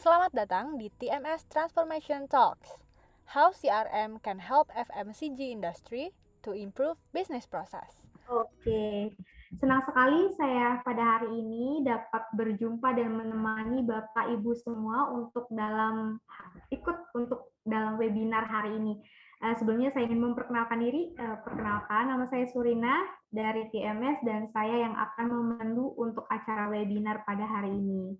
Selamat datang di TMS Transformation Talks. How CRM can help FMCG industry to improve business process. Oke, senang sekali saya pada hari ini dapat berjumpa dan menemani Bapak Ibu semua untuk dalam webinar hari ini. Sebelumnya saya ingin memperkenalkan diri. Perkenalkan, nama saya Surina dari TMS dan saya yang akan memandu untuk acara webinar pada hari ini.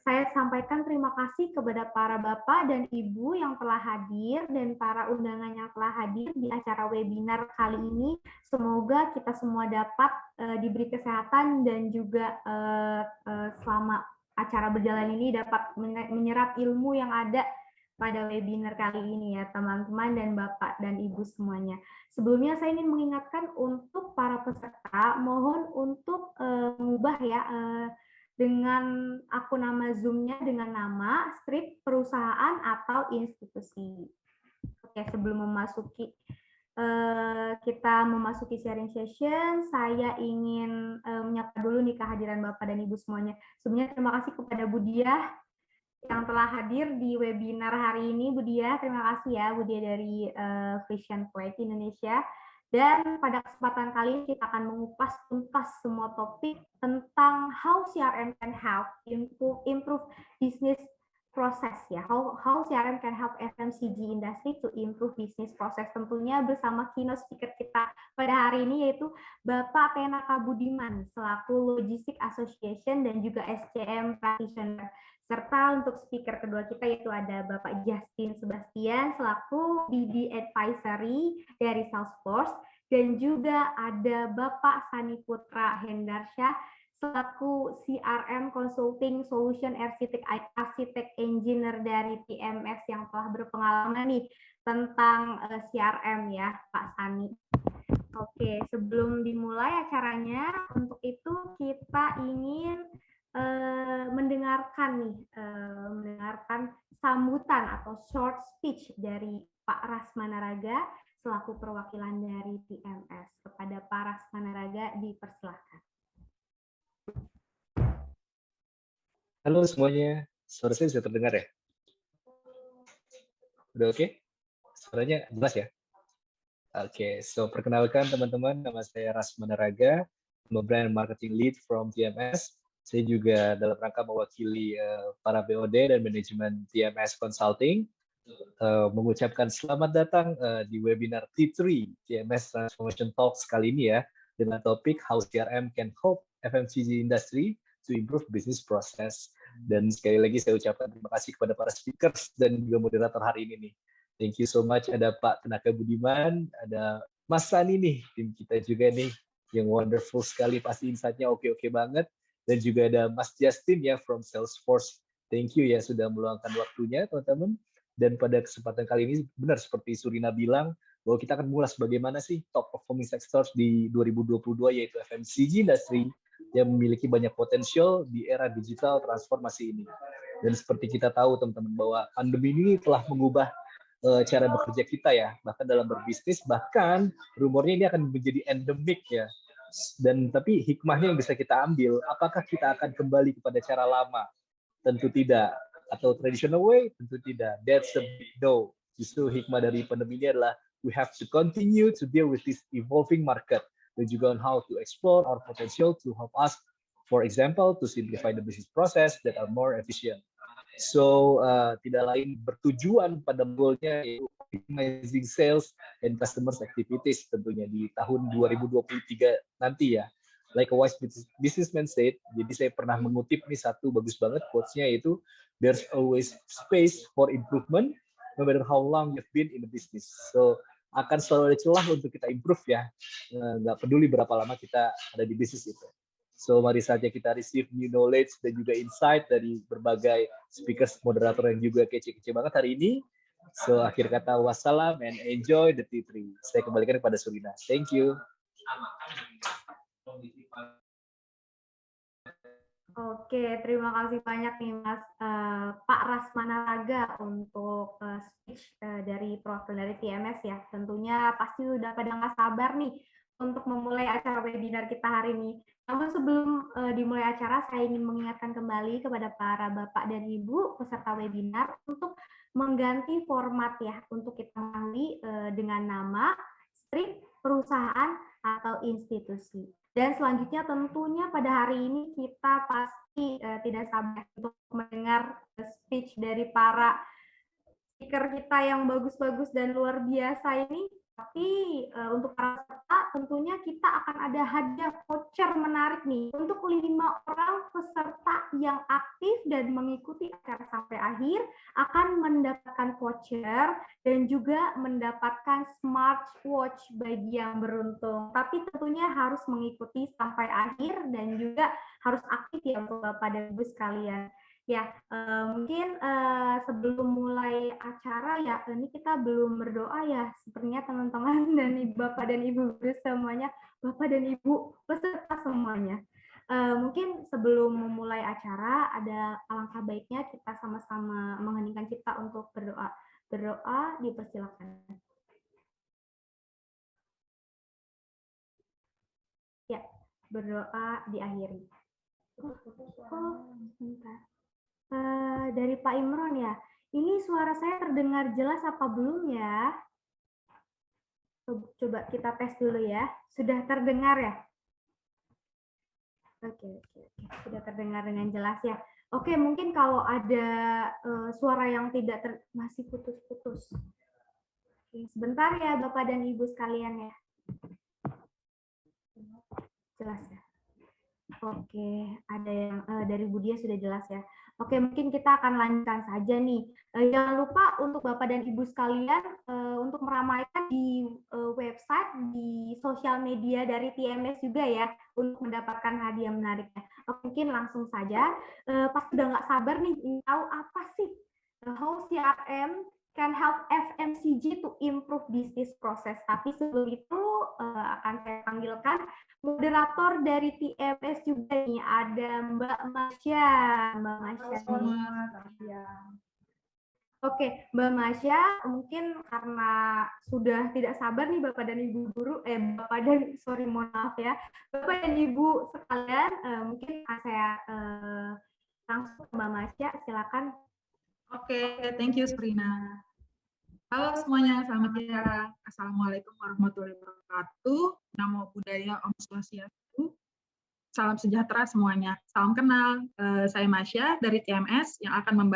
Saya sampaikan terima kasih kepada para Bapak dan Ibu yang telah hadir dan para undangan yang telah hadir di acara webinar kali ini. Semoga kita semua dapat diberi kesehatan dan juga selama acara berjalan ini dapat menyerap ilmu yang ada pada webinar kali ini ya teman-teman dan Bapak dan Ibu semuanya. Sebelumnya saya ingin mengingatkan untuk para peserta, mohon untuk mengubah ya dengan akun nama Zoom-nya dengan nama, strip, perusahaan, atau institusi. Oke, sebelum kita memasuki sharing session, saya ingin menyapa dulu nih kehadiran Bapak dan Ibu semuanya. Sebelumnya terima kasih kepada Bu Diah yang telah hadir di webinar hari ini. Bu Diah, terima kasih ya Bu Diah dari Frisian Plate Indonesia. Dan pada kesempatan kali ini kita akan mengupas tuntas semua topik tentang how CRM can help improve business process ya. How CRM can help FMCG industry to improve business process. Tentunya bersama keynote speaker kita pada hari ini yaitu Bapak Penaka Budiman selaku Logistic Association dan juga SCM Practitioner. Serta untuk speaker kedua kita yaitu ada Bapak Justin Sebastian selaku BD Advisory dari Salesforce dan juga ada Bapak Sani Putra Hendarsyah selaku CRM Consulting Solution Architect Engineer dari TMS yang telah berpengalaman nih tentang CRM ya Pak Sani. Oke, sebelum dimulai acaranya, untuk itu kita ingin mendengarkan sambutan atau short speech dari Pak Rasmana Raga selaku perwakilan dari TMS. Kepada Pak Rasmana Raga dipersilakan. Halo semuanya, suara saya bisa terdengar ya? Udah oke? Suaranya jelas ya? Oke, so perkenalkan teman-teman, nama saya Rasmana Raga, Brand Marketing Lead from TMS. Saya juga dalam rangka mewakili para BOD dan manajemen TMS Consulting, mengucapkan selamat datang di webinar T3 TMS Transformation Talks kali ini ya, dengan topik How CRM Can Help FMCG Industry to Improve Business Process. Dan sekali lagi saya ucapkan terima kasih kepada para speakers dan juga moderator hari ini nih. Thank you so much. Ada Pak Penaka Budiman, ada Mas Sani nih, tim kita juga nih, yang wonderful sekali, pasti insight-nya oke-oke banget. Dan juga ada Mas Justin ya, from Salesforce. Thank you ya sudah meluangkan waktunya, teman-teman. Dan pada kesempatan kali ini, benar seperti Surina bilang, bahwa kita akan mengulas bagaimana sih top performing sectors di 2022, yaitu FMCG industry, yang memiliki banyak potensial di era digital transformasi ini. Dan seperti kita tahu, teman-teman, bahwa pandemi ini telah mengubah cara bekerja kita ya, bahkan dalam berbisnis, bahkan rumornya ini akan menjadi endemik ya. Dan tapi hikmahnya yang bisa kita ambil, apakah kita akan kembali kepada cara lama? Tentu tidak. Atau traditional way? Tentu tidak. That's a big no. Justru hikmah dari pandemi ini adalah we have to continue to deal with this evolving market. Dan juga on how to explore our potential to help us, for example, to simplify the business process that are more efficient. So tidak lain bertujuan pada goalnya yaitu optimizing sales and customers activities tentunya di tahun 2023 nanti ya. Like a wise businessman said, jadi saya pernah mengutip nih satu bagus banget quotes-nya yaitu there's always space for improvement no matter how long you've been in the business. So akan selalu ada celah untuk kita improve ya, nggak peduli berapa lama kita ada di bisnis itu. So mari saja kita receive new knowledge dan juga insight dari berbagai speakers, moderator yang juga kece-kece banget hari ini. So akhir kata wassalam and enjoy the T3. Saya kembalikan kepada Surina. Thank you. Oke, terima kasih banyak nih Mas Pak Rasmana Raga untuk speech dari perwakilan dari TMS ya. Tentunya pasti udah pada nggak sabar nih untuk memulai acara webinar kita hari ini. Namun sebelum dimulai acara, saya ingin mengingatkan kembali kepada para Bapak dan Ibu peserta webinar untuk mengganti format ya, untuk kita mengetahui dengan nama, strip, perusahaan, atau institusi. Dan selanjutnya tentunya pada hari ini kita pasti tidak sabar untuk mendengar speech dari para speaker kita yang bagus-bagus dan luar biasa ini. Tapi untuk para peserta tentunya kita akan ada hadiah voucher menarik nih untuk 5 orang peserta yang aktif dan mengikuti acara sampai akhir akan mendapatkan voucher dan juga mendapatkan smartwatch bagi yang beruntung. Tapi tentunya harus mengikuti sampai akhir dan juga harus aktif ya untuk Bapak dan Ibu sekalian. Ya, mungkin sebelum mulai acara ya, ini kita belum berdoa ya, sepertinya teman-teman dan Bapak dan Ibu semuanya, Bapak dan Ibu peserta semuanya. Mungkin sebelum memulai acara, ada alangkah baiknya kita sama-sama mengheningkan cipta untuk berdoa. Berdoa, dipersilakan. Ya, berdoa diakhiri. Oh, sebentar. Dari Pak Imron ya. Ini suara saya terdengar jelas apa belum ya? Coba kita tes dulu ya. Sudah terdengar ya? Oke. Sudah terdengar dengan jelas ya. Oke, mungkin kalau ada suara yang tidak masih putus-putus. Sebentar ya Bapak dan Ibu sekalian ya. Jelas ya? Oke, ada yang dari Budia sudah jelas ya. Oke, mungkin kita akan lanjutkan saja nih. Jangan lupa untuk Bapak dan Ibu sekalian untuk meramaikan di website, di sosial media dari TMS juga ya, untuk mendapatkan hadiah menariknya. Oke, mungkin langsung saja. Pasti udah nggak sabar nih, ingin tahu apa sih how CRM can help FMCG to improve business process. Tapi sebelum itu akan saya panggilkan moderator dari TMS juga nih, ada Mbak Masya. Mbak Masya. Oke, Mbak Masya, mungkin karena sudah tidak sabar nih Bapak dan Ibu guru, mohon maaf ya, Bapak dan Ibu sekalian, mungkin saya langsung ke Mbak Masya, silakan. Oke, thank you Sabrina. Halo semuanya, selamat siang. Assalamualaikum warahmatullahi wabarakatuh. Namo Buddhaya, Om Swastiastu. Salam sejahtera semuanya. Salam kenal. Saya Masya dari TMS yang akan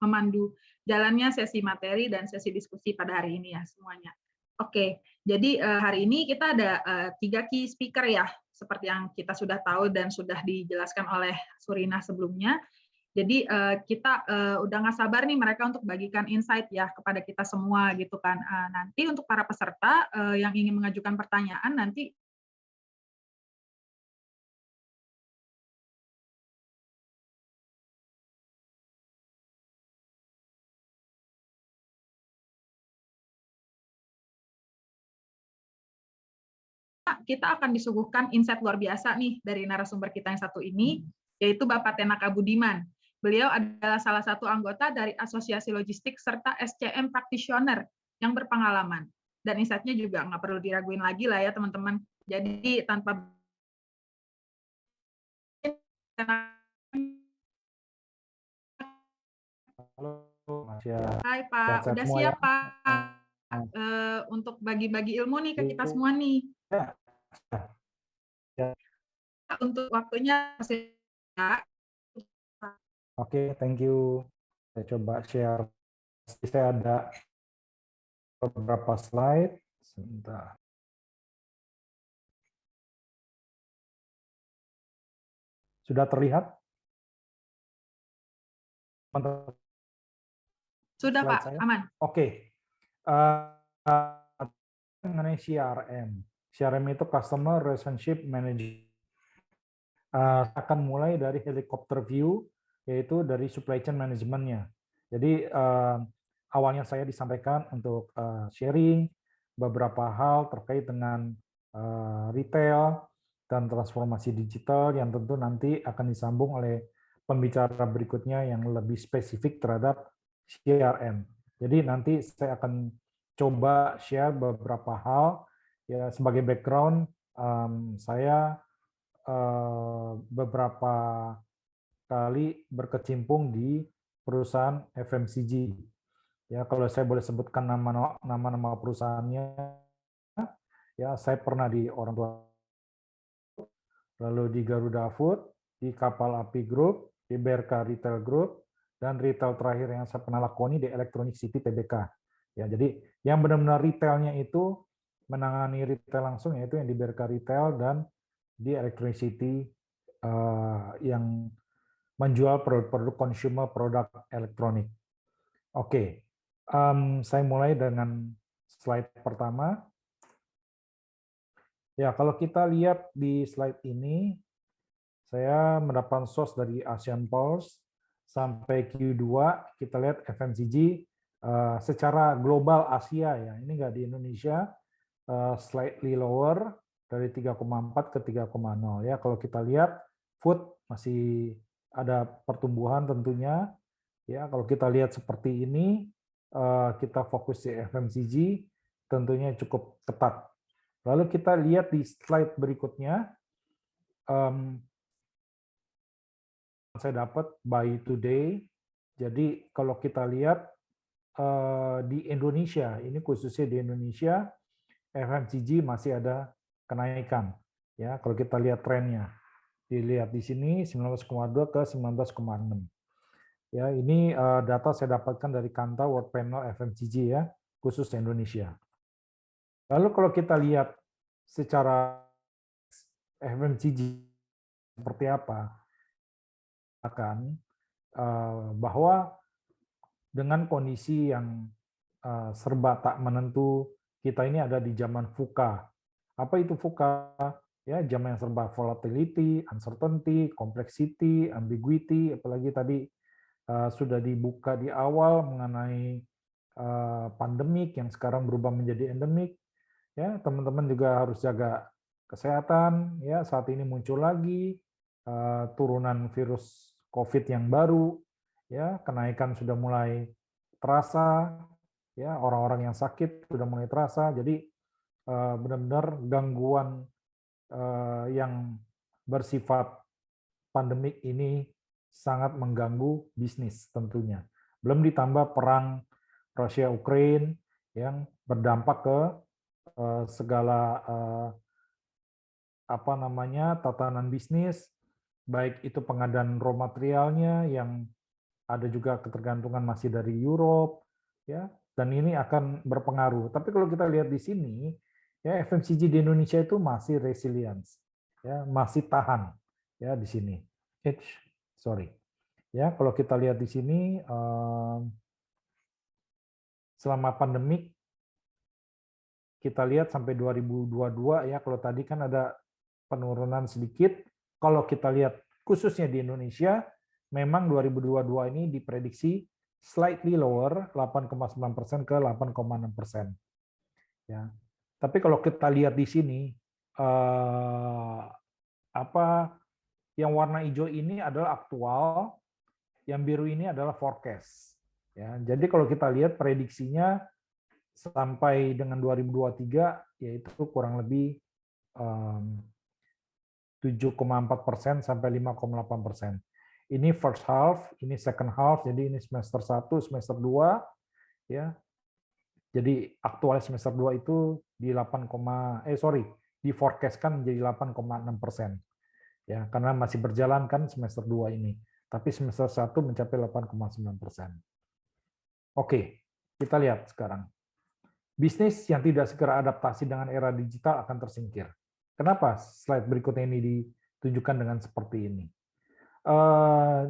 memandu jalannya sesi materi dan sesi diskusi pada hari ini ya semuanya. Oke, jadi hari ini kita ada 3 key speaker ya, seperti yang kita sudah tahu dan sudah dijelaskan oleh Surina sebelumnya. Jadi kita udah nggak sabar nih mereka untuk bagikan insight ya kepada kita semua gitu kan. Nanti untuk para peserta yang ingin mengajukan pertanyaan nanti kita akan disuguhkan insight luar biasa nih dari narasumber kita yang satu ini, yaitu Bapak Tenaka Budiman. Beliau adalah salah satu anggota dari Asosiasi Logistik serta SCM Practitioner yang berpengalaman. Dan insight-nya juga nggak perlu diraguin lagi lah ya teman-teman. Jadi tanpa Halo, Masya. Hai Pak, udah siap Pak untuk bagi-bagi ilmu nih ke kita semua nih. Ya. Untuk waktunya Oke, thank you. Saya coba share. Saya ada beberapa slide. Sebentar. Sudah terlihat? Sudah Pak, saya? aman. Oke. Mengenai CRM. CRM itu Customer Relationship Management. Akan mulai dari helikopter view, yaitu dari supply chain manajemennya. Jadi awalnya saya disampaikan untuk sharing beberapa hal terkait dengan retail dan transformasi digital yang tentu nanti akan disambung oleh pembicara berikutnya yang lebih spesifik terhadap CRM. Jadi nanti saya akan coba share beberapa hal ya sebagai background saya beberapa kali berkecimpung di perusahaan FMCG. Ya, kalau saya boleh sebutkan nama-nama perusahaannya, ya saya pernah di Orang Tua, lalu di Garuda Food, di Kapal Api Group, di BRK Retail Group, dan retail terakhir yang saya pernah lakoni di Electronic City Tbk. Ya, jadi yang benar-benar retailnya itu menangani retail langsung, yaitu yang di BRK Retail dan di Electronic City yang menjual produk-produk consumer produk elektronik. Oke, saya mulai dengan slide pertama. Ya, kalau kita lihat di slide ini, saya mendapat source dari Asian Pulse sampai Q2, kita lihat FMCG secara global Asia ya, ini nggak di Indonesia, slightly lower dari 3,4 ke 3,0 ya. Kalau kita lihat food masih ada pertumbuhan tentunya ya. Kalau kita lihat seperti ini, kita fokus di FMCG tentunya cukup ketat. Lalu kita lihat di slide berikutnya, saya dapat by today. Jadi kalau kita lihat di Indonesia, ini khususnya di Indonesia, FMCG masih ada kenaikan. Ya, kalau kita lihat trennya, dilihat di sini 19,2 ke 19,6. Ya, ini data saya dapatkan dari Kantar World Panel FMCG ya, khusus Indonesia. Lalu kalau kita lihat secara FMCG seperti apa, akan bahwa dengan kondisi yang serba tak menentu, kita ini ada di zaman VUCA. Apa itu VUCA? Ya, zaman yang serba volatility, uncertainty, complexity, ambiguity, apalagi tadi sudah dibuka di awal mengenai pandemik yang sekarang berubah menjadi endemik. Ya, teman-teman juga harus jaga kesehatan. Ya, saat ini muncul lagi turunan virus COVID yang baru. Ya, kenaikan sudah mulai terasa. Ya, orang-orang yang sakit sudah mulai terasa. Jadi benar-benar gangguan yang bersifat pandemik ini sangat mengganggu bisnis tentunya. Belum ditambah perang Rusia-Ukraine yang berdampak ke segala tatanan bisnis, baik itu pengadaan raw materialnya yang ada juga ketergantungan masih dari Europe, ya, dan ini akan berpengaruh. Tapi kalau kita lihat di sini, ya FMCG di Indonesia itu masih resilience, ya, masih tahan, ya di sini. Ya, kalau kita lihat di sini, selama pandemik kita lihat sampai 2022 ya, kalau tadi kan ada penurunan sedikit. Kalau kita lihat khususnya di Indonesia, memang 2022 ini diprediksi slightly lower 8,9% ke 8,6%. Ya. Tapi kalau kita lihat di sini yang warna hijau ini adalah aktual, yang biru ini adalah forecast. Ya, jadi kalau kita lihat prediksinya sampai dengan 2023 yaitu kurang lebih 7,4% sampai 5,8%. Ini first half, ini second half, jadi ini semester 1, semester 2, ya. Jadi aktual semester 2 itu di diforecastkan menjadi 8,6%. Ya, karena masih berjalan kan semester 2 ini. Tapi semester 1 mencapai 8,9%. Oke, kita lihat sekarang. Bisnis yang tidak segera adaptasi dengan era digital akan tersingkir. Kenapa slide berikutnya ini ditunjukkan dengan seperti ini?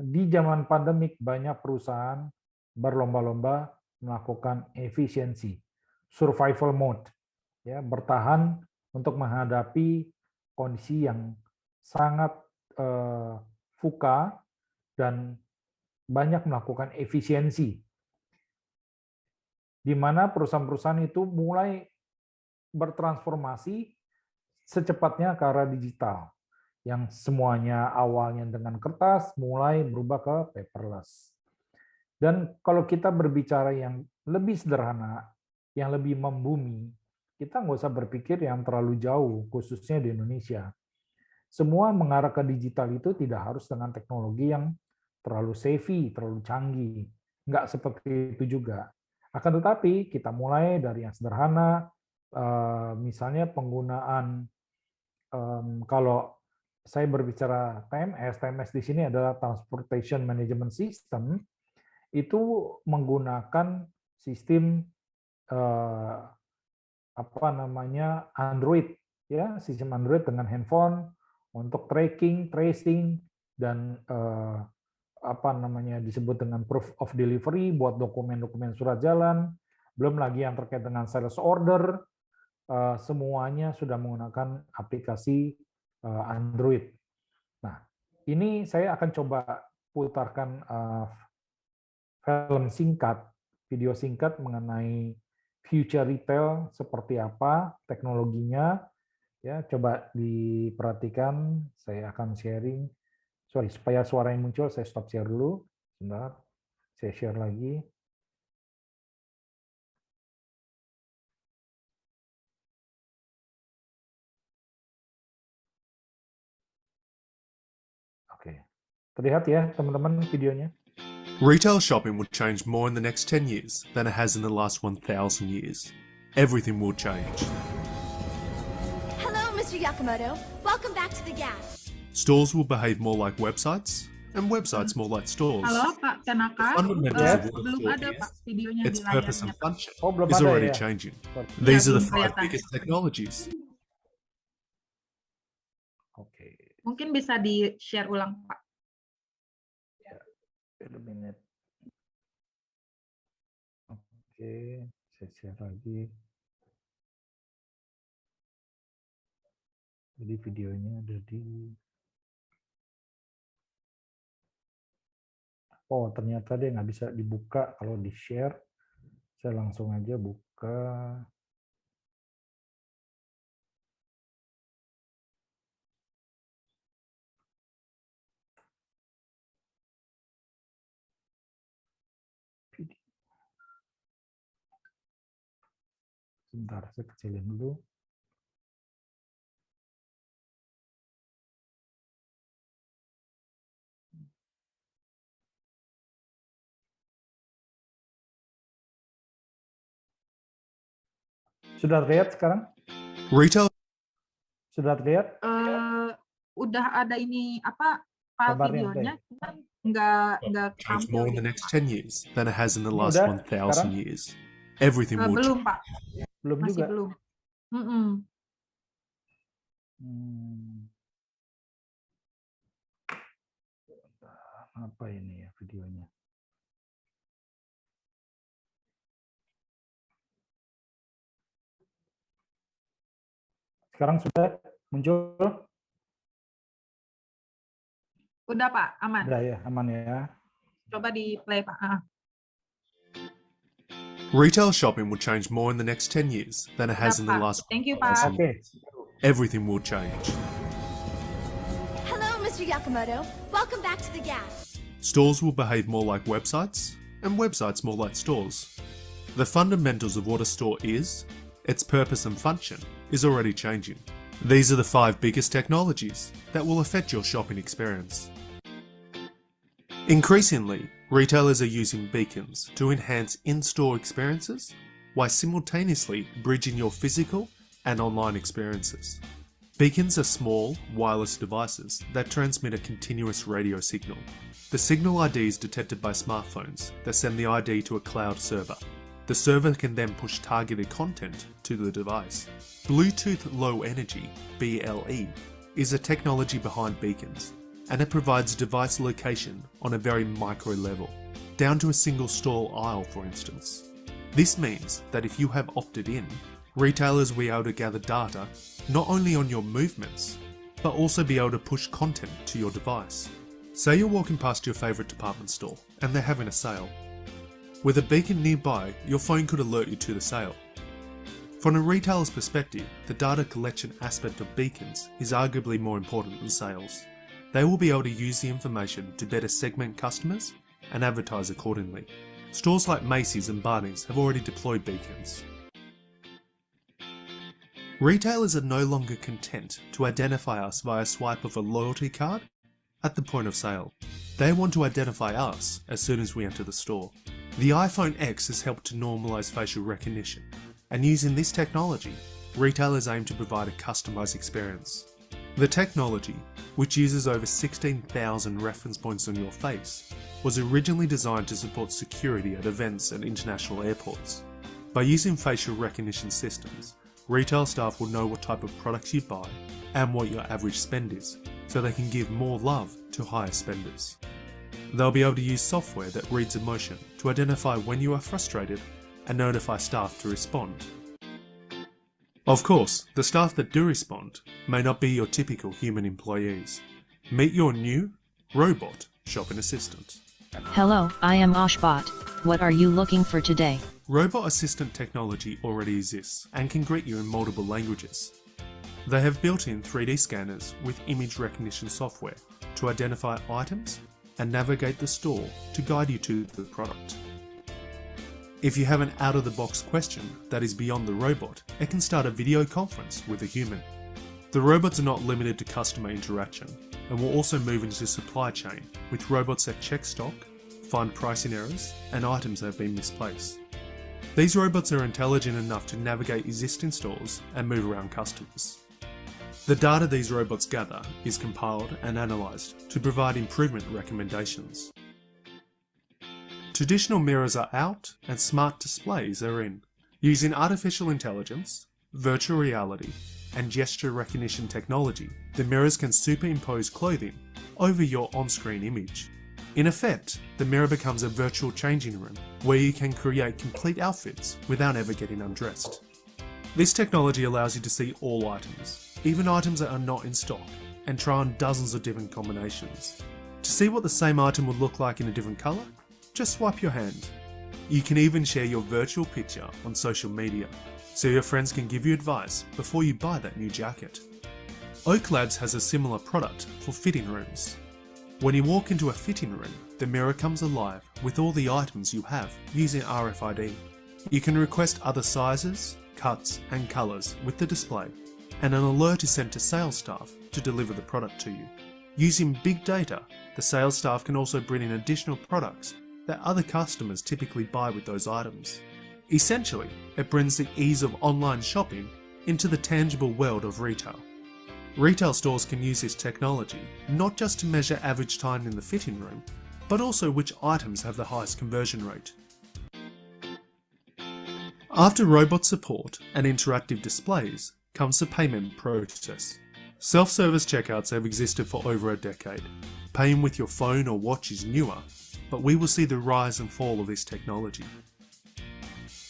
Di zaman pandemik banyak perusahaan berlomba-lomba melakukan efisiensi, survival mode, ya, bertahan untuk menghadapi kondisi yang sangat VUCA dan banyak melakukan efisiensi, di mana perusahaan-perusahaan itu mulai bertransformasi secepatnya ke arah digital, yang semuanya awalnya dengan kertas mulai berubah ke paperless. Dan kalau kita berbicara yang lebih sederhana, yang lebih membumi, kita nggak usah berpikir yang terlalu jauh, khususnya di Indonesia. Semua mengarah ke digital itu tidak harus dengan teknologi yang terlalu savvy, terlalu canggih. Nggak seperti itu juga. Akan tetapi kita mulai dari yang sederhana, misalnya penggunaan, kalau saya berbicara TMS di sini adalah Transportation Management System, itu menggunakan sistem Android, ya, sistem Android dengan handphone untuk tracking, tracing, dan disebut dengan proof of delivery buat dokumen-dokumen surat jalan, belum lagi yang terkait dengan sales order, semuanya sudah menggunakan aplikasi Android. Nah, ini saya akan coba putarkan film singkat, video singkat mengenai future retail seperti apa teknologinya. Ya, coba diperhatikan, saya akan sharing. Supaya suara yang muncul, saya stop share dulu. Sebentar, saya share lagi. Oke, terlihat ya teman-teman videonya? Retail shopping will change more in the next 10 years than it has in the last 1,000 years. Everything will change. Hello, Mr. Yakamoto. Welcome back to the gas. Stores will behave more like websites, and websites more like stores. Halo Pak Tanaka, Fundamentals of what a belum store ada is, Pak videonya its di purpose and layarnya. function Oh, belum is ada already ya. changing. Sorry. These are the belum 5 kelihatan. biggest technologies. Oke, Mungkin bisa di-share ulang Pak. wait a minute. Oke, saya share lagi. Jadi videonya ada di... Oh, ternyata dia nggak bisa dibuka kalau di-share. Saya langsung aja buka. Video. Sebentar, saya kecilin dulu. Sudah terlihat sekarang? Retail Sudah terlihat? Udah ada ini apa file Gambarnya videonya, udah cuman nggak change tampil more in the gitu, next Pak. 10 years than it has in the Ini last udah 1,000 sekarang? years. Everything will Belum change. Pak, Belum masih juga. belum. Mm-mm. Apa ini ya videonya? Sekarang sudah muncul? Udah Pak, aman. Udah ya, aman ya. Coba di play Pak. Retail shopping will change more in the next 10 years than it has in the Pak. last Thank you, 1,000 Pak. Oke. years. Everything will change. Hello, Mr. Yakamoto. Welcome back to the gas. Stores will behave more like websites, and websites more like stores. The fundamentals of what a store is, its purpose and function, is already changing. These are the 5 biggest technologies that will affect your shopping experience. Increasingly, retailers are using beacons to enhance in-store experiences while simultaneously bridging your physical and online experiences. Beacons are small, wireless devices that transmit a continuous radio signal. The signal ID is detected by smartphones that send the ID to a cloud server. The server can then push targeted content to the device. Bluetooth Low Energy, BLE, is a technology behind beacons, and it provides device location on a very micro level, down to a single store aisle, for instance. This means that if you have opted in, retailers will be able to gather data not only on your movements, but also be able to push content to your device. Say you're walking past your favourite department store and they're having a sale. With a beacon nearby, your phone could alert you to the sale. From a retailer's perspective, the data collection aspect of beacons is arguably more important than sales. They will be able to use the information to better segment customers and advertise accordingly. Stores like Macy's and Barney's have already deployed beacons. Retailers are no longer content to identify us via swipe of a loyalty card at the point of sale. They want to identify us as soon as we enter the store. The iPhone X has helped to normalize facial recognition, and using this technology, retailers aim to provide a customized experience. The technology, which uses over 16,000 reference points on your face, was originally designed to support security at events and international airports. By using facial recognition systems, retail staff will know what type of products you buy and what your average spend is, so they can give more love to higher spenders. They'll be able to use software that reads emotion to identify when you are frustrated and notify staff to respond. Of course, the staff that do respond may not be your typical human employees. Meet your new robot shopping assistant. Hello, I am Oshbot. What are you looking for today? Robot assistant technology already exists and can greet you in multiple languages. They have built-in 3D scanners with image recognition software to identify items and navigate the store to guide you to the product. If you have an out-of-the-box question that is beyond the robot, it can start a video conference with a human. The robots are not limited to customer interaction and will also move into supply chain with robots that check stock, find pricing errors, and items that have been misplaced. These robots are intelligent enough to navigate existing stores and move around customers. The data these robots gather is compiled and analysed to provide improvement recommendations. Traditional mirrors are out and smart displays are in. Using artificial intelligence, virtual reality, and gesture recognition technology, the mirrors can superimpose clothing over your on-screen image. In effect, the mirror becomes a virtual changing room where you can create complete outfits without ever getting undressed. This technology allows you to see all items, even items that are not in stock, and try on dozens of different combinations. To see what the same item would look like in a different colour, just swipe your hand. You can even share your virtual picture on social media, so your friends can give you advice before you buy that new jacket. Oak Labs has a similar product for fitting rooms. When you walk into a fitting room, the mirror comes alive with all the items you have using RFID. You can request other sizes, cuts and colours with the display, and an alert is sent to sales staff to deliver the product to you. Using big data, the sales staff can also bring in additional products that other customers typically buy with those items. Essentially, it brings the ease of online shopping into the tangible world of retail. Retail stores can use this technology not just to measure average time in the fitting room, but also which items have the highest conversion rate. After robot support and interactive displays comes the payment process. Self-service checkouts have existed for over a decade. Paying with your phone or watch is newer, but we will see the rise and fall of this technology.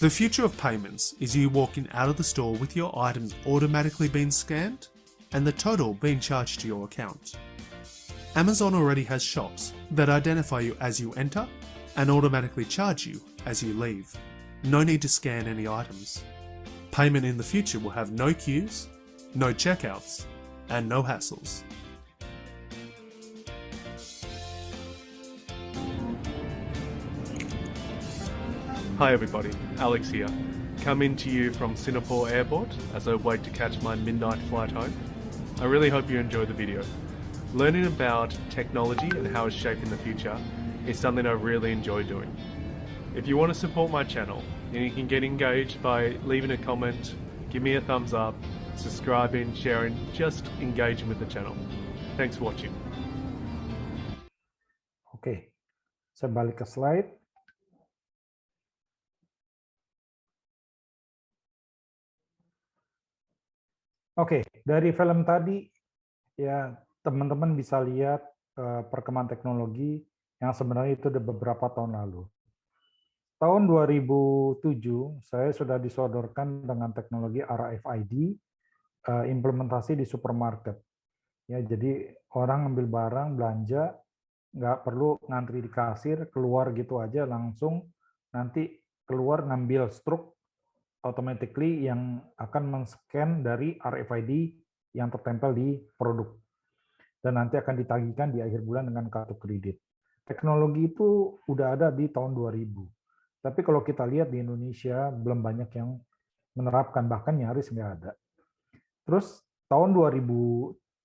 The future of payments is you walking out of the store with your items automatically being scanned and the total being charged to your account. Amazon already has shops that identify you as you enter and automatically charge you as you leave. No need to scan any items. Payment in the future will have no queues, no checkouts, and no hassles. Hi everybody, Alex here. Coming to you from Singapore Airport as I wait to catch my midnight flight home. I really hope you enjoy the video. Learning about technology and how it's shaping the future is something I really enjoy doing. If you want to support my channel, then you can get engaged by leaving a comment, give me a thumbs up, subscribing, sharing, just engaging with the channel. Thanks for watching. Oke, saya balik ke slide. Oke, dari film tadi ya teman-teman bisa lihat perkembangan teknologi yang sebenarnya itu udah beberapa tahun lalu. Tahun 2007 saya sudah disodorkan dengan teknologi RFID implementasi di supermarket. Ya, jadi orang ambil barang belanja nggak perlu ngantri di kasir, keluar gitu aja langsung nanti keluar ngambil struk automatically yang akan men-scan dari RFID yang tertempel di produk. Dan nanti akan ditagihkan di akhir bulan dengan kartu kredit. Teknologi itu udah ada di tahun 2000. Tapi kalau kita lihat di Indonesia belum banyak yang menerapkan, bahkan nyaris nggak ada. Terus tahun 2017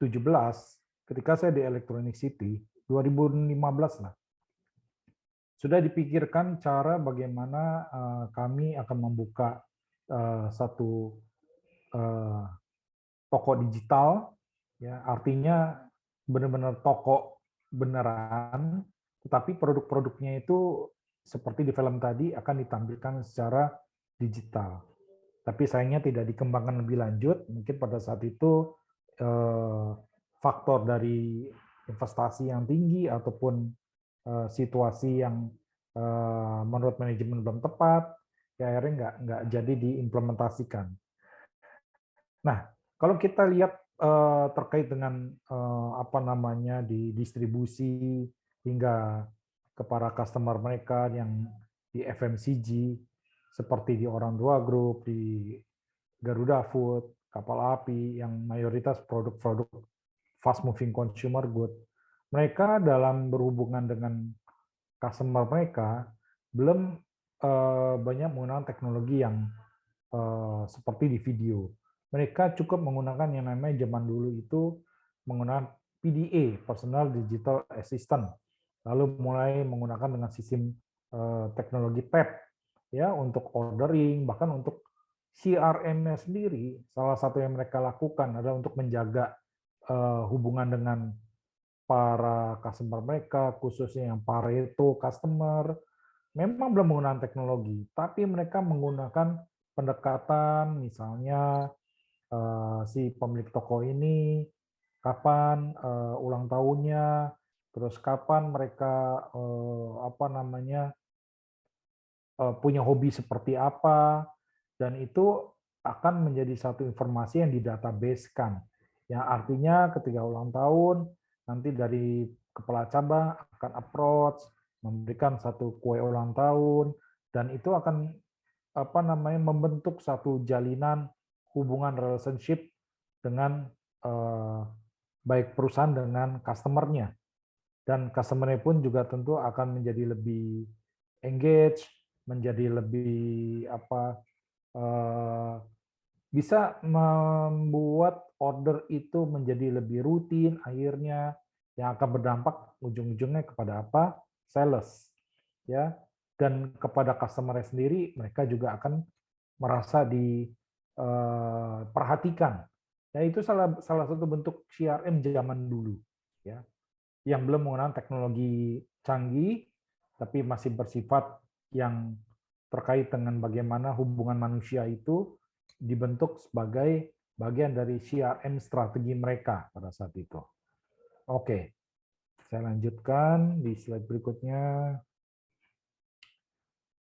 ketika saya di Electronic City, 2015 lah, sudah dipikirkan cara bagaimana kami akan membuka satu toko digital, ya artinya benar-benar toko beneran, tetapi produk-produknya itu seperti di film tadi akan ditampilkan secara digital. Tapi sayangnya tidak dikembangkan lebih lanjut, mungkin pada saat itu faktor dari investasi yang tinggi ataupun situasi yang menurut manajemen belum tepat, ya akhirnya nggak jadi diimplementasikan. Nah, kalau kita lihat terkait dengan apa namanya di distribusi hingga kepada customer mereka yang di FMCG seperti di Orang Tua Group, di Garuda Food, Kapal Api yang mayoritas produk-produk fast moving consumer good. Mereka dalam berhubungan dengan customer mereka belum banyak menggunakan teknologi yang seperti di video. Mereka cukup menggunakan yang namanya zaman dulu itu menggunakan PDA, Personal Digital Assistant, lalu mulai menggunakan dengan sistem teknologi tab ya untuk ordering, bahkan untuk CRM-nya sendiri. Salah satu yang mereka lakukan adalah untuk menjaga hubungan dengan para customer mereka, khususnya yang Pareto customer, memang belum menggunakan teknologi, tapi mereka menggunakan pendekatan, misalnya si pemilik toko ini kapan ulang tahunnya, terus kapan mereka apa namanya punya hobi seperti apa, dan itu akan menjadi satu informasi yang didatabasekan. Yang artinya ketika ulang tahun nanti dari kepala cabang akan approach, memberikan satu kue ulang tahun, dan itu akan apa namanya membentuk satu jalinan hubungan relationship dengan baik perusahaan dengan customer-nya, dan customer-nya pun juga tentu akan menjadi lebih engage, menjadi lebih apa bisa membuat order itu menjadi lebih rutin, akhirnya yang akan berdampak ujung-ujungnya kepada apa? Sales, ya. Dan kepada customer sendiri, mereka juga akan merasa diperhatikan. Ya, itu salah satu bentuk CRM zaman dulu, ya, yang belum menggunakan teknologi canggih, tapi masih bersifat yang terkait dengan bagaimana hubungan manusia itu dibentuk sebagai bagian dari CRM strategi mereka pada saat itu. Oke, saya lanjutkan di slide berikutnya.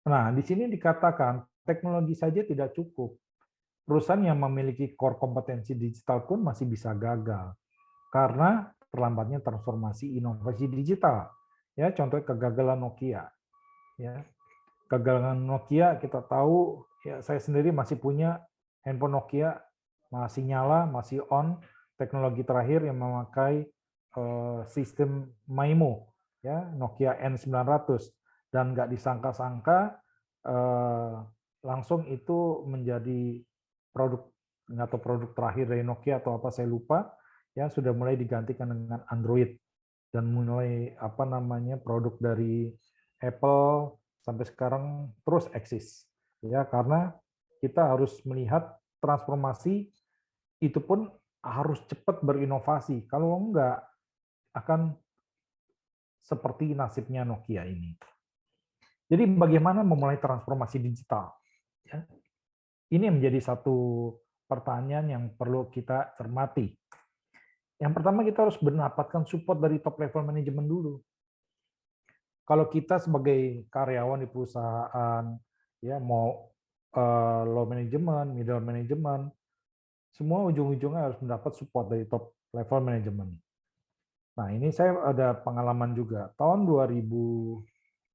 Nah, di sini dikatakan teknologi saja tidak cukup. Perusahaan yang memiliki core kompetensi digital pun masih bisa gagal karena terlambatnya transformasi inovasi digital. Ya, contohnya kegagalan Nokia. Ya, kegagalan Nokia kita tahu. Ya, saya sendiri masih punya handphone Nokia, masih nyala, masih on. Teknologi terakhir yang memakai sistem MIMO, ya, Nokia N900, dan nggak disangka-sangka langsung itu menjadi produk atau produk terakhir dari Nokia atau apa saya lupa, ya sudah mulai digantikan dengan Android dan mulai apa namanya produk dari Apple sampai sekarang terus eksis, ya karena kita harus melihat transformasi itu pun harus cepat berinovasi, kalau enggak akan seperti nasibnya Nokia ini. Jadi bagaimana memulai transformasi digital? Ya. Ini menjadi satu pertanyaan yang perlu kita cermati. Yang pertama kita harus mendapatkan support dari top level manajemen dulu. Kalau kita sebagai karyawan di perusahaan, ya mau low management, middle management, semua ujung-ujungnya harus mendapat support dari top level manajemen. Nah, ini saya ada pengalaman juga. Tahun 2009,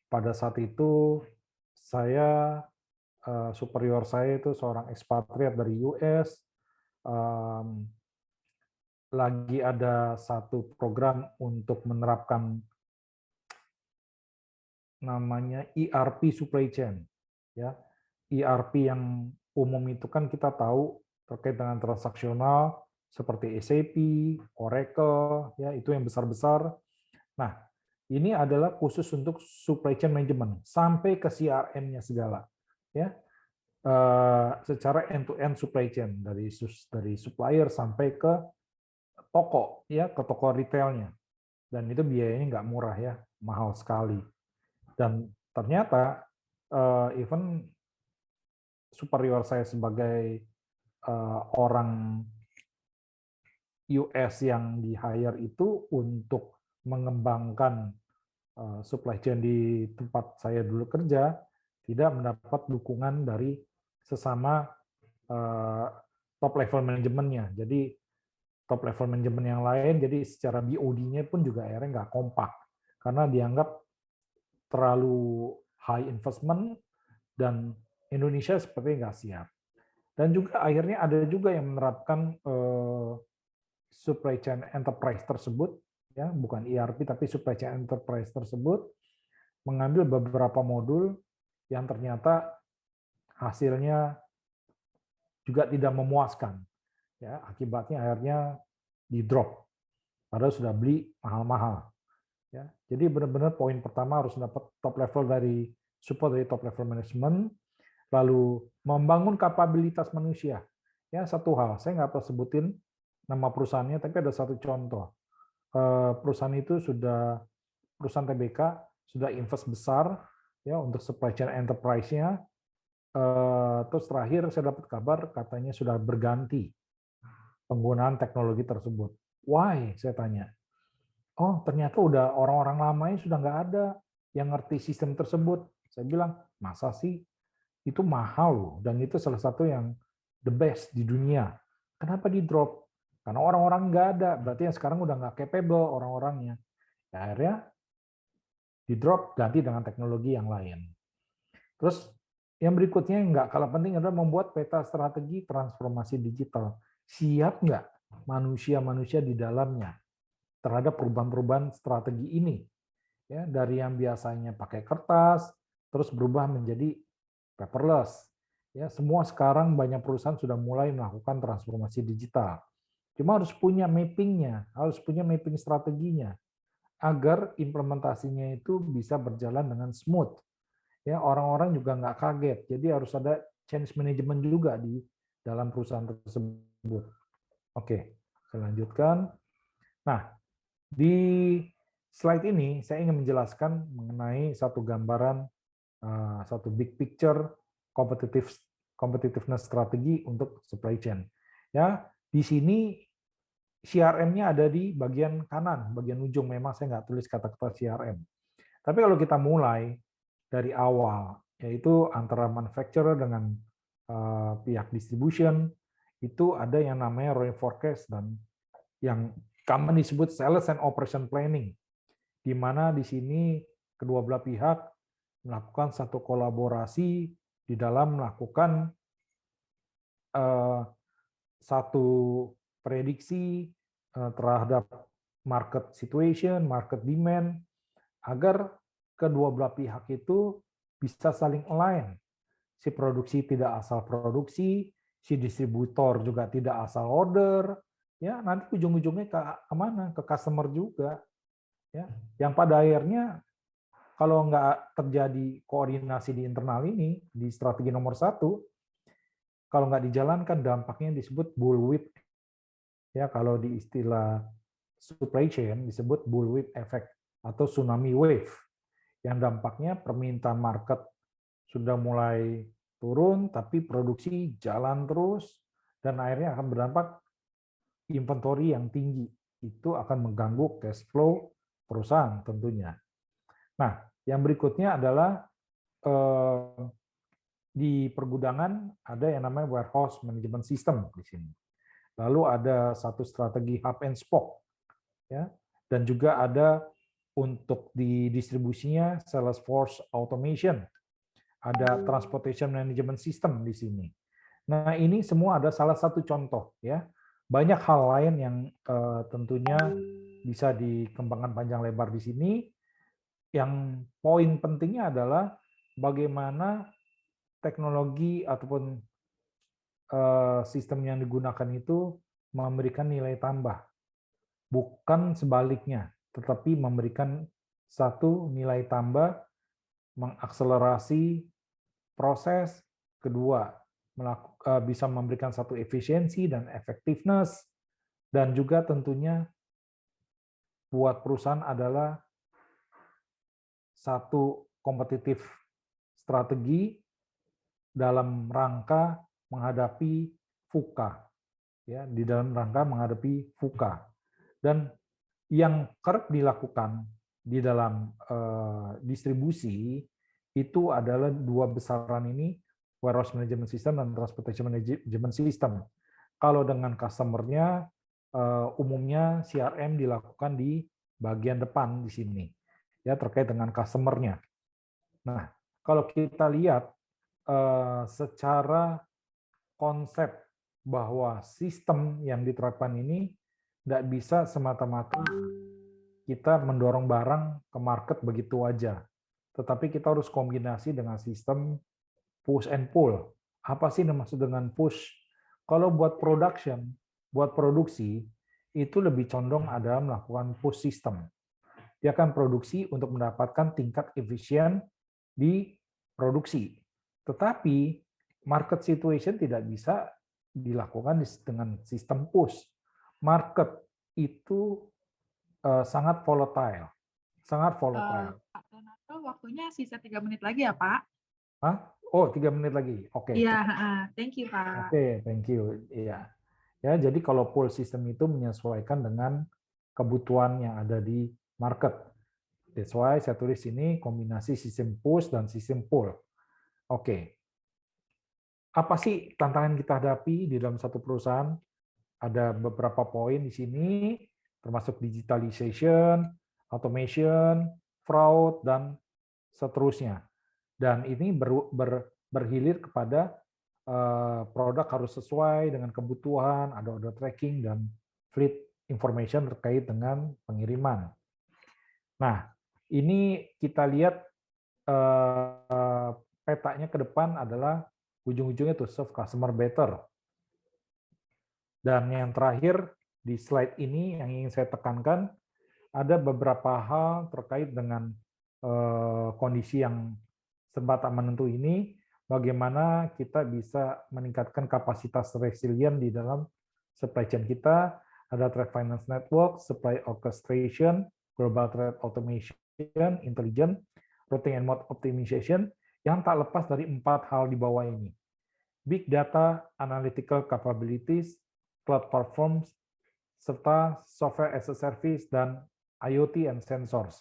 pada saat itu saya, superior saya itu seorang ekspatriat dari US, lagi ada satu program untuk menerapkan namanya ERP supply chain, ya. ERP yang umum itu kan kita tahu terkait dengan transaksional seperti SAP, Oracle, ya itu yang besar-besar. Nah, ini adalah khusus untuk supply chain management sampai ke CRM-nya segala, ya. Secara end-to-end supply chain dari supplier sampai ke toko, ya, ke toko retailnya. Dan itu biayanya nggak murah ya, mahal sekali. Dan ternyata even superior saya sebagai orang US yang di-hire itu untuk mengembangkan supply chain di tempat saya dulu kerja, tidak mendapat dukungan dari sesama top level manajemennya. Jadi top level manajemen yang lain, jadi secara BOD-nya pun juga akhirnya nggak kompak, karena dianggap terlalu high investment dan Indonesia seperti nggak siap. Dan juga akhirnya ada juga yang menerapkan supply chain enterprise tersebut, ya bukan ERP tapi supply chain enterprise tersebut, mengambil beberapa modul yang ternyata hasilnya juga tidak memuaskan. Ya, akibatnya akhirnya di drop, padahal sudah beli mahal-mahal. Ya, jadi benar-benar poin pertama harus dapat top level dari support dari top level management, lalu membangun kapabilitas manusia. Ya, satu hal, saya nggak perlu sebutin nama perusahaannya, tapi ada satu contoh. Perusahaan itu perusahaan TBK sudah invest besar ya untuk supply chain enterprise-nya. Terus terakhir saya dapat kabar katanya sudah berganti penggunaan teknologi tersebut. Why? Saya tanya. Oh, ternyata udah orang-orang lamanya sudah nggak ada yang ngerti sistem tersebut. Saya bilang, masa sih? Itu mahal loh, dan itu salah satu yang the best di dunia. Kenapa di drop? Karena orang-orang nggak ada, berarti yang sekarang udah nggak capable orang-orangnya. Ya, akhirnya di drop, ganti dengan teknologi yang lain. Terus yang berikutnya yang nggak kalah penting adalah membuat peta strategi transformasi digital. Siap nggak manusia-manusia di dalamnya terhadap perubahan-perubahan strategi ini? Ya, dari yang biasanya pakai kertas, terus berubah menjadi paperless. Ya, semua sekarang banyak perusahaan sudah mulai melakukan transformasi digital. Cuma harus punya mappingnya, harus punya mapping strateginya, agar implementasinya itu bisa berjalan dengan smooth. Ya, orang-orang juga nggak kaget. Jadi harus ada change management juga di dalam perusahaan tersebut. Oke, saya lanjutkan. Nah, di slide ini saya ingin menjelaskan mengenai satu gambaran, satu big picture competitiveness strategi untuk supply chain. Ya, di sini CRM-nya ada di bagian kanan, bagian ujung. Memang saya nggak tulis kata-kata CRM. Tapi kalau kita mulai dari awal, yaitu antara manufacturer dengan pihak distribution, itu ada yang namanya rolling forecast dan yang common disebut sales and operation planning, di mana di sini kedua belah pihak melakukan satu kolaborasi di dalam melakukan satu prediksi terhadap market situation, market demand, agar kedua belah pihak itu bisa saling align. Si produksi tidak asal produksi, si distributor juga tidak asal order, ya nanti ujung-ujungnya ke kemana? Ke customer juga. Ya, yang pada akhirnya kalau nggak terjadi koordinasi di internal ini, di strategi nomor 1, kalau nggak dijalankan dampaknya disebut bullwhip. Ya, kalau di istilah supply chain disebut bullwhip effect atau tsunami wave. Yang dampaknya permintaan market sudah mulai turun, tapi produksi jalan terus, dan akhirnya akan berdampak inventory yang tinggi. Itu akan mengganggu cash flow perusahaan tentunya. Nah, yang berikutnya adalah di pergudangan ada yang namanya warehouse management system di sini. Lalu ada satu strategi hub and spoke, ya, dan juga ada untuk di distribusinya Salesforce automation, ada transportation management system di sini. Nah, ini semua ada salah satu contoh, ya. Banyak hal lain yang tentunya bisa dikembangkan panjang lebar di sini. Yang poin pentingnya adalah bagaimana teknologi ataupun sistem yang digunakan itu memberikan nilai tambah, bukan sebaliknya, tetapi memberikan satu nilai tambah, mengakselerasi proses, kedua bisa memberikan satu efisiensi dan effectiveness, dan juga tentunya buat perusahaan adalah satu kompetitif strategi dalam rangka menghadapi VUCA, ya, di dalam rangka menghadapi VUCA. Dan yang kerap dilakukan di dalam distribusi itu adalah dua besaran ini, warehouse management system dan transportation management system. Kalau dengan customer-nya, umumnya CRM dilakukan di bagian depan di sini, ya, terkait dengan customer-nya. Nah, kalau kita lihat secara konsep bahwa sistem yang diterapkan ini tidak bisa semata-mata kita mendorong barang ke market begitu aja. Tetapi kita harus kombinasi dengan sistem push and pull. Apa sih yang maksud dengan push? Kalau buat production, buat produksi, itu lebih condong adalah melakukan push system. Dia akan produksi untuk mendapatkan tingkat efisien di produksi. Tetapi market situation tidak bisa dilakukan dengan sistem push. Market itu sangat volatile. Sangat volatile. Pak Donato, waktunya sisa 3 menit lagi ya, Pak? Hah? Oh, 3 menit lagi. Oke. Iya, thank you, Pak. Oke, thank you. Iya. Ya, jadi kalau pull system itu menyesuaikan dengan kebutuhan yang ada di market. That's why saya tulis ini kombinasi sistem push dan sistem pull. Oke. Apa sih tantangan kita hadapi di dalam satu perusahaan? Ada beberapa poin di sini, termasuk digitalization, automation, fraud, dan seterusnya. Dan ini berhilir kepada produk harus sesuai dengan kebutuhan, ada order tracking, dan fleet information terkait dengan pengiriman. Nah, ini kita lihat petanya ke depan adalah ujung-ujungnya to serve customer better. Dan yang terakhir di slide ini yang ingin saya tekankan, ada beberapa hal terkait dengan kondisi yang serba tak menentu ini, bagaimana kita bisa meningkatkan kapasitas resilient di dalam supply chain kita, ada trade finance network, supply orchestration, global trade automation, intelligent, routing and mode optimization, yang tak lepas dari 4 hal di bawah ini. Big data, analytical capabilities, cloud platforms, serta software as a service, dan IoT and sensors.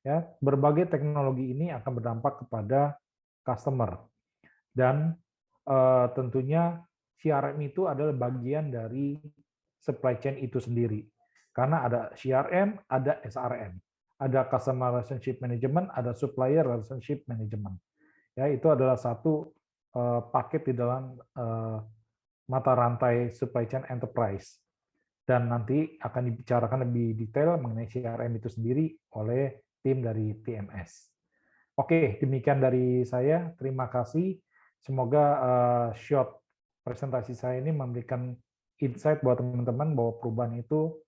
Ya, berbagai teknologi ini akan berdampak kepada customer. Dan tentunya CRM itu adalah bagian dari supply chain itu sendiri. Karena ada CRM, ada SRM. Ada Customer Relationship Management, ada Supplier Relationship Management. Ya, itu adalah satu paket di dalam mata rantai supply chain enterprise. Dan nanti akan dibicarakan lebih detail mengenai CRM itu sendiri oleh tim dari TMS. Oke, demikian dari saya. Terima kasih. Semoga short presentasi saya ini memberikan insight buat teman-teman bahwa perubahan itu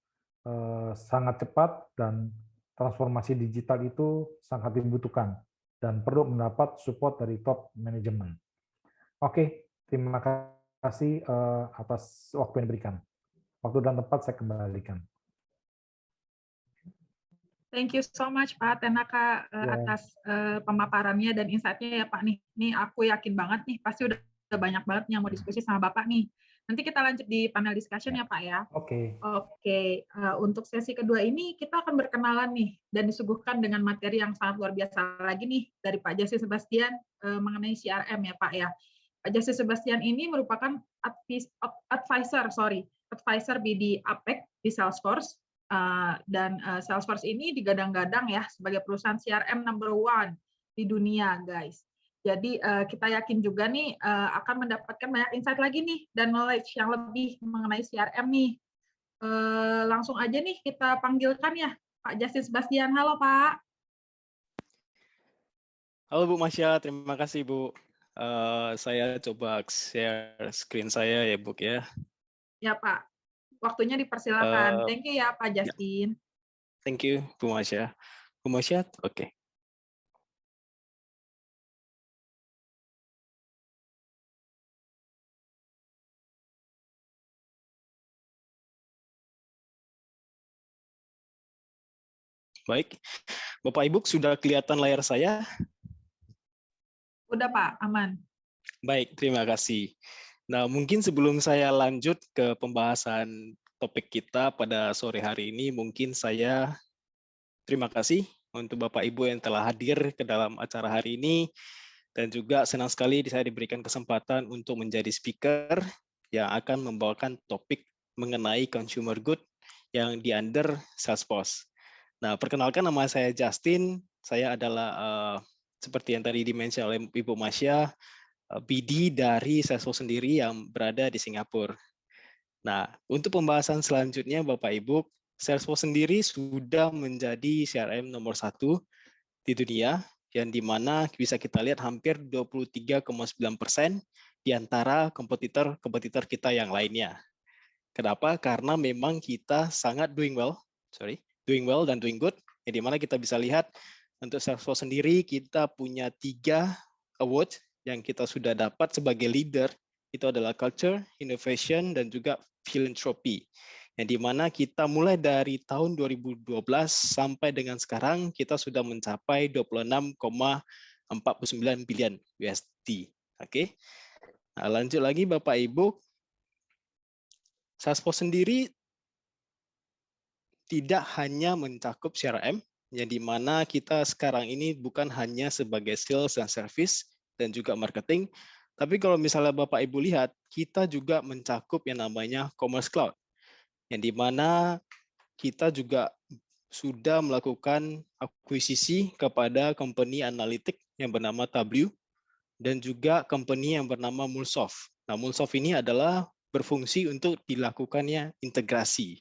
sangat cepat dan transformasi digital itu sangat dibutuhkan dan perlu mendapat support dari top manajemen. Oke, terima kasih atas waktu yang diberikan. Waktu dan tempat saya kembalikan. Thank you so much Pak Tenaka atas pemaparannya dan insight-nya ya Pak nih. Nih aku yakin banget nih pasti udah banyak banget yang mau diskusi sama Bapak nih. Nanti kita lanjut di panel discussion ya Pak ya. Oke. Untuk sesi kedua ini kita akan berkenalan nih dan disuguhkan dengan materi yang sangat luar biasa lagi nih dari Pak Justin Sebastian mengenai CRM ya Pak ya. Pak Justin Sebastian ini merupakan advisor BD APEC di Salesforce. Dan Salesforce ini digadang-gadang ya sebagai perusahaan CRM number 1 di dunia, guys. Jadi kita yakin juga nih akan mendapatkan banyak insight lagi nih dan knowledge yang lebih mengenai CRM nih. Langsung aja nih kita panggilkan ya Pak Justin Sebastian. Halo Pak. Halo Bu Masya, terima kasih Bu. Saya coba share screen saya ya, Bu ya. Ya, Pak. Waktunya dipersilakan. Eh, Thank you ya, Pak ya, Justin. thank you, Bu Masya. Bu Masya, oke. Baik, Bapak Ibu sudah kelihatan layar saya? Udah, Pak. Aman. Baik, terima kasih. Nah, mungkin sebelum saya lanjut ke pembahasan topik kita pada sore hari ini, mungkin saya terima kasih untuk Bapak Ibu yang telah hadir ke dalam acara hari ini, dan juga senang sekali saya diberikan kesempatan untuk menjadi speaker yang akan membawakan topik mengenai consumer good yang di under Salesforce. Nah, perkenalkan nama saya Justin, saya adalah seperti yang tadi dimention oleh Ibu Masya, BD dari Salesforce sendiri yang berada di Singapura. Nah, untuk pembahasan selanjutnya Bapak Ibu, Salesforce sendiri sudah menjadi CRM nomor 1 di dunia, yang dimana bisa kita lihat hampir 23,9% di antara kompetitor kita yang lainnya. Kenapa? Karena memang kita sangat doing well dan doing good, yang dimana kita bisa lihat untuk Salesforce sendiri kita punya 3 award yang kita sudah dapat sebagai leader, itu adalah culture, innovation, dan juga philanthropy. Yang dimana kita mulai dari tahun 2012 sampai dengan sekarang kita sudah mencapai 26,49 billion USD. Oke. Nah, lanjut lagi Bapak Ibu. Salesforce sendiri tidak hanya mencakup CRM, yang dimana kita sekarang ini bukan hanya sebagai sales dan service dan juga marketing, tapi kalau misalnya Bapak Ibu lihat, kita juga mencakup yang namanya Commerce Cloud, yang dimana kita juga sudah melakukan akuisisi kepada company analitik yang bernama Tableau dan juga company yang bernama Mulsoft. Nah, Mulsoft ini adalah berfungsi untuk dilakukannya integrasi.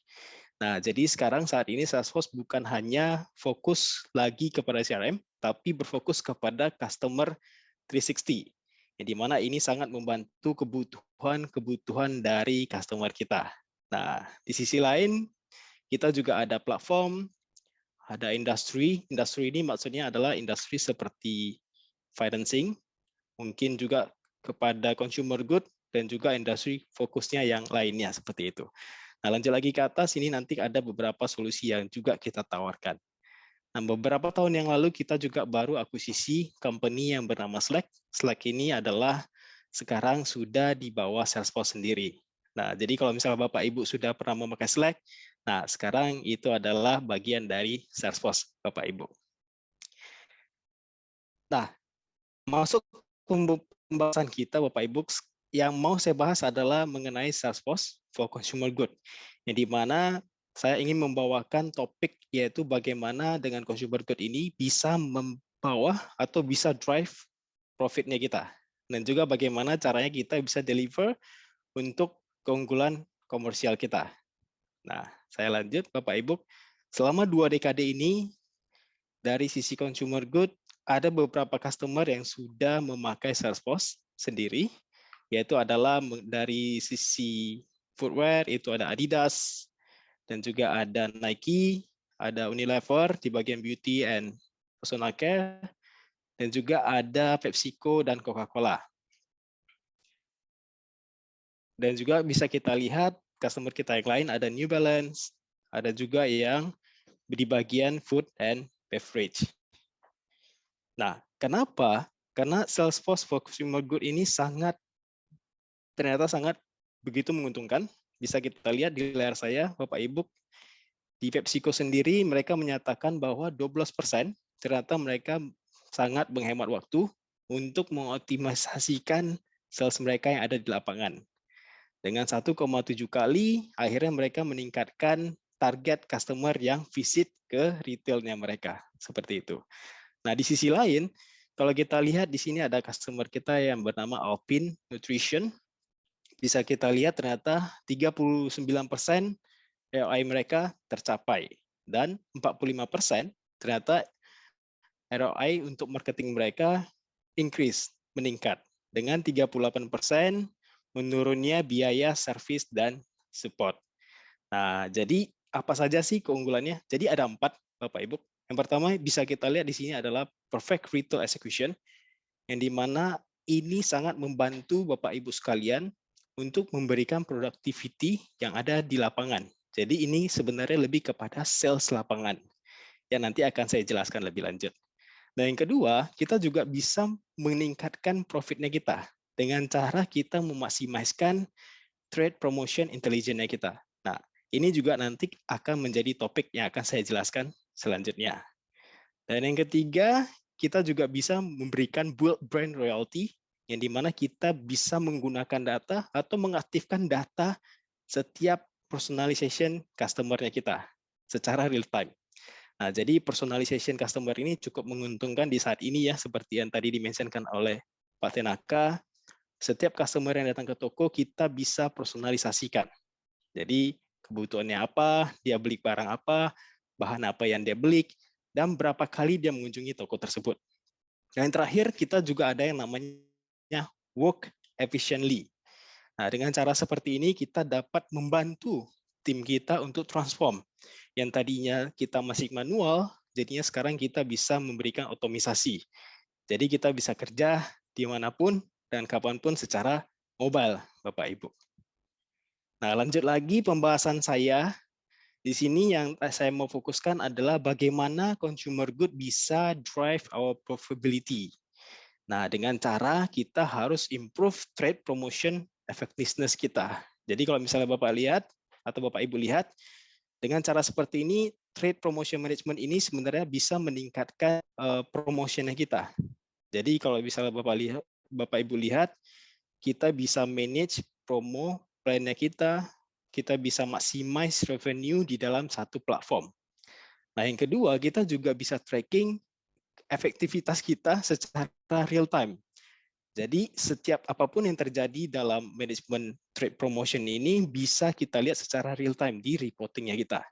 Nah, jadi sekarang saat ini Salesforce bukan hanya fokus lagi kepada CRM, tapi berfokus kepada customer 360, yang dimana ini sangat membantu kebutuhan dari customer kita. Nah, di sisi lain, kita juga ada platform, ada industri. Industri ini maksudnya adalah industri seperti financing, mungkin juga kepada consumer good, dan juga industri fokusnya yang lainnya seperti itu. Nah, lanjut lagi ke atas, ini nanti ada beberapa solusi yang juga kita tawarkan. Nah, beberapa tahun yang lalu kita juga baru akuisisi company yang bernama Slack. Slack ini adalah sekarang sudah di bawah Salesforce sendiri. Nah, jadi kalau misalnya Bapak Ibu sudah pernah memakai Slack, nah sekarang itu adalah bagian dari Salesforce, Bapak Ibu. Nah, masuk pembahasan kita, Bapak Ibu, yang mau saya bahas adalah mengenai Salesforce for Consumer Good, yang dimana saya ingin membawakan topik yaitu bagaimana dengan consumer good ini bisa membawa atau bisa drive profitnya kita, dan juga bagaimana caranya kita bisa deliver untuk keunggulan komersial kita. Nah, saya lanjut, Bapak Ibu. Selama 2 dekade ini, dari sisi consumer good, ada beberapa customer yang sudah memakai Salesforce sendiri, yaitu adalah dari sisi footwear, itu ada Adidas, dan juga ada Nike, ada Unilever di bagian beauty and personal care, dan juga ada PepsiCo dan Coca-Cola. Dan juga bisa kita lihat customer kita yang lain ada New Balance, ada juga yang di bagian food and beverage. Nah, kenapa? Karena Salesforce for Consumer Good ini ternyata sangat begitu menguntungkan. Bisa kita lihat di layar saya, Bapak Ibu, di PepsiCo sendiri mereka menyatakan bahwa 12% ternyata mereka sangat menghemat waktu untuk mengoptimalisasikan sales mereka yang ada di lapangan. Dengan 1,7 kali, akhirnya mereka meningkatkan target customer yang visit ke retailnya mereka. Seperti itu. Nah, di sisi lain, kalau kita lihat di sini ada customer kita yang bernama Alpine Nutrition. Bisa kita lihat ternyata 39% ROI mereka tercapai. Dan 45% ternyata ROI untuk marketing mereka increase, meningkat. dengan 38% menurunnya biaya servis dan support. Nah, jadi apa saja sih keunggulannya? Jadi ada 4, Bapak Ibu. Yang pertama bisa kita lihat di sini adalah perfect retail execution, yang dimana ini sangat membantu Bapak Ibu sekalian untuk memberikan productivity yang ada di lapangan. Jadi ini sebenarnya lebih kepada sales lapangan, yang nanti akan saya jelaskan lebih lanjut. Dan yang kedua, kita juga bisa meningkatkan profitnya kita dengan cara kita memaksimalkan trade promotion intelligence-nya kita. Nah, ini juga nanti akan menjadi topik yang akan saya jelaskan selanjutnya. Dan yang ketiga, kita juga bisa memberikan build brand loyalty, yang dimana kita bisa menggunakan data atau mengaktifkan data setiap personalization customer-nya kita secara real time. Nah, jadi personalization customer ini cukup menguntungkan di saat ini ya, seperti yang tadi dimentionkan oleh Pak Tenaka. Setiap customer yang datang ke toko kita bisa personalisasikan. Jadi kebutuhannya apa, dia beli barang apa, bahan apa yang dia beli, dan berapa kali dia mengunjungi toko tersebut. Dan yang terakhir, kita juga ada yang namanya work efficiently. Nah, dengan cara seperti ini kita dapat membantu tim kita untuk transform. Yang tadinya kita masih manual, jadinya sekarang kita bisa memberikan otomisasi. Jadi kita bisa kerja dimanapun dan kapanpun secara mobile, Bapak Ibu. Nah, lanjut lagi pembahasan saya. Di sini yang saya mau fokuskan adalah bagaimana consumer good bisa drive our profitability. Nah, dengan cara kita harus improve trade promotion effectiveness kita. Jadi kalau misalnya Bapak lihat atau Bapak Ibu lihat, dengan cara seperti ini, trade promotion management ini sebenarnya bisa meningkatkan promotionnya kita. Jadi kalau misalnya Bapak Ibu lihat, kita bisa manage promo plan-nya kita bisa maximize revenue di dalam satu platform. Nah, yang kedua, kita juga bisa tracking efektivitas kita secara real time. Jadi setiap apapun yang terjadi dalam manajemen trade promotion ini bisa kita lihat secara real time di reportingnya kita.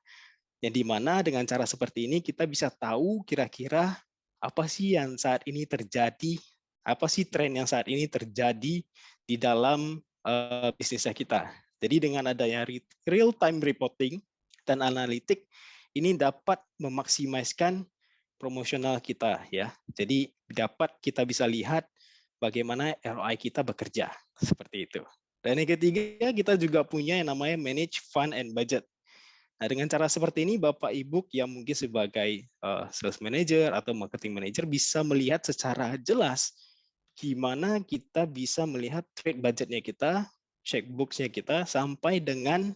Yang dimana dengan cara seperti ini kita bisa tahu kira-kira apa sih yang saat ini terjadi, apa sih tren yang saat ini terjadi di dalam bisnisnya kita. Jadi dengan adanya real time reporting dan analitik ini dapat memaksimalkan promosional kita ya. Jadi dapat kita bisa lihat bagaimana ROI kita bekerja seperti itu. Dan yang ketiga kita juga punya yang namanya manage fund and budget. Nah, dengan cara seperti ini Bapak Ibu yang mungkin sebagai sales manager atau marketing manager bisa melihat secara jelas gimana kita bisa melihat trade budgetnya kita, checkbooks-nya kita sampai dengan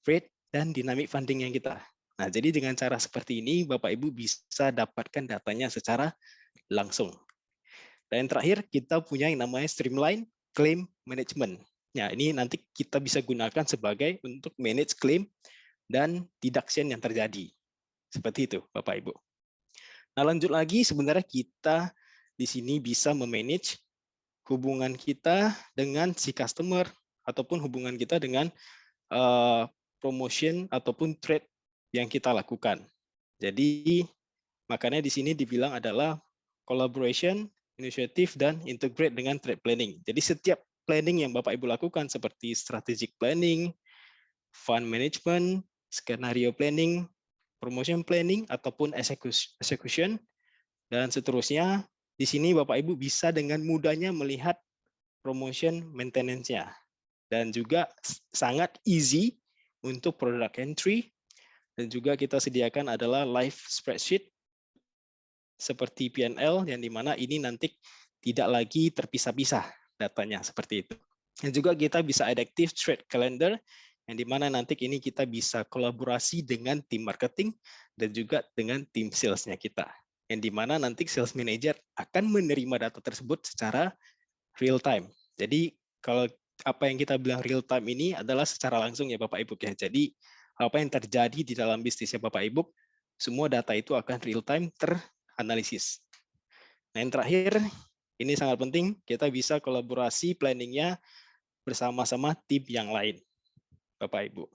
rate dan dynamic funding yang kita. Nah, jadi dengan cara seperti ini Bapak Ibu bisa dapatkan datanya secara langsung. Dan yang terakhir kita punya yang namanya streamline claim management. Nah, ini nanti kita bisa gunakan sebagai untuk manage claim dan deduction yang terjadi. Seperti itu, Bapak Ibu. Nah, lanjut lagi sebenarnya kita di sini bisa memanage hubungan kita dengan si customer ataupun hubungan kita dengan promotion ataupun trade yang kita lakukan. Jadi makanya di sini dibilang adalah collaboration, initiative, dan integrate dengan trade planning. Jadi setiap planning yang Bapak Ibu lakukan seperti strategic planning, fund management, skenario planning, promotion planning, ataupun execution, dan seterusnya, di sini Bapak Ibu bisa dengan mudahnya melihat promotion maintenance-nya. Dan juga sangat easy untuk product entry, dan juga kita sediakan adalah live spreadsheet, seperti P&L, yang dimana ini nanti tidak lagi terpisah-pisah datanya, seperti itu. Dan juga kita bisa adaptive trade calendar, yang dimana nanti ini kita bisa kolaborasi dengan tim marketing dan juga dengan tim salesnya kita. Yang dimana nanti sales manager akan menerima data tersebut secara real time. Jadi kalau apa yang kita bilang real time ini adalah secara langsung ya Bapak Ibu ya. Jadi apa yang terjadi di dalam bisnisnya Bapak Ibu, semua data itu akan real time teranalisis. Nah, yang terakhir, ini sangat penting, kita bisa kolaborasi planningnya bersama-sama tim yang lain. Bapak Ibu.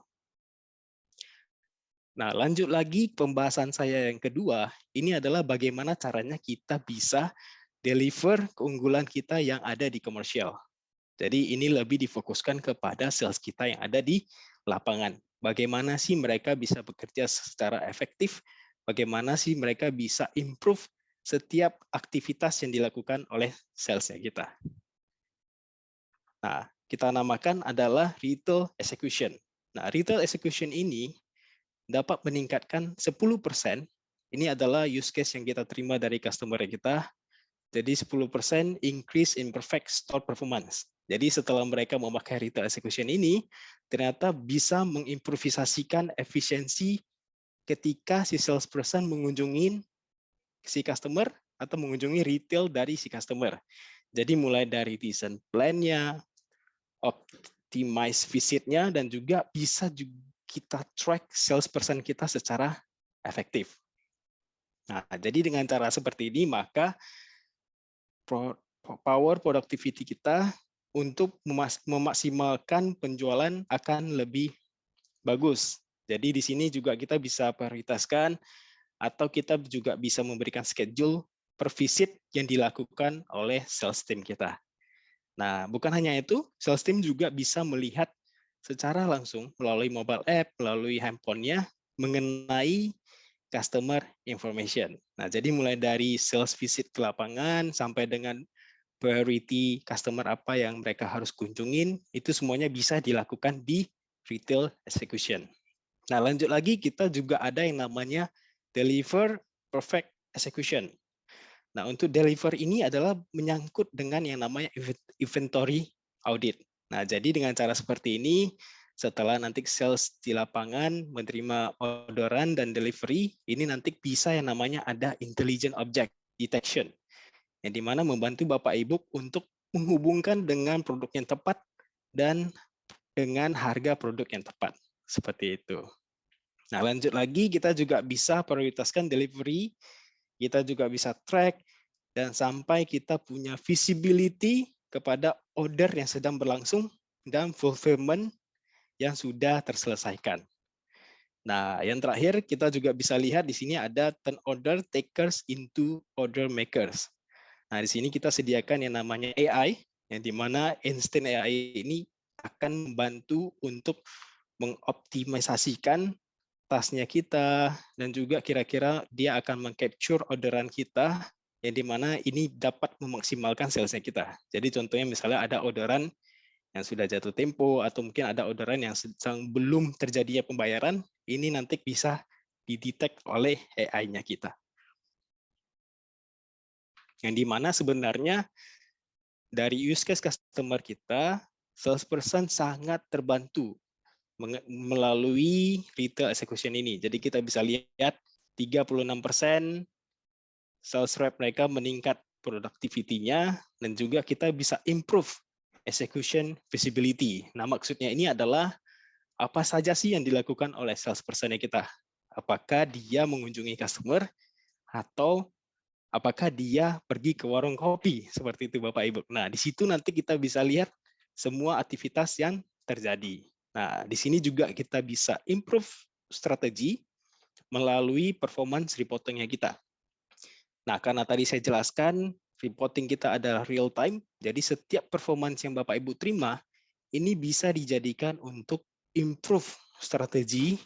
Nah, lanjut lagi pembahasan saya yang kedua, ini adalah bagaimana caranya kita bisa deliver keunggulan kita yang ada di komersial. Jadi ini lebih difokuskan kepada sales kita yang ada di lapangan. Bagaimana sih mereka bisa bekerja secara efektif, bagaimana sih mereka bisa improve setiap aktivitas yang dilakukan oleh salesnya kita. Nah, kita namakan adalah retail execution. Nah, retail execution ini dapat meningkatkan 10%. Ini adalah use case yang kita terima dari customer kita. Jadi 10% increase in perfect store performance. Jadi setelah mereka memakai retail execution ini, ternyata bisa mengimprovisasikan efisiensi ketika si salesperson mengunjungi si customer atau mengunjungi retail dari si customer. Jadi mulai dari design plan-nya, optimize visit-nya, dan juga bisa kita track salesperson kita secara efektif. Nah, jadi dengan cara seperti ini, maka power productivity kita untuk memaksimalkan penjualan akan lebih bagus. Jadi di sini juga kita bisa prioritaskan atau kita juga bisa memberikan schedule per visit yang dilakukan oleh sales team kita. Nah, bukan hanya itu, sales team juga bisa melihat secara langsung melalui mobile app, melalui handphonenya, mengenai customer information. Nah, jadi mulai dari sales visit ke lapangan sampai dengan priority customer apa yang mereka harus kunjungin, itu semuanya bisa dilakukan di retail execution. Nah, lanjut lagi, kita juga ada yang namanya deliver perfect execution. Nah, untuk deliver ini adalah menyangkut dengan yang namanya inventory audit. Nah, jadi dengan cara seperti ini, setelah nanti sales di lapangan menerima orderan dan delivery, ini nanti bisa yang namanya ada intelligent object detection, yang dimana membantu Bapak Ibu untuk menghubungkan dengan produk yang tepat dan dengan harga produk yang tepat. Seperti itu. Nah, lanjut lagi, kita juga bisa prioritaskan delivery, kita juga bisa track, dan sampai kita punya visibility kepada order yang sedang berlangsung dan fulfillment yang sudah terselesaikan. Nah, yang terakhir, kita juga bisa lihat di sini ada turn order takers into order makers. Nah, di sini kita sediakan yang namanya AI, yang dimana instant AI ini akan membantu untuk mengoptimalisasikan tasnya kita, dan juga kira-kira dia akan meng-capture orderan kita, yang dimana ini dapat memaksimalkan salesnya kita. Jadi contohnya misalnya ada orderan yang sudah jatuh tempo, atau mungkin ada orderan yang sedang belum terjadinya pembayaran, ini nanti bisa didetek oleh AI-nya kita. Yang dimana sebenarnya dari use case customer kita, salesperson sangat terbantu melalui retail execution ini. Jadi kita bisa lihat 36% sales rep mereka meningkat productivity-nya, dan juga kita bisa improve execution visibility. Nah, maksudnya ini adalah apa saja sih yang dilakukan oleh salesperson kita? Apakah dia mengunjungi customer atau apakah dia pergi ke warung kopi, seperti itu Bapak Ibu. Nah, di situ nanti kita bisa lihat semua aktivitas yang terjadi. Nah, di sini juga kita bisa improve strategi melalui performance reporting-nya kita. Nah, karena tadi saya jelaskan, reporting kita adalah real time, jadi setiap performance yang Bapak Ibu terima, ini bisa dijadikan untuk improve strategi,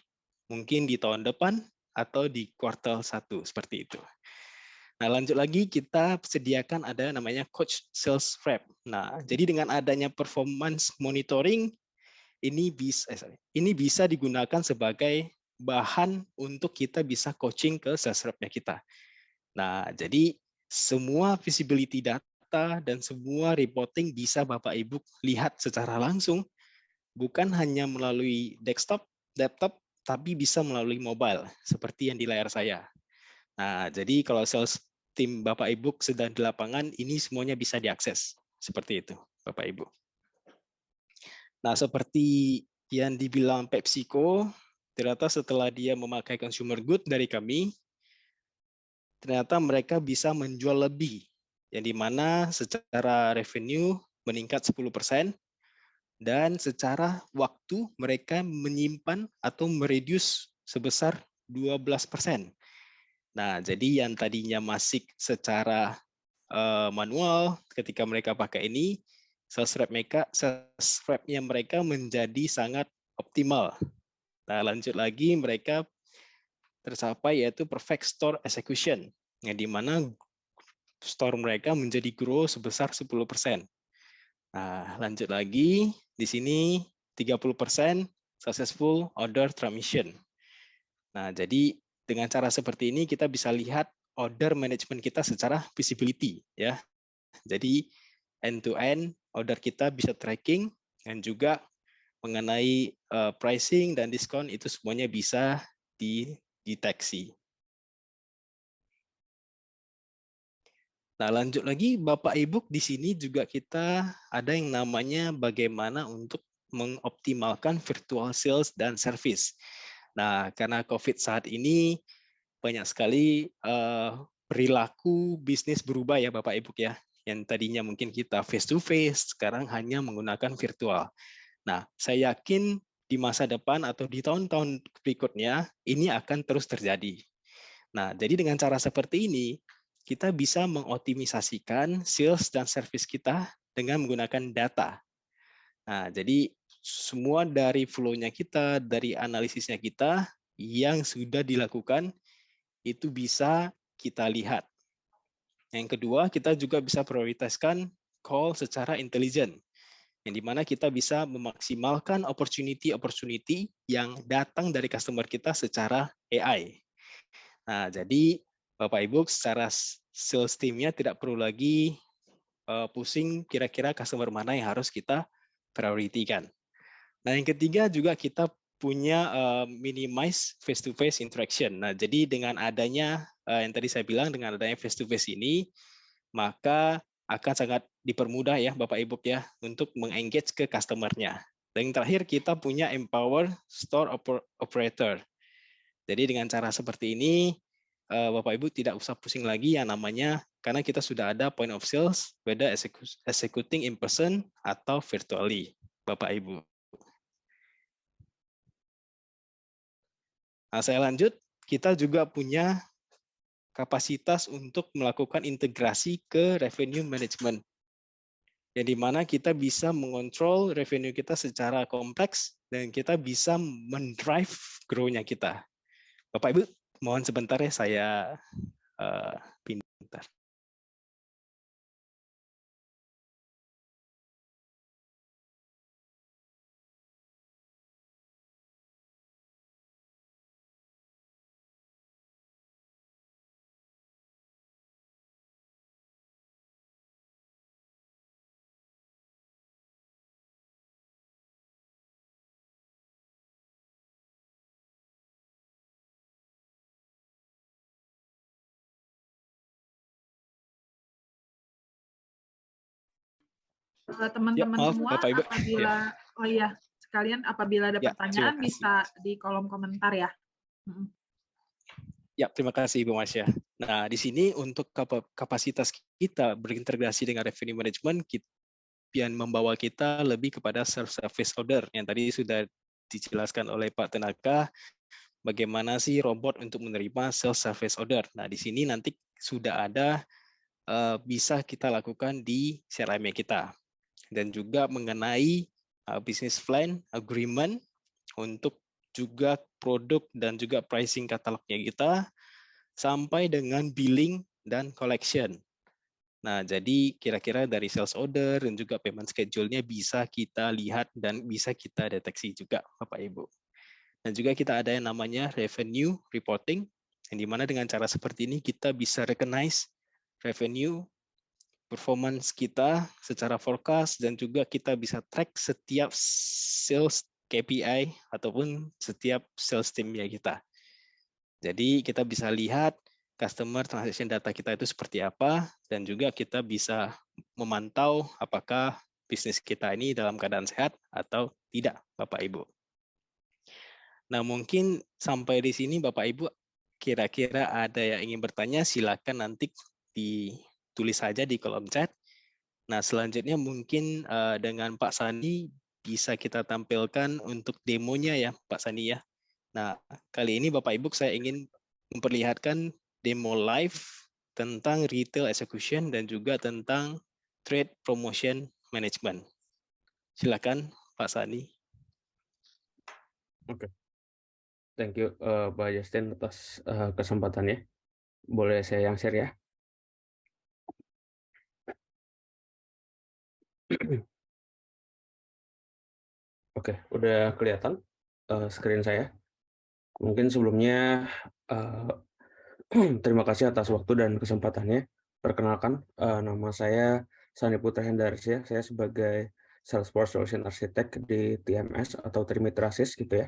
mungkin di tahun depan atau di kuartal 1, seperti itu. Nah, lanjut lagi, kita sediakan ada namanya coach sales rep. Nah, jadi dengan adanya performance monitoring, ini bisa digunakan sebagai bahan untuk kita bisa coaching ke sales rep-nya kita. Nah, jadi semua visibility data dan semua reporting bisa Bapak Ibu lihat secara langsung, bukan hanya melalui desktop, laptop, tapi bisa melalui mobile, seperti yang di layar saya. Nah, jadi kalau sales tim Bapak Ibu sedang di lapangan, ini semuanya bisa diakses. Seperti itu, Bapak Ibu. Nah, seperti yang dibilang PepsiCo, ternyata setelah dia memakai consumer good dari kami, ternyata mereka bisa menjual lebih, yang dimana secara revenue meningkat 10%, dan secara waktu mereka menyimpan atau mereduce sebesar 12%. Nah, jadi yang tadinya masih secara manual. Ketika mereka pakai ini, sales rep-nya mereka menjadi sangat optimal. Nah, lanjut lagi, mereka tercapai yaitu perfect store execution, yang di mana store mereka menjadi grow sebesar 10%. Nah, lanjut lagi, di sini 30% successful order transmission. Nah, jadi dengan cara seperti ini kita bisa lihat order management kita secara visibility ya. Jadi end to end order kita bisa tracking dan juga mengenai pricing dan diskon itu semuanya bisa dideteksi. Nah, lanjut lagi Bapak Ibu, di sini juga kita ada yang namanya bagaimana untuk mengoptimalkan virtual sales dan service. Nah, karena COVID saat ini banyak sekali perilaku bisnis berubah ya Bapak Ibu ya. Yang tadinya mungkin kita face to face, sekarang hanya menggunakan virtual. Nah, saya yakin di masa depan atau di tahun-tahun berikutnya ini akan terus terjadi. Nah, jadi dengan cara seperti ini kita bisa mengoptimisasikan sales dan service kita dengan menggunakan data. Nah, jadi semua dari flow-nya kita, dari analisisnya kita yang sudah dilakukan itu bisa kita lihat. Yang kedua, kita juga bisa prioritaskan call secara intelijen, yang dimana kita bisa memaksimalkan opportunity yang datang dari customer kita secara AI. Nah, jadi Bapak Ibu secara sales team-nya tidak perlu lagi pusing kira-kira customer mana yang harus kita prioritikan. Nah, yang ketiga juga kita punya minimize face-to-face interaction. Nah, jadi dengan adanya yang tadi saya bilang, dengan adanya face-to-face ini, maka akan sangat dipermudah ya Bapak Ibu ya untuk mengengage ke customer-nya. Dan yang terakhir kita punya empower store operator. Jadi dengan cara seperti ini, Bapak Ibu tidak usah pusing lagi yang namanya, karena kita sudah ada point of sales, whether executing in person atau virtually, Bapak Ibu. Nah, saya lanjut, kita juga punya kapasitas untuk melakukan integrasi ke revenue management, yang dimana kita bisa mengontrol revenue kita secara kompleks dan kita bisa mendrive grow-nya kita. Bapak Ibu, mohon sebentar ya saya pintar. Teman-teman semua, Bapak Ibu. apabila sekalian apabila ada pertanyaan bisa di kolom komentar ya. Ya, terima kasih Ibu Masya. Nah, di sini untuk kapasitas kita berintegrasi dengan revenue management, yang membawa kita lebih kepada self-service order, yang tadi sudah dijelaskan oleh Pak Tenaka, bagaimana sih robot untuk menerima self-service order. Nah, di sini nanti sudah ada bisa kita lakukan di CRM kita. Dan juga mengenai business plan, agreement, untuk juga produk dan juga pricing katalognya kita, sampai dengan billing dan collection. Nah, jadi kira-kira dari sales order dan juga payment schedule-nya bisa kita lihat dan bisa kita deteksi juga, Bapak Ibu. Dan juga kita ada yang namanya revenue reporting, yang dimana dengan cara seperti ini kita bisa recognize revenue, performance kita secara forecast, dan juga kita bisa track setiap sales KPI ataupun setiap sales team-nya kita. Jadi kita bisa lihat customer transaction data kita itu seperti apa, dan juga kita bisa memantau apakah bisnis kita ini dalam keadaan sehat atau tidak, Bapak Ibu. Nah, mungkin sampai di sini Bapak Ibu kira-kira ada yang ingin bertanya, silakan nanti ditulis saja di kolom chat. Nah, selanjutnya mungkin dengan Pak Sani bisa kita tampilkan untuk demonya ya, Pak Sani ya. Nah, kali ini Bapak Ibu saya ingin memperlihatkan demo live tentang retail execution dan juga tentang trade promotion management. Silakan Pak Sani. Oke, thank you Pak Justin atas kesempatannya. Boleh saya yang share ya? Oke, udah kelihatan screen saya. Mungkin sebelumnya terima kasih atas waktu dan kesempatannya. Perkenalkan, nama saya Sani Putra Hendarsyah. Saya sebagai Salesforce Solution Architect di TMS atau Trimitrasis gitu ya.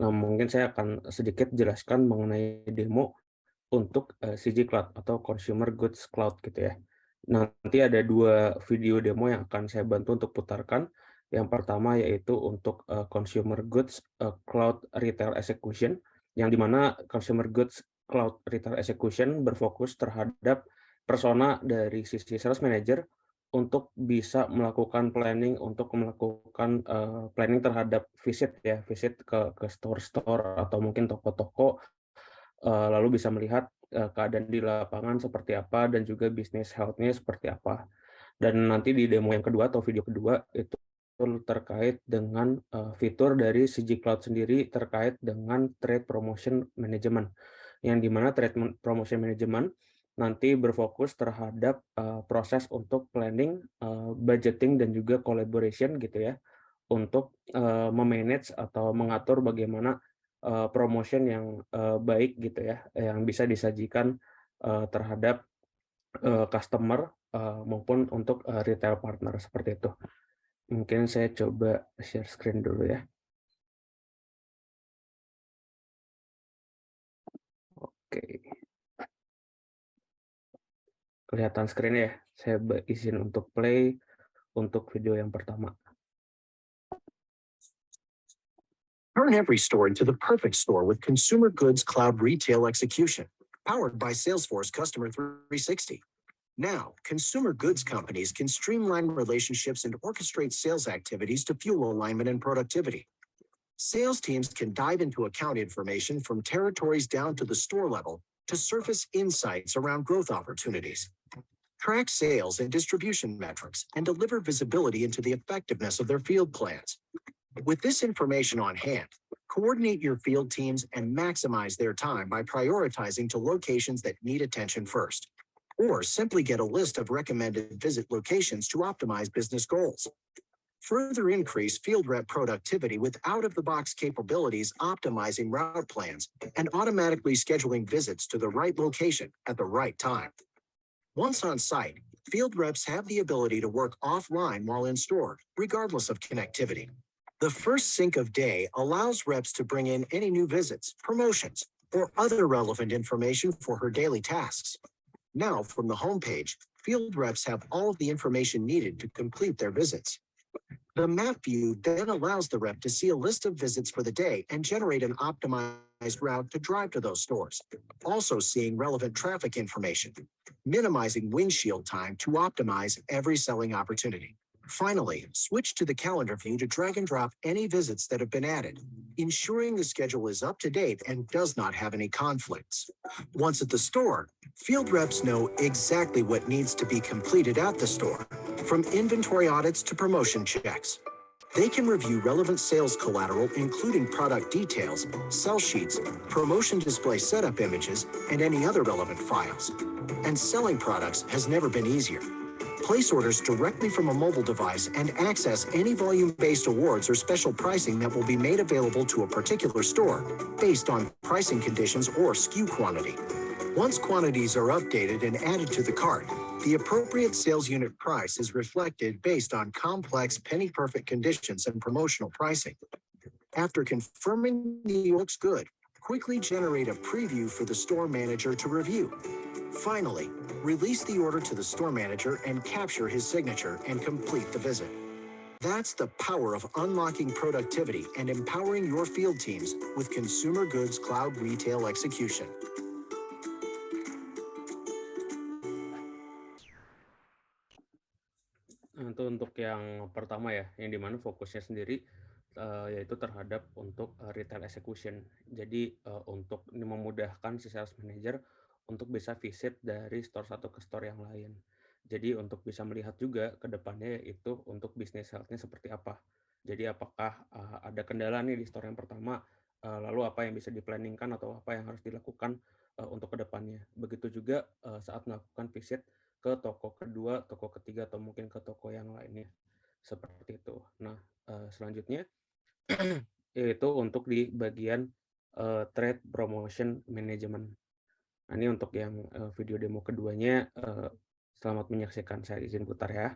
Nah, mungkin saya akan sedikit jelaskan mengenai demo untuk CG Cloud atau Consumer Goods Cloud gitu ya. Nanti ada 2 video demo yang akan saya bantu untuk putarkan. Yang pertama yaitu untuk Consumer Goods Cloud Retail Execution, yang dimana Consumer Goods Cloud Retail Execution berfokus terhadap persona dari sisi Sales Manager untuk bisa melakukan planning, planning terhadap visit ke store-store atau mungkin toko-toko, lalu bisa melihat keadaan di lapangan seperti apa dan juga business health-nya seperti apa. Dan nanti di demo yang kedua atau video kedua itu terkait dengan fitur dari CG Cloud sendiri terkait dengan Trade Promotion Management, yang dimana Trade Promotion Management nanti berfokus terhadap proses untuk planning, budgeting, dan juga collaboration gitu ya, untuk memanage atau mengatur bagaimana promotion yang baik gitu ya, yang bisa disajikan terhadap customer maupun untuk retail partner seperti itu. Mungkin saya coba share screen dulu ya. Oke. Kelihatan screen ya. Saya izin untuk play untuk video yang pertama. Turn every store into the perfect store with Consumer Goods Cloud Retail Execution, powered by Salesforce Customer 360. Now, consumer goods companies can streamline relationships and orchestrate sales activities to fuel alignment and productivity. Sales teams can dive into account information from territories down to the store level to surface insights around growth opportunities, track sales and distribution metrics, and deliver visibility into the effectiveness of their field plans. With this information on hand, coordinate your field teams and maximize their time by prioritizing to locations that need attention first, or simply get a list of recommended visit locations to optimize business goals. Further increase field rep productivity with out-of-the-box capabilities, optimizing route plans, and automatically scheduling visits to the right location at the right time. Once on site, field reps have the ability to work offline while in store, regardless of connectivity. The first sync of day allows reps to bring in any new visits, promotions, or other relevant information for her daily tasks. Now, from the homepage, field reps have all of the information needed to complete their visits. The map view then allows the rep to see a list of visits for the day and generate an optimized route to drive to those stores, also seeing relevant traffic information, minimizing windshield time to optimize every selling opportunity. Finally, switch to the calendar view to drag and drop any visits that have been added, ensuring the schedule is up to date and does not have any conflicts. Once at the store, field reps know exactly what needs to be completed at the store, from inventory audits to promotion checks. They can review relevant sales collateral, including product details, sell sheets, promotion display setup images, and any other relevant files. And selling products has never been easier. Place orders directly from a mobile device and access any volume-based awards or special pricing that will be made available to a particular store based on pricing conditions or SKU quantity. Once quantities are updated and added to the cart, the appropriate sales unit price is reflected based on complex penny-perfect conditions and promotional pricing. After confirming the looks good, quickly generate a preview for the store manager to review. Finally, release the order to the store manager and capture his signature and complete the visit. That's the power of unlocking productivity and empowering your field teams with Consumer Goods Cloud Retail Execution. Itu untuk yang pertama ya, yang dimana fokusnya sendiri yaitu terhadap untuk retail execution. Jadi untuk memudahkan si sales manager untuk bisa visit dari store satu ke store yang lain. Jadi untuk bisa melihat juga ke depannya yaitu untuk bisnis health-nya seperti apa. Jadi apakah ada kendala nih di store yang pertama, lalu apa yang bisa di-planningkan atau apa yang harus dilakukan untuk ke depannya. Begitu juga saat melakukan visit ke toko kedua, toko ketiga, atau mungkin ke toko yang lainnya. Seperti itu. Nah, selanjutnya yaitu untuk di bagian Trade Promotion Management. Nah, ini untuk yang video demo keduanya, selamat menyaksikan, saya izin putar ya.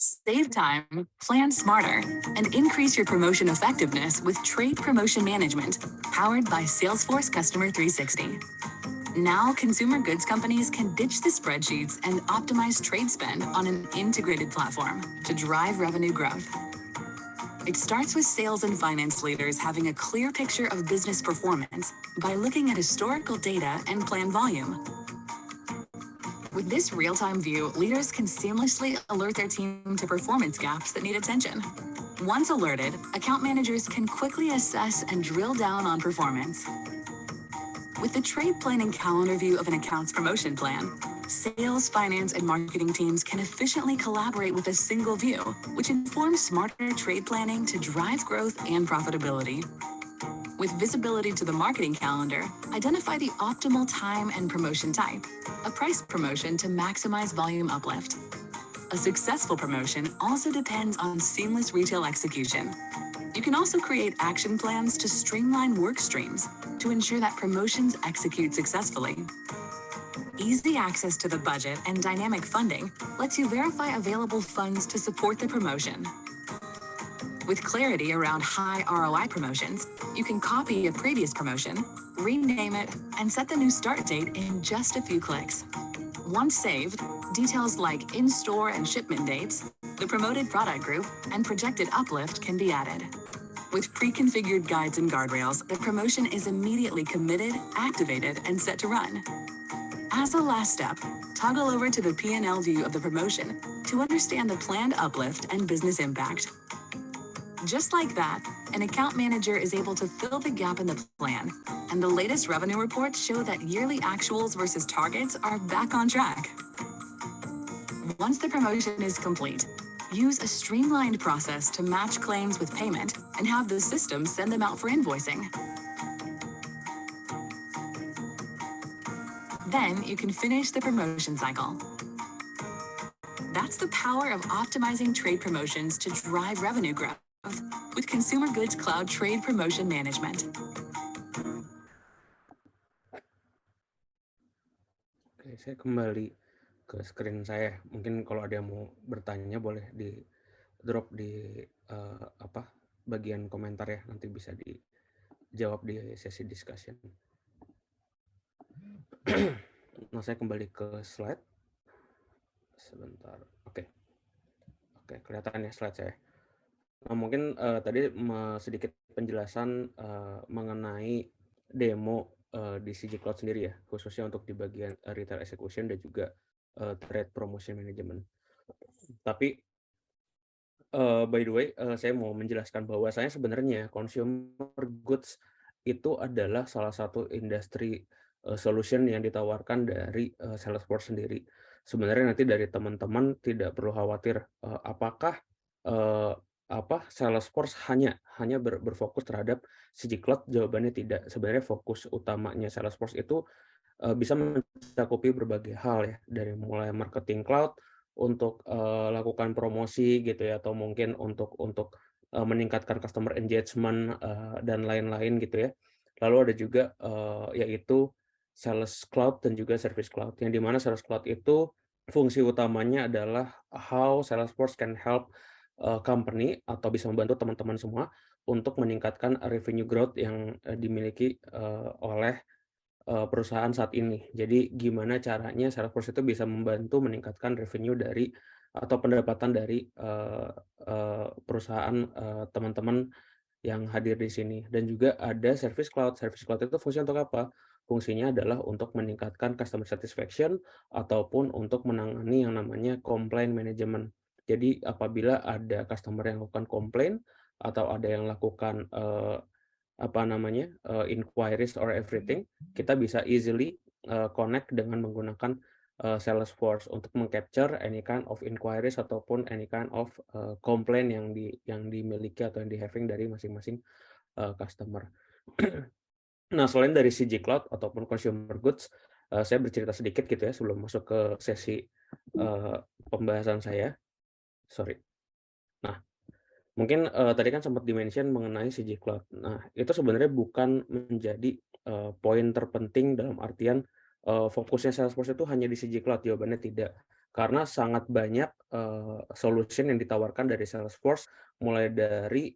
Save time, plan smarter, and increase your promotion effectiveness with Trade Promotion Management, powered by Salesforce Customer 360. Now, consumer goods companies can ditch the spreadsheets and optimize trade spend on an integrated platform to drive revenue growth. It starts with sales and finance leaders having a clear picture of business performance by looking at historical data and plan volume. With this real-time view, leaders can seamlessly alert their team to performance gaps that need attention. Once alerted, account managers can quickly assess and drill down on performance. With the trade planning calendar view of an account's promotion plan, sales, finance, and marketing teams can efficiently collaborate with a single view, which informs smarter trade planning to drive growth and profitability. With visibility to the marketing calendar, identify the optimal time and promotion type, a price promotion to maximize volume uplift. A successful promotion also depends on seamless retail execution. You can also create action plans to streamline work streams to ensure that promotions execute successfully. Easy access to the budget and dynamic funding lets you verify available funds to support the promotion. With clarity around high ROI promotions, you can copy a previous promotion, rename it, and set the new start date in just a few clicks. Once saved, details like in-store and shipment dates, the promoted product group, and projected uplift can be added. With pre-configured guides and guardrails, the promotion is immediately committed, activated, and set to run. As a last step, toggle over to the P&L view of the promotion to understand the planned uplift and business impact. Just like that, an account manager is able to fill the gap in the plan, and the latest revenue reports show that yearly actuals versus targets are back on track. Once the promotion is complete, use a streamlined process to match claims with payment and have the system send them out for invoicing. Then you can finish the promotion cycle. That's the power of optimizing trade promotions to drive revenue growth with Consumer Goods Cloud Trade Promotion Management. Oke, saya kembali ke screen saya. Mungkin kalau ada yang mau bertanya boleh di drop di bagian komentar ya. Nanti bisa dijawab di sesi discussion. Nah, saya kembali ke slide. Sebentar. Oke, kelihatan ya slide saya. Nah, mungkin tadi sedikit penjelasan mengenai demo di CG Cloud sendiri ya, khususnya untuk di bagian retail execution dan juga trade promotion management. Tapi by the way, saya mau menjelaskan bahwa saya sebenarnya consumer goods itu adalah salah satu industri solution yang ditawarkan dari Salesforce sendiri. Sebenarnya nanti dari teman-teman tidak perlu khawatir apakah Salesforce hanya berfokus terhadap CG Cloud. Jawabannya tidak. Sebenarnya fokus utamanya Salesforce itu bisa mencakupi berbagai hal ya, dari mulai marketing cloud untuk lakukan promosi gitu ya, atau mungkin untuk meningkatkan customer engagement dan lain-lain gitu ya. Lalu ada juga yaitu Sales Cloud dan juga Service Cloud, yang dimana Sales Cloud itu fungsi utamanya adalah how Salesforce can help company atau bisa membantu teman-teman semua untuk meningkatkan revenue growth yang dimiliki oleh perusahaan saat ini. Jadi gimana caranya Salesforce itu bisa membantu meningkatkan revenue dari atau pendapatan dari perusahaan teman-teman yang hadir di sini. Dan juga ada Service Cloud. Service Cloud itu fungsinya untuk apa? Fungsinya adalah untuk meningkatkan customer satisfaction ataupun untuk menangani yang namanya complaint management. Jadi apabila ada customer yang lakukan komplain atau ada yang lakukan inquiries or everything, kita bisa easily connect dengan menggunakan Salesforce untuk meng-capture any kind of inquiries ataupun any kind of complaint yang dimiliki atau yang di-having dari masing-masing customer. Nah, selain dari CG Cloud ataupun consumer goods, saya bercerita sedikit gitu ya sebelum masuk ke sesi pembahasan saya. Sorry. Nah, mungkin tadi kan sempat di-mention mengenai CG Cloud. Nah, itu sebenarnya bukan menjadi poin terpenting dalam artian fokusnya Salesforce itu hanya di CG Cloud. Jawabannya tidak. Karena sangat banyak solution yang ditawarkan dari Salesforce, mulai dari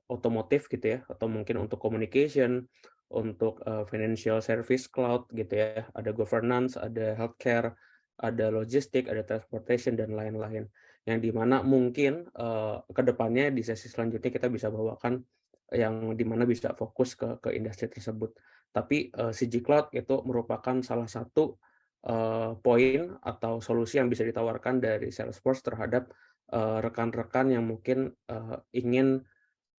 otomotif gitu ya, atau mungkin untuk communication, untuk financial service cloud gitu ya, ada governance, ada healthcare, ada logistik, ada transportation, dan lain-lain. Yang dimana mungkin ke depannya di sesi selanjutnya kita bisa bawakan yang dimana bisa fokus ke industri tersebut. Tapi CG Cloud itu merupakan salah satu poin atau solusi yang bisa ditawarkan dari Salesforce terhadap rekan-rekan yang mungkin ingin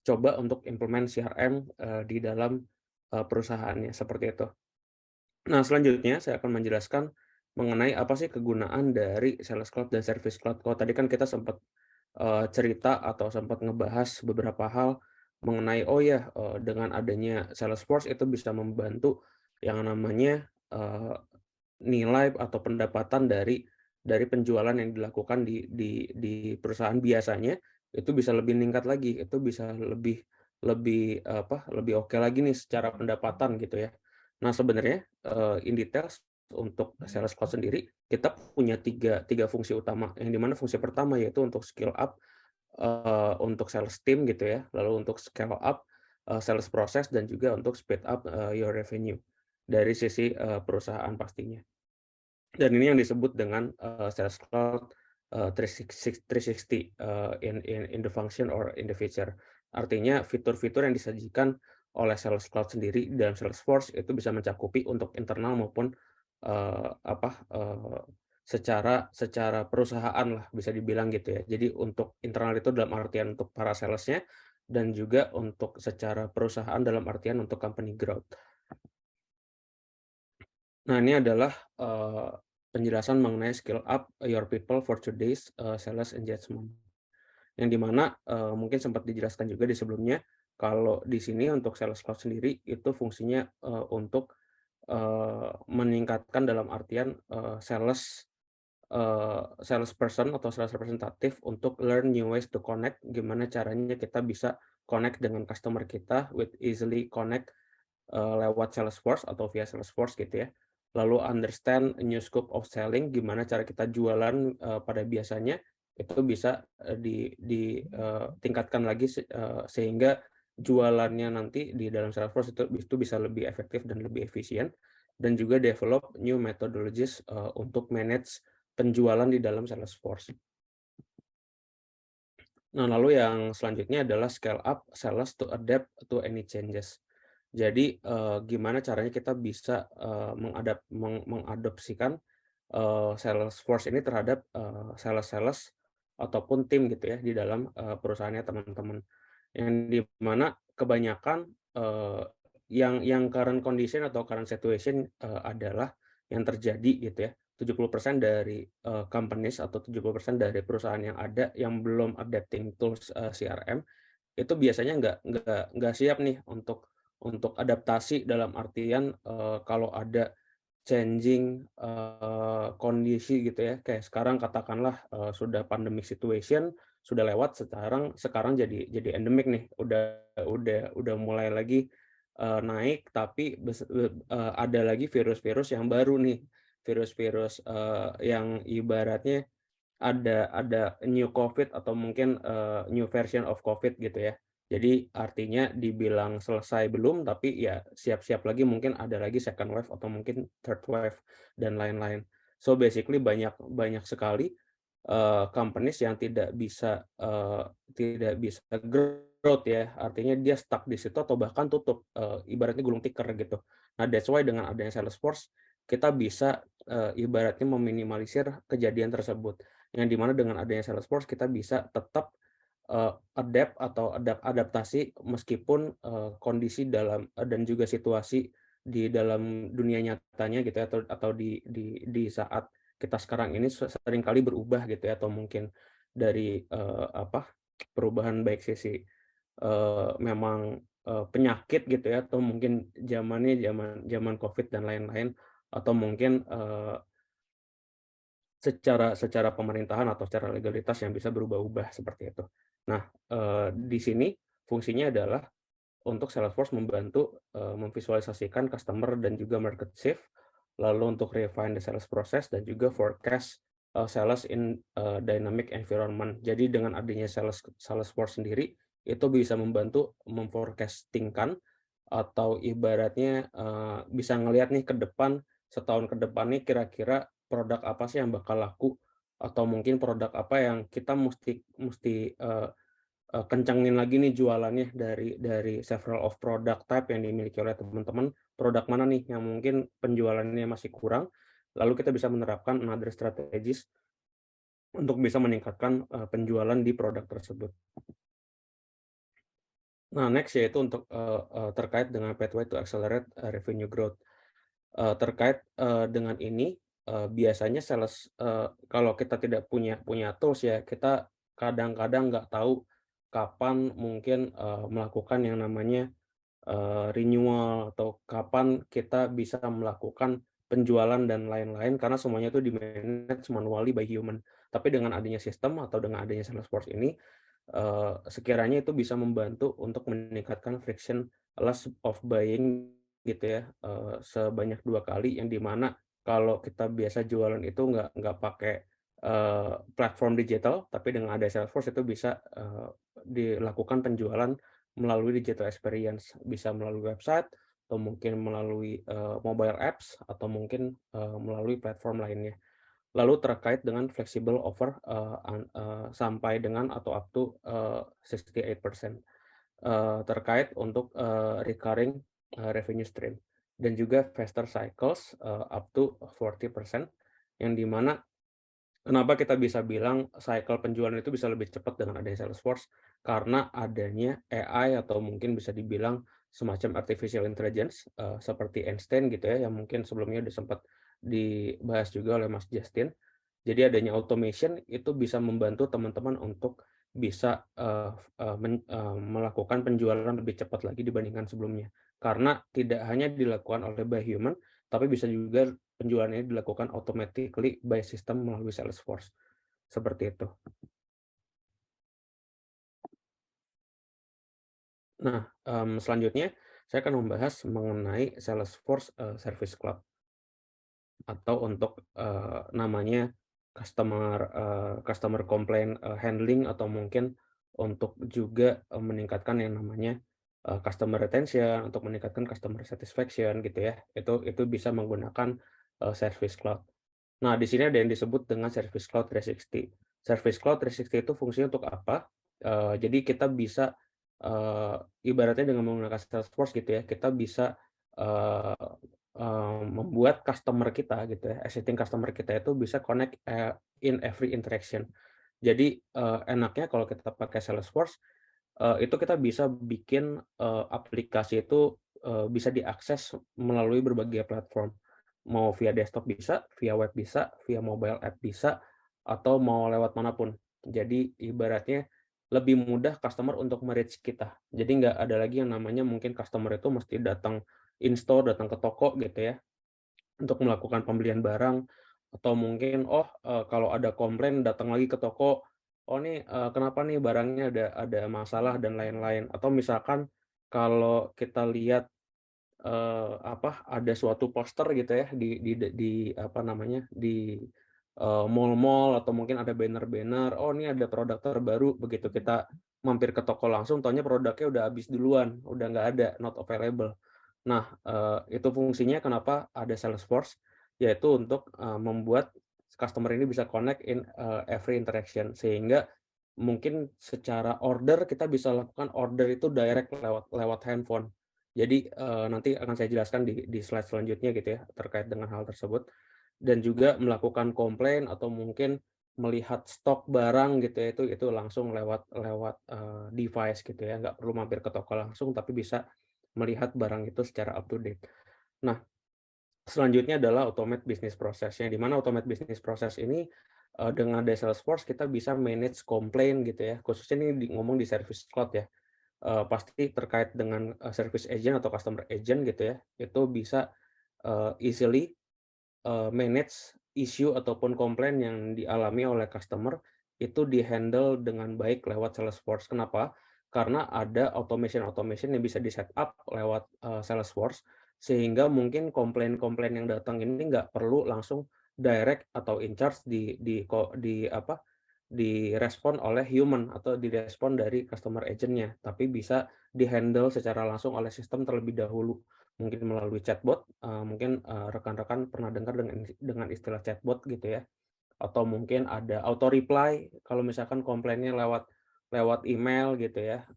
coba untuk implement CRM di dalam perusahaannya, seperti itu. Nah, selanjutnya saya akan menjelaskan mengenai apa sih kegunaan dari Sales Cloud dan Service Cloud. Kalau tadi kan kita sempat cerita atau sempat ngebahas beberapa hal mengenai dengan adanya Salesforce itu bisa membantu yang namanya nilai atau pendapatan dari penjualan yang dilakukan di perusahaan biasanya itu bisa lebih meningkat lagi, itu bisa lebih oke lagi nih secara pendapatan gitu ya. Nah, sebenarnya in details untuk Sales Cloud sendiri kita punya tiga fungsi utama, yang dimana fungsi pertama yaitu untuk skill up untuk sales team gitu ya, lalu untuk scale up sales process, dan juga untuk speed up your revenue dari sisi perusahaan pastinya. Dan ini yang disebut dengan Sales Cloud 360 in the function or in the feature. Artinya fitur-fitur yang disajikan oleh Sales Cloud sendiri dalam Salesforce itu bisa mencakupi untuk internal maupun secara perusahaan lah bisa dibilang gitu ya. Jadi untuk internal itu dalam artian untuk para salesnya, dan juga untuk secara perusahaan dalam artian untuk company growth. Nah, ini adalah penjelasan mengenai skill up your people for today's sales engagement. Yang dimana mungkin sempat dijelaskan juga di sebelumnya, kalau di sini untuk Sales Cloud sendiri itu fungsinya untuk meningkatkan dalam artian salesperson atau sales representative untuk learn new ways to connect, gimana caranya kita bisa connect dengan customer kita with easily connect lewat Salesforce atau via Salesforce gitu ya. Lalu understand a new scope of selling, gimana cara kita jualan pada biasanya itu bisa ditingkatkan lagi sehingga jualannya nanti di dalam Salesforce itu bisa lebih efektif dan lebih efisien, dan juga develop new methodologies untuk manage penjualan di dalam Salesforce. Nah, lalu yang selanjutnya adalah scale up sales to adapt to any changes. Jadi gimana caranya kita bisa mengadopsikan Salesforce ini terhadap sales ataupun tim gitu ya di dalam perusahaannya teman-teman. Yang dimana kebanyakan yang current condition atau current situation adalah yang terjadi gitu ya. 70% dari companies atau 70% dari perusahaan yang ada yang belum adapting tools CRM itu biasanya nggak siap nih untuk adaptasi dalam artian kalau ada changing kondisi gitu ya, kayak sekarang katakanlah sudah pandemic situation sudah lewat, sekarang jadi endemic nih, udah mulai lagi naik, tapi ada lagi virus-virus yang baru nih, virus-virus yang ibaratnya ada new COVID atau mungkin new version of COVID gitu ya. Jadi artinya dibilang selesai belum, tapi ya siap-siap lagi, mungkin ada lagi second wave atau mungkin third wave dan lain-lain. So basically banyak sekali companies yang tidak bisa growth ya, artinya dia stuck di situ atau bahkan tutup, ibaratnya gulung tikar gitu. Nah, that's why dengan adanya Salesforce kita bisa ibaratnya meminimalisir kejadian tersebut, yang dimana dengan adanya Salesforce kita bisa tetap adapt atau adaptasi meskipun kondisi dalam dan juga situasi di dalam dunia nyatanya gitu ya, atau di saat kita sekarang ini seringkali berubah gitu ya, atau mungkin dari perubahan baik sisi memang penyakit gitu ya, atau mungkin zamannya zaman COVID dan lain-lain, atau mungkin secara pemerintahan atau secara legalitas yang bisa berubah-ubah seperti itu. Nah, di sini fungsinya adalah untuk Salesforce membantu memvisualisasikan customer dan juga market shift, lalu untuk refine the sales process dan juga forecast sales in dynamic environment. Jadi dengan adanya Salesforce sendiri itu bisa membantu memforecastingkan atau ibaratnya bisa ngelihat nih ke depan, setahun ke depan nih kira-kira produk apa sih yang bakal laku, atau mungkin produk apa yang kita mesti kencangin lagi nih jualannya dari several of product type yang dimiliki oleh teman-teman. Produk mana nih yang mungkin penjualannya masih kurang, lalu kita bisa menerapkan another strategies untuk bisa meningkatkan penjualan di produk tersebut. Nah, next yaitu untuk terkait dengan pathway to accelerate revenue growth. Terkait dengan ini, biasanya sales, kalau kita tidak punya tools ya, kita kadang-kadang nggak tahu kapan mungkin melakukan yang namanya renewal, atau kapan kita bisa melakukan penjualan dan lain-lain, karena semuanya itu di-manage manually by human. Tapi dengan adanya sistem atau dengan adanya Salesforce ini, sekiranya itu bisa membantu untuk meningkatkan friction loss of buying gitu ya, sebanyak 2 kali, yang dimana kalau kita biasa jualan itu nggak pakai platform digital, tapi dengan ada Salesforce itu bisa dilakukan penjualan melalui digital experience, bisa melalui website, atau mungkin melalui mobile apps, atau mungkin melalui platform lainnya. Lalu terkait dengan flexible offer sampai dengan atau up to 68%. Terkait untuk recurring revenue stream, dan juga faster cycles up to 40%, yang dimana kenapa kita bisa bilang cycle penjualan itu bisa lebih cepat dengan adanya Salesforce, karena adanya AI atau mungkin bisa dibilang semacam artificial intelligence seperti Einstein gitu ya, yang mungkin sebelumnya udah sempat dibahas juga oleh Mas Justin. Jadi adanya automation itu bisa membantu teman-teman untuk bisa melakukan penjualan lebih cepat lagi dibandingkan sebelumnya. Karena tidak hanya dilakukan oleh by human, tapi bisa juga penjualannya dilakukan automatically by system melalui Salesforce. Seperti itu. Nah, selanjutnya saya akan membahas mengenai Salesforce Service Cloud, atau untuk namanya customer complaint handling, atau mungkin untuk juga meningkatkan yang namanya customer retention, untuk meningkatkan customer satisfaction gitu ya. Itu bisa menggunakan Service Cloud. Nah, di sini ada yang disebut dengan Service Cloud 360. Service Cloud 360 itu fungsinya untuk apa? Jadi kita bisa ibaratnya dengan menggunakan Salesforce gitu ya, kita bisa membuat customer kita gitu ya, existing customer kita itu bisa connect in every interaction. Jadi enaknya kalau kita pakai Salesforce, itu kita bisa bikin aplikasi itu bisa diakses melalui berbagai platform. Mau via desktop bisa, via web bisa, via mobile app bisa, atau mau lewat manapun. Jadi ibaratnya lebih mudah customer untuk me-reach kita. Jadi nggak ada lagi yang namanya mungkin customer itu mesti datang in-store, datang ke toko gitu ya, untuk melakukan pembelian barang, atau mungkin kalau ada komplain datang lagi ke toko, nih kenapa nih barangnya ada masalah dan lain-lain. Atau misalkan kalau kita lihat ada suatu poster gitu ya di apa namanya, di mall-mall, atau mungkin ada banner-banner, ini ada produk terbaru, begitu kita mampir ke toko langsung, taunya produknya udah habis duluan, udah nggak ada, not available. Nah, itu fungsinya kenapa ada Salesforce, yaitu untuk membuat customer ini bisa connect in every interaction, sehingga mungkin secara order kita bisa lakukan order itu direct lewat handphone. Jadi nanti akan saya jelaskan di slide selanjutnya gitu ya, terkait dengan hal tersebut. Dan juga melakukan komplain atau mungkin melihat stok barang gitu ya, itu langsung lewat device gitu ya, nggak perlu mampir ke toko langsung, tapi bisa melihat barang itu secara up to date. Nah, selanjutnya adalah automate business process-nya, di mana automate business process ini dengan ada Salesforce kita bisa manage komplain gitu ya, khususnya ini ngomong di Service Cloud ya. Pasti terkait dengan service agent atau customer agent gitu ya, itu bisa easily manage issue ataupun komplain yang dialami oleh customer itu di-handle dengan baik lewat Salesforce. Kenapa? Karena ada automation yang bisa di-setup lewat Salesforce, sehingga mungkin komplain-komplain yang datang ini nggak perlu langsung direct atau in charge direspon oleh human atau direspon dari customer agent-nya, tapi bisa di-handle secara langsung oleh sistem terlebih dahulu. Mungkin melalui chatbot, mungkin rekan-rekan pernah dengar dengan istilah chatbot gitu ya, atau mungkin ada auto reply kalau misalkan komplainnya lewat email gitu ya,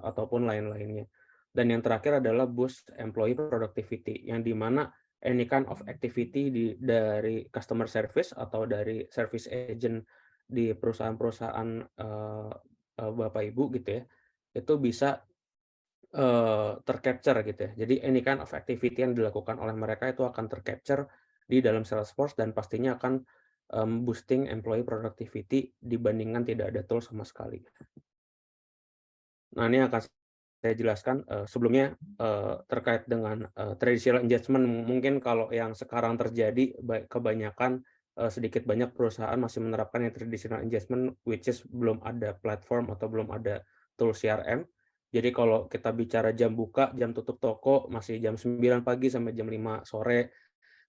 ataupun lain-lainnya. Dan yang terakhir adalah boost employee productivity, yang di mana any kind of activity dari customer service atau dari service agent di perusahaan-perusahaan Bapak Ibu gitu ya, itu bisa tercapture gitu ya. Jadi any kind of activity yang dilakukan oleh mereka itu akan tercapture di dalam Salesforce dan pastinya akan boosting employee productivity dibandingkan tidak ada tool sama sekali. Nah, ini akan saya jelaskan sebelumnya terkait dengan traditional engagement. Mungkin kalau yang sekarang terjadi kebanyakan sedikit banyak perusahaan masih menerapkan yang traditional engagement, which is belum ada platform atau belum ada tool CRM. Jadi kalau kita bicara jam buka, jam tutup toko masih jam 9 pagi sampai jam 5 sore.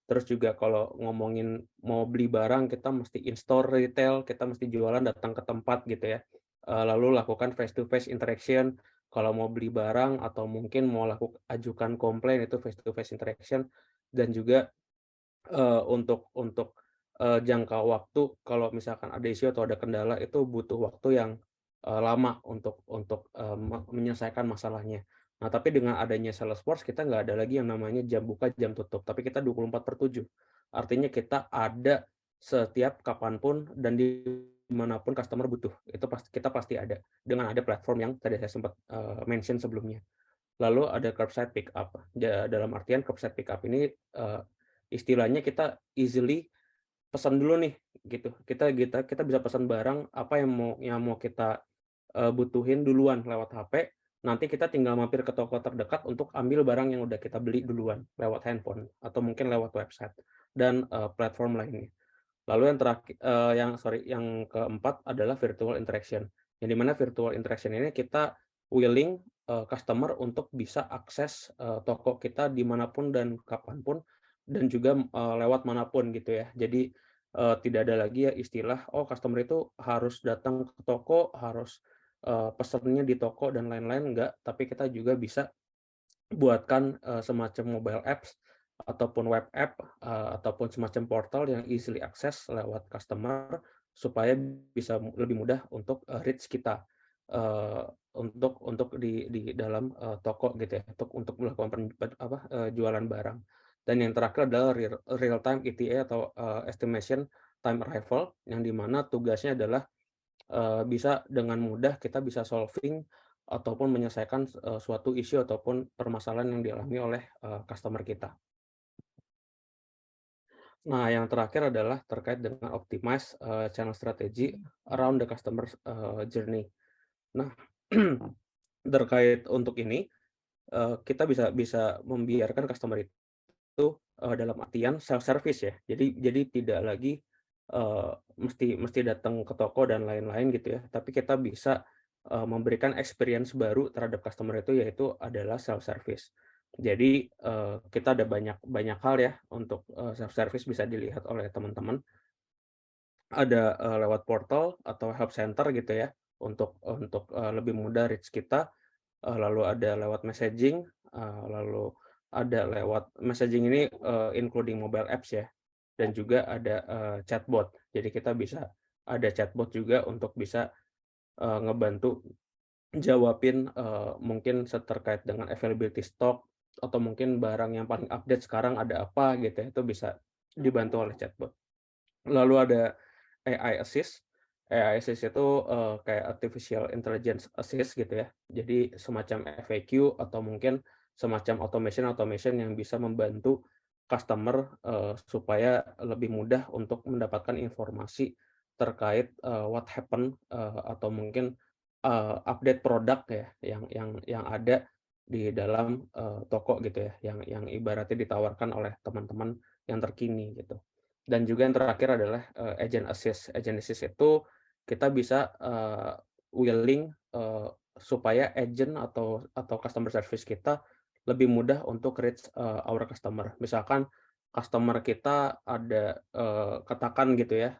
Terus juga kalau ngomongin mau beli barang, kita mesti in-store retail, kita mesti jualan datang ke tempat gitu ya. Lalu lakukan face-to-face interaction. Kalau mau beli barang atau mungkin mau ajukan komplain itu face-to-face interaction. Dan juga untuk jangka waktu, kalau misalkan ada isu atau ada kendala itu butuh waktu yang lama untuk menyelesaikan masalahnya. Nah, tapi dengan adanya Salesforce kita nggak ada lagi yang namanya jam buka, jam tutup, tapi kita 24/7. Artinya kita ada setiap kapanpun dan dimanapun customer butuh. Itu kita pasti ada dengan ada platform yang tadi saya sempat mention sebelumnya. Lalu ada curbside pickup. Dalam artian curbside pickup ini istilahnya kita easily pesan dulu nih gitu. Kita bisa pesan barang apa yang mau kita butuhin duluan lewat HP. Nanti kita tinggal mampir ke toko terdekat untuk ambil barang yang udah kita beli duluan lewat handphone atau mungkin lewat website dan platform lainnya. Lalu yang terakhir yang keempat adalah virtual interaction. Yang dimana virtual interaction ini kita willing customer untuk bisa akses toko kita dimanapun dan kapanpun dan juga lewat manapun gitu ya. Jadi tidak ada lagi ya istilah customer itu harus datang ke toko, harus pesannya di toko dan lain-lain, enggak, tapi kita juga bisa buatkan semacam mobile apps ataupun web app ataupun semacam portal yang easily access lewat customer supaya bisa lebih mudah untuk reach kita untuk di dalam toko gitu ya, untuk melakukan jualan barang. Dan yang terakhir adalah real time ETA atau estimation time arrival, yang dimana tugasnya adalah bisa dengan mudah kita bisa solving ataupun menyelesaikan suatu isu ataupun permasalahan yang dialami oleh customer kita. Nah, yang terakhir adalah terkait dengan optimize channel strategy around the customer journey. Nah, terkait untuk ini kita bisa membiarkan customer itu dalam artian self service ya. Jadi tidak lagi mesti datang ke toko dan lain-lain gitu ya. Tapi kita bisa memberikan experience baru terhadap customer itu, yaitu adalah self service. Jadi kita ada banyak hal ya untuk self service bisa dilihat oleh teman-teman. Ada lewat portal atau help center gitu ya untuk lebih mudah reach kita. Lalu ada lewat messaging, lalu ada lewat messaging ini including mobile apps ya. Dan juga ada chatbot. Jadi kita bisa ada chatbot juga untuk bisa ngebantu jawabin mungkin terkait dengan availability stock atau mungkin barang yang paling update sekarang ada apa gitu ya, itu bisa dibantu oleh chatbot. Lalu ada AI Assist. AI Assist itu kayak Artificial Intelligence Assist gitu ya. Jadi semacam FAQ atau mungkin semacam automation yang bisa membantu customer supaya lebih mudah untuk mendapatkan informasi terkait what happen atau mungkin update produk ya yang ada di dalam toko gitu ya, yang ibaratnya ditawarkan oleh teman-teman yang terkini gitu. Dan juga yang terakhir adalah agent assist. Agent assist itu kita bisa willing supaya agent atau customer service kita lebih mudah untuk reach our customer. Misalkan customer kita ada katakan gitu ya,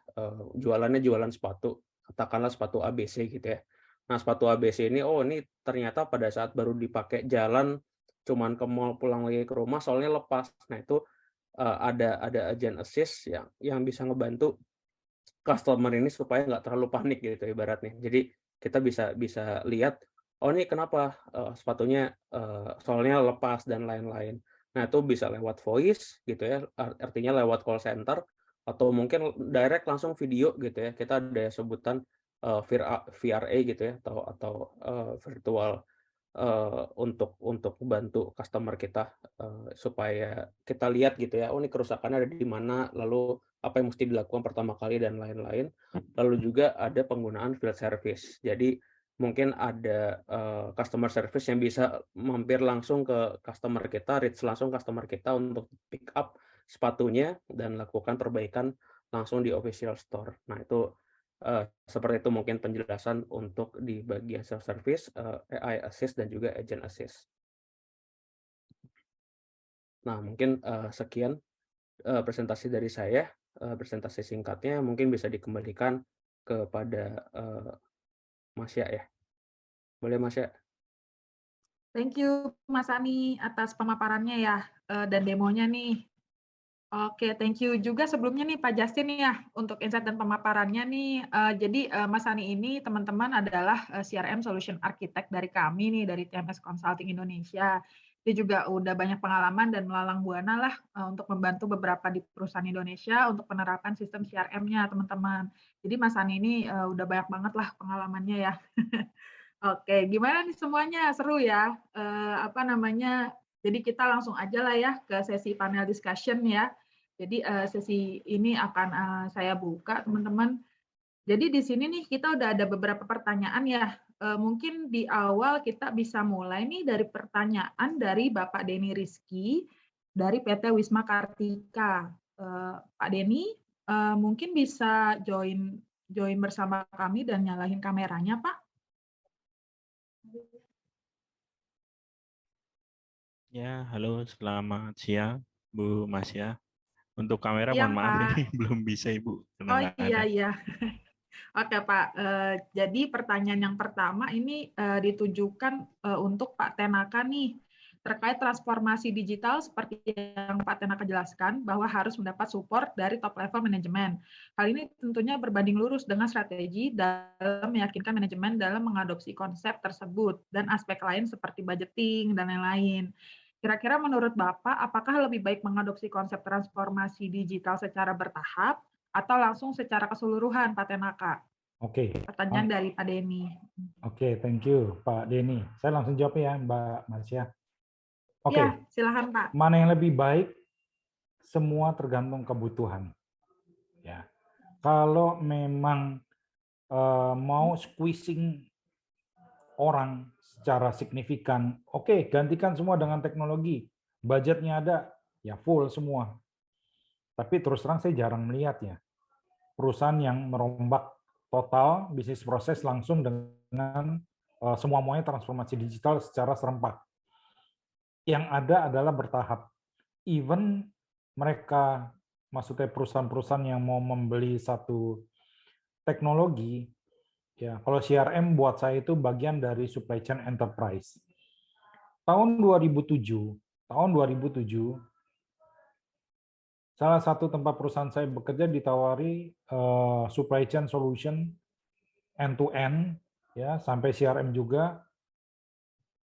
jualannya jualan sepatu, katakanlah sepatu ABC gitu ya. Nah, sepatu ABC ini, ini ternyata pada saat baru dipakai jalan, cuman ke mall pulang lagi ke rumah, soalnya lepas. Nah, itu ada agent assist yang bisa ngebantu customer ini supaya nggak terlalu panik gitu ibaratnya. Jadi kita bisa lihat, ini kenapa sepatunya soalnya lepas dan lain-lain. Nah, itu bisa lewat voice gitu ya, artinya lewat call center, atau mungkin direct langsung video gitu ya. Kita ada sebutan VRA gitu ya, atau virtual untuk bantu customer kita supaya kita lihat gitu ya, ini kerusakannya ada di mana, lalu apa yang mesti dilakukan pertama kali dan lain-lain. Lalu juga ada penggunaan field service. Jadi mungkin ada customer service yang bisa mampir langsung ke customer kita, reach langsung customer kita untuk pick up sepatunya dan lakukan perbaikan langsung di official store. Nah, itu seperti itu mungkin penjelasan untuk di bagian self service, AI assist dan juga agent assist. Nah, mungkin sekian presentasi dari saya. Presentasi singkatnya mungkin bisa dikembalikan kepada Mas Ya ya. Boleh Mas Ya? Thank you Mas Ani atas pemaparannya ya dan demonya nih. Oke, thank you juga sebelumnya nih Pak Justin ya untuk insight dan pemaparannya nih. Jadi Mas Ani ini teman-teman adalah CRM Solution Architect dari kami nih dari TMS Consulting Indonesia. Dia juga udah banyak pengalaman dan melalang buana lah untuk membantu beberapa di perusahaan Indonesia untuk penerapan sistem CRM-nya teman-teman. Jadi Mas Ani ini udah banyak banget lah pengalamannya ya. Oke, gimana nih semuanya? Seru ya? Jadi kita langsung aja lah ya ke sesi panel discussion ya. Jadi sesi ini akan saya buka teman-teman. Jadi di sini nih kita udah ada beberapa pertanyaan ya. Mungkin di awal kita bisa mulai nih dari pertanyaan dari Bapak Denny Rizky dari PT Wisma Kartika. Pak Denny, mungkin bisa join bersama kami dan nyalahin kameranya, Pak. Ya, halo, selamat siang, Bu Masya. Untuk kamera, Siang, mohon maaf Pak. ini belum bisa, Ibu. Karena nggak ada. Iya. Oke, Pak. Jadi pertanyaan yang pertama ini ditujukan untuk Pak Tenaka nih. Terkait transformasi digital seperti yang Pak Tenaka jelaskan bahwa harus mendapat support dari top level manajemen. Hal ini tentunya berbanding lurus dengan strategi dalam meyakinkan manajemen dalam mengadopsi konsep tersebut dan aspek lain seperti budgeting dan lain-lain. Kira-kira menurut Bapak, apakah lebih baik mengadopsi konsep transformasi digital secara bertahap atau langsung secara keseluruhan, Pak Tenaka? Oke. Pertanyaan dari Pak Denny. Oke, thank you, Pak Denny. Saya langsung jawab ya, Mbak Marsya. Oke. Ya, silakan Pak. Mana yang lebih baik? Semua tergantung kebutuhan. Ya. Kalau memang mau squeezing orang secara signifikan, oke, gantikan semua dengan teknologi. Budgetnya ada, ya full semua. Tapi terus terang saya jarang melihat ya perusahaan yang merombak total bisnis proses langsung dengan semuanya transformasi digital secara serempak. Yang ada adalah bertahap. Even mereka, maksudnya perusahaan-perusahaan yang mau membeli satu teknologi, ya kalau CRM buat saya itu bagian dari supply chain enterprise. Tahun 2007, salah satu tempat perusahaan saya bekerja ditawari supply chain solution end-to-end, ya sampai CRM juga,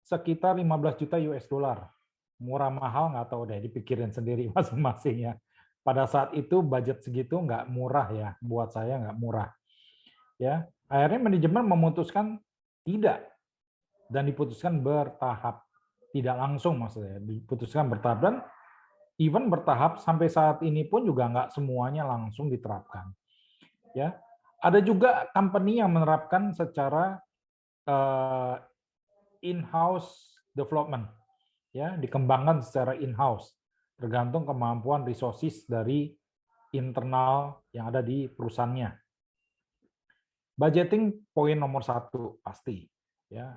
sekitar 15 juta US dollar. Murah mahal nggak tahu deh, dipikirin sendiri masing-masing ya. Pada saat itu budget segitu nggak murah ya, buat saya nggak murah. Ya, akhirnya manajemen memutuskan tidak, dan diputuskan bertahap. tidak langsung maksudnya, diputuskan bertahap dan even bertahap sampai saat ini pun juga nggak semuanya langsung diterapkan. Ya, ada juga company yang menerapkan secara in-house development, ya, dikembangkan secara in-house, tergantung kemampuan resources dari internal yang ada di perusahaannya. Budgeting poin nomor 1 pasti, ya.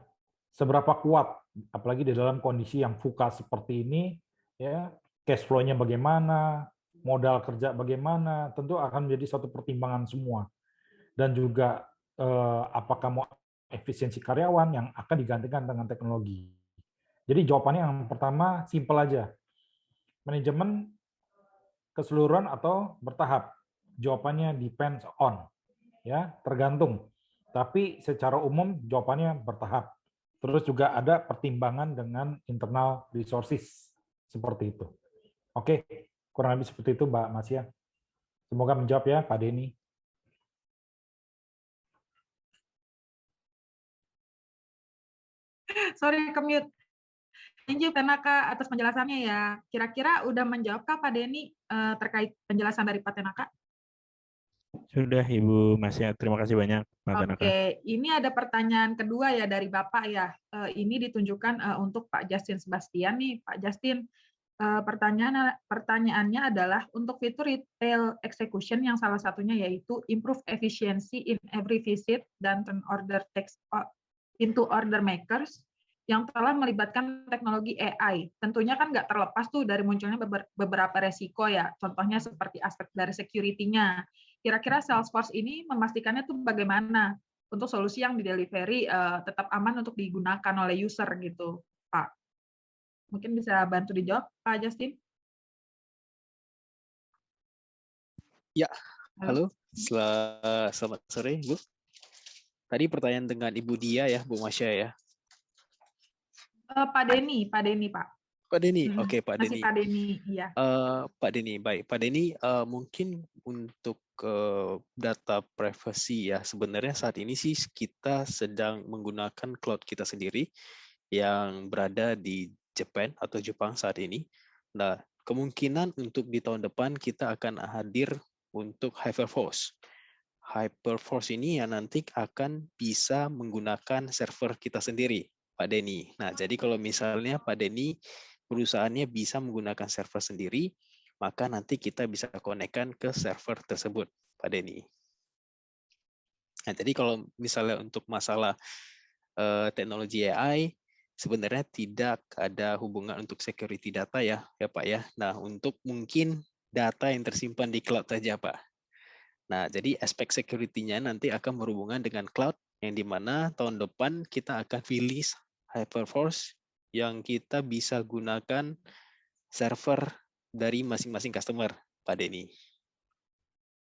Seberapa kuat, apalagi di dalam kondisi yang VUCA seperti ini, ya, cash flow-nya bagaimana, modal kerja bagaimana, tentu akan menjadi satu pertimbangan semua. Dan juga apakah mau efisiensi karyawan yang akan digantikan dengan teknologi. Jadi jawabannya yang pertama simpel aja. Manajemen keseluruhan atau bertahap? Jawabannya depends on, ya, tergantung. Tapi secara umum jawabannya bertahap. Terus juga ada pertimbangan dengan internal resources seperti itu. Oke, kurang lebih seperti itu Mbak Masya. Semoga menjawab ya Pak Denny. Sorry, commute. Thank you Tenaka atas penjelasannya ya. Kira-kira udah menjawabkah Pak Denny terkait penjelasan dari Pak Tenaka? Sudah Ibu Masya, terima kasih banyak Pak Tanaka. Oke, ini ada pertanyaan kedua ya dari Bapak ya. Ini ditunjukkan untuk Pak Justin Sebastian nih. Pak Justin, pertanyaannya adalah untuk fitur retail execution yang salah satunya yaitu improve efficiency in every visit dan turn order text into order makers yang telah melibatkan teknologi AI. Tentunya kan nggak terlepas tuh dari munculnya beberapa resiko ya. Contohnya seperti aspek dari security-nya. Kira-kira Salesforce ini memastikannya tuh bagaimana untuk solusi yang di-delivery tetap aman untuk digunakan oleh user gitu, Pak. Mungkin bisa bantu dijawab, Pak Justin? Ya, halo. Selamat sore, Bu. Tadi pertanyaan dengan Ibu Dia ya, Bu Masya ya. Pak Denny, Pak. Pak Denny, oke Pak Denny. Masih Pak Denny, iya. Pak Denny, baik. Pak Denny, mungkin untuk data privacy ya, sebenarnya saat ini sih kita sedang menggunakan cloud kita sendiri yang berada di Jepang saat ini. Nah, kemungkinan untuk di tahun depan kita akan hadir untuk Hyperforce. Hyperforce ini yang nanti akan bisa menggunakan server kita sendiri, Pak Denny. Nah, jadi kalau misalnya Pak Denny perusahaannya bisa menggunakan server sendiri, maka nanti kita bisa konekkan ke server tersebut, Pak Denny. Nah, jadi kalau misalnya untuk masalah teknologi AI, sebenarnya tidak ada hubungan untuk security data ya Pak ya. Nah, untuk mungkin data yang tersimpan di cloud saja, Pak. Nah, jadi aspek security-nya nanti akan berhubungan dengan cloud, yang dimana tahun depan kita akan release Hyperforce yang kita bisa gunakan server dari masing-masing customer, Pak Denny.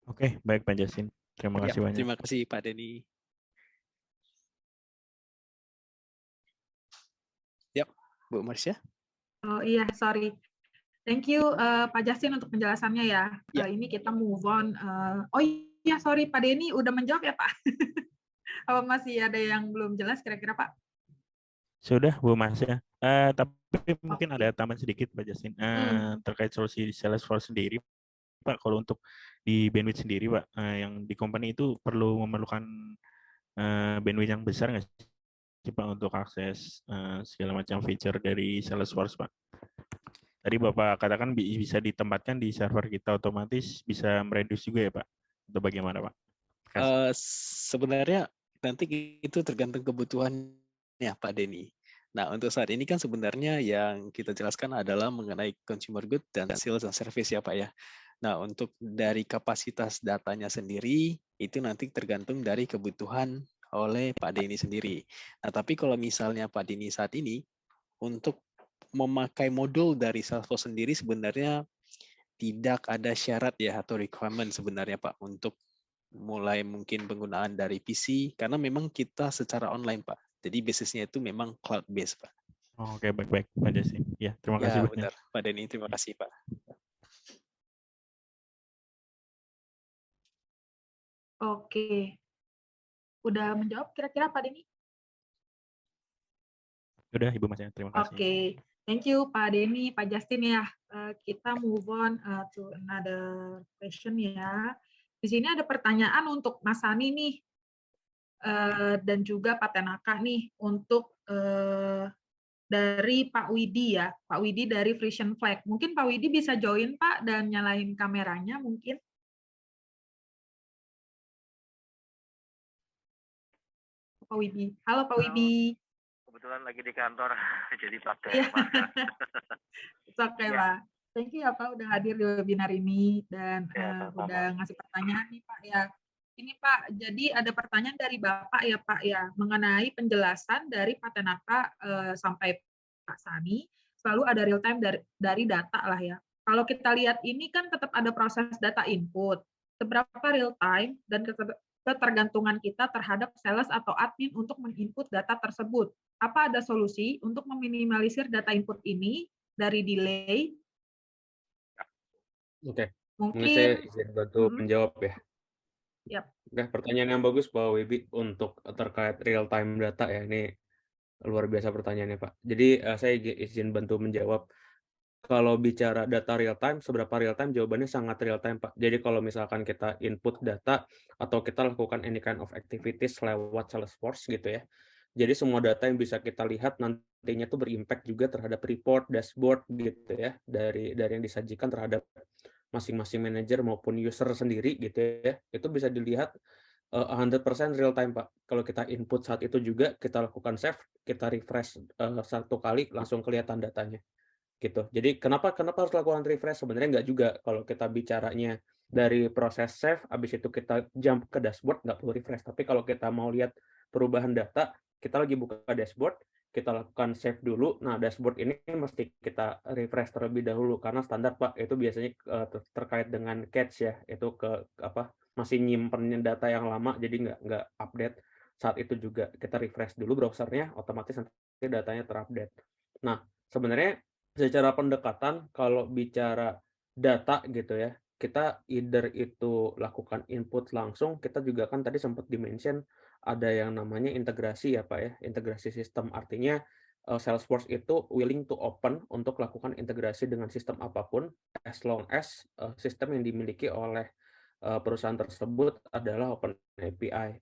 Oke, baik Pak Justin. Terima kasih banyak. Terima kasih Pak Denny. Yap, Bu Marsha. Oh iya, sorry. Thank you Pak Justin untuk penjelasannya ya. Ini kita move on. Oh iya, sorry Pak Denny udah menjawab ya Pak? Apa masih ada yang belum jelas kira-kira Pak? Sudah Bu Masya. Tapi mungkin ada tambahan sedikit Pak Justin terkait solusi Salesforce sendiri. Pak, kalau untuk di bandwidth sendiri Pak, yang di company itu perlu memerlukan bandwidth yang besar nggak sih Pak untuk akses segala macam feature dari Salesforce Pak? Tadi Bapak katakan bisa ditempatkan di server kita, otomatis bisa mereduce juga ya Pak? Atau bagaimana Pak? Sebenarnya nanti itu tergantung kebutuhannya Pak Denny. Nah, untuk saat ini kan sebenarnya yang kita jelaskan adalah mengenai consumer good dan sales and service ya Pak ya. Nah, untuk dari kapasitas datanya sendiri, itu nanti tergantung dari kebutuhan oleh Pak Denny sendiri. Nah, tapi kalau misalnya Pak Denny saat ini, untuk memakai modul dari Salesforce sendiri sebenarnya tidak ada syarat ya atau requirement sebenarnya Pak untuk mulai mungkin penggunaan dari PC karena memang kita secara online Pak. Jadi bisnisnya itu memang cloud based Pak. Oh, oke, baik-baik Pak Justin. Ya, terima kasih banyak. Benar Pak Denny, terima kasih Pak. Oke. Udah menjawab kira-kira Pak Denny? Udah Ibu Mas ya, terima kasih. Oke, thank you Pak Denny, Pak Justin ya. Kita move on to another question ya. Di sini ada pertanyaan untuk Mas Sani nih, dan juga Pak Tenaka nih, untuk dari Pak Widi ya, Pak Widi dari Frisian Flag. Mungkin Pak Widi bisa join Pak dan nyalain kameranya mungkin. Pak Widi. Halo Pak Widi. Kebetulan lagi di kantor, jadi pakai Iya. masker. Oke Ya. Pak. Thank you ya Pak udah hadir di webinar ini dan Ya, sama-sama. udah ngasih pertanyaan nih Pak ya. Ini Pak, jadi ada pertanyaan dari Bapak ya Pak ya, mengenai penjelasan dari Pak Tenaka sampai Pak Sani, selalu ada real time dari data lah ya. Kalau kita lihat ini kan tetap ada proses data input, seberapa real time dan ketergantungan kita terhadap sales atau admin untuk menginput data tersebut. Apa ada solusi untuk meminimalisir data input ini dari delay? Oke, Mungkin mungkin saya izin bantu menjawab ya. Yap. Oke, pertanyaan yang bagus Pak Wibi untuk terkait real time data ya. Ini luar biasa pertanyaannya Pak. Jadi saya izin bantu menjawab. Kalau bicara data real time, seberapa real time? Jawabannya sangat real time Pak. Jadi kalau misalkan kita input data atau kita lakukan any kind of activities lewat Salesforce gitu ya. Jadi semua data yang bisa kita lihat nantinya tuh berimpact juga terhadap report, dashboard gitu ya. Dari yang disajikan terhadap masing-masing manajer maupun user sendiri gitu ya, itu bisa dilihat 100% real time Pak. Kalau kita input saat itu juga, kita lakukan save, kita refresh satu kali, langsung kelihatan datanya. Gitu. Jadi kenapa harus lakukan refresh? Sebenarnya nggak juga. Kalau kita bicaranya dari proses save, habis itu kita jump ke dashboard, nggak perlu refresh. Tapi kalau kita mau lihat perubahan data, kita lagi buka dashboard, kita lakukan save dulu. Nah, dashboard ini mesti kita refresh terlebih dahulu karena standar Pak itu biasanya terkait dengan cache ya, itu masih nyimpen data yang lama jadi nggak update. Saat itu juga kita refresh dulu browsernya, otomatis nanti datanya terupdate. Nah, sebenarnya secara pendekatan kalau bicara data gitu ya, kita either itu lakukan input langsung, kita juga kan tadi sempat dimention ada yang namanya integrasi ya Pak ya, integrasi sistem. Artinya Salesforce itu willing to open untuk lakukan integrasi dengan sistem apapun as long as sistem yang dimiliki oleh perusahaan tersebut adalah open API.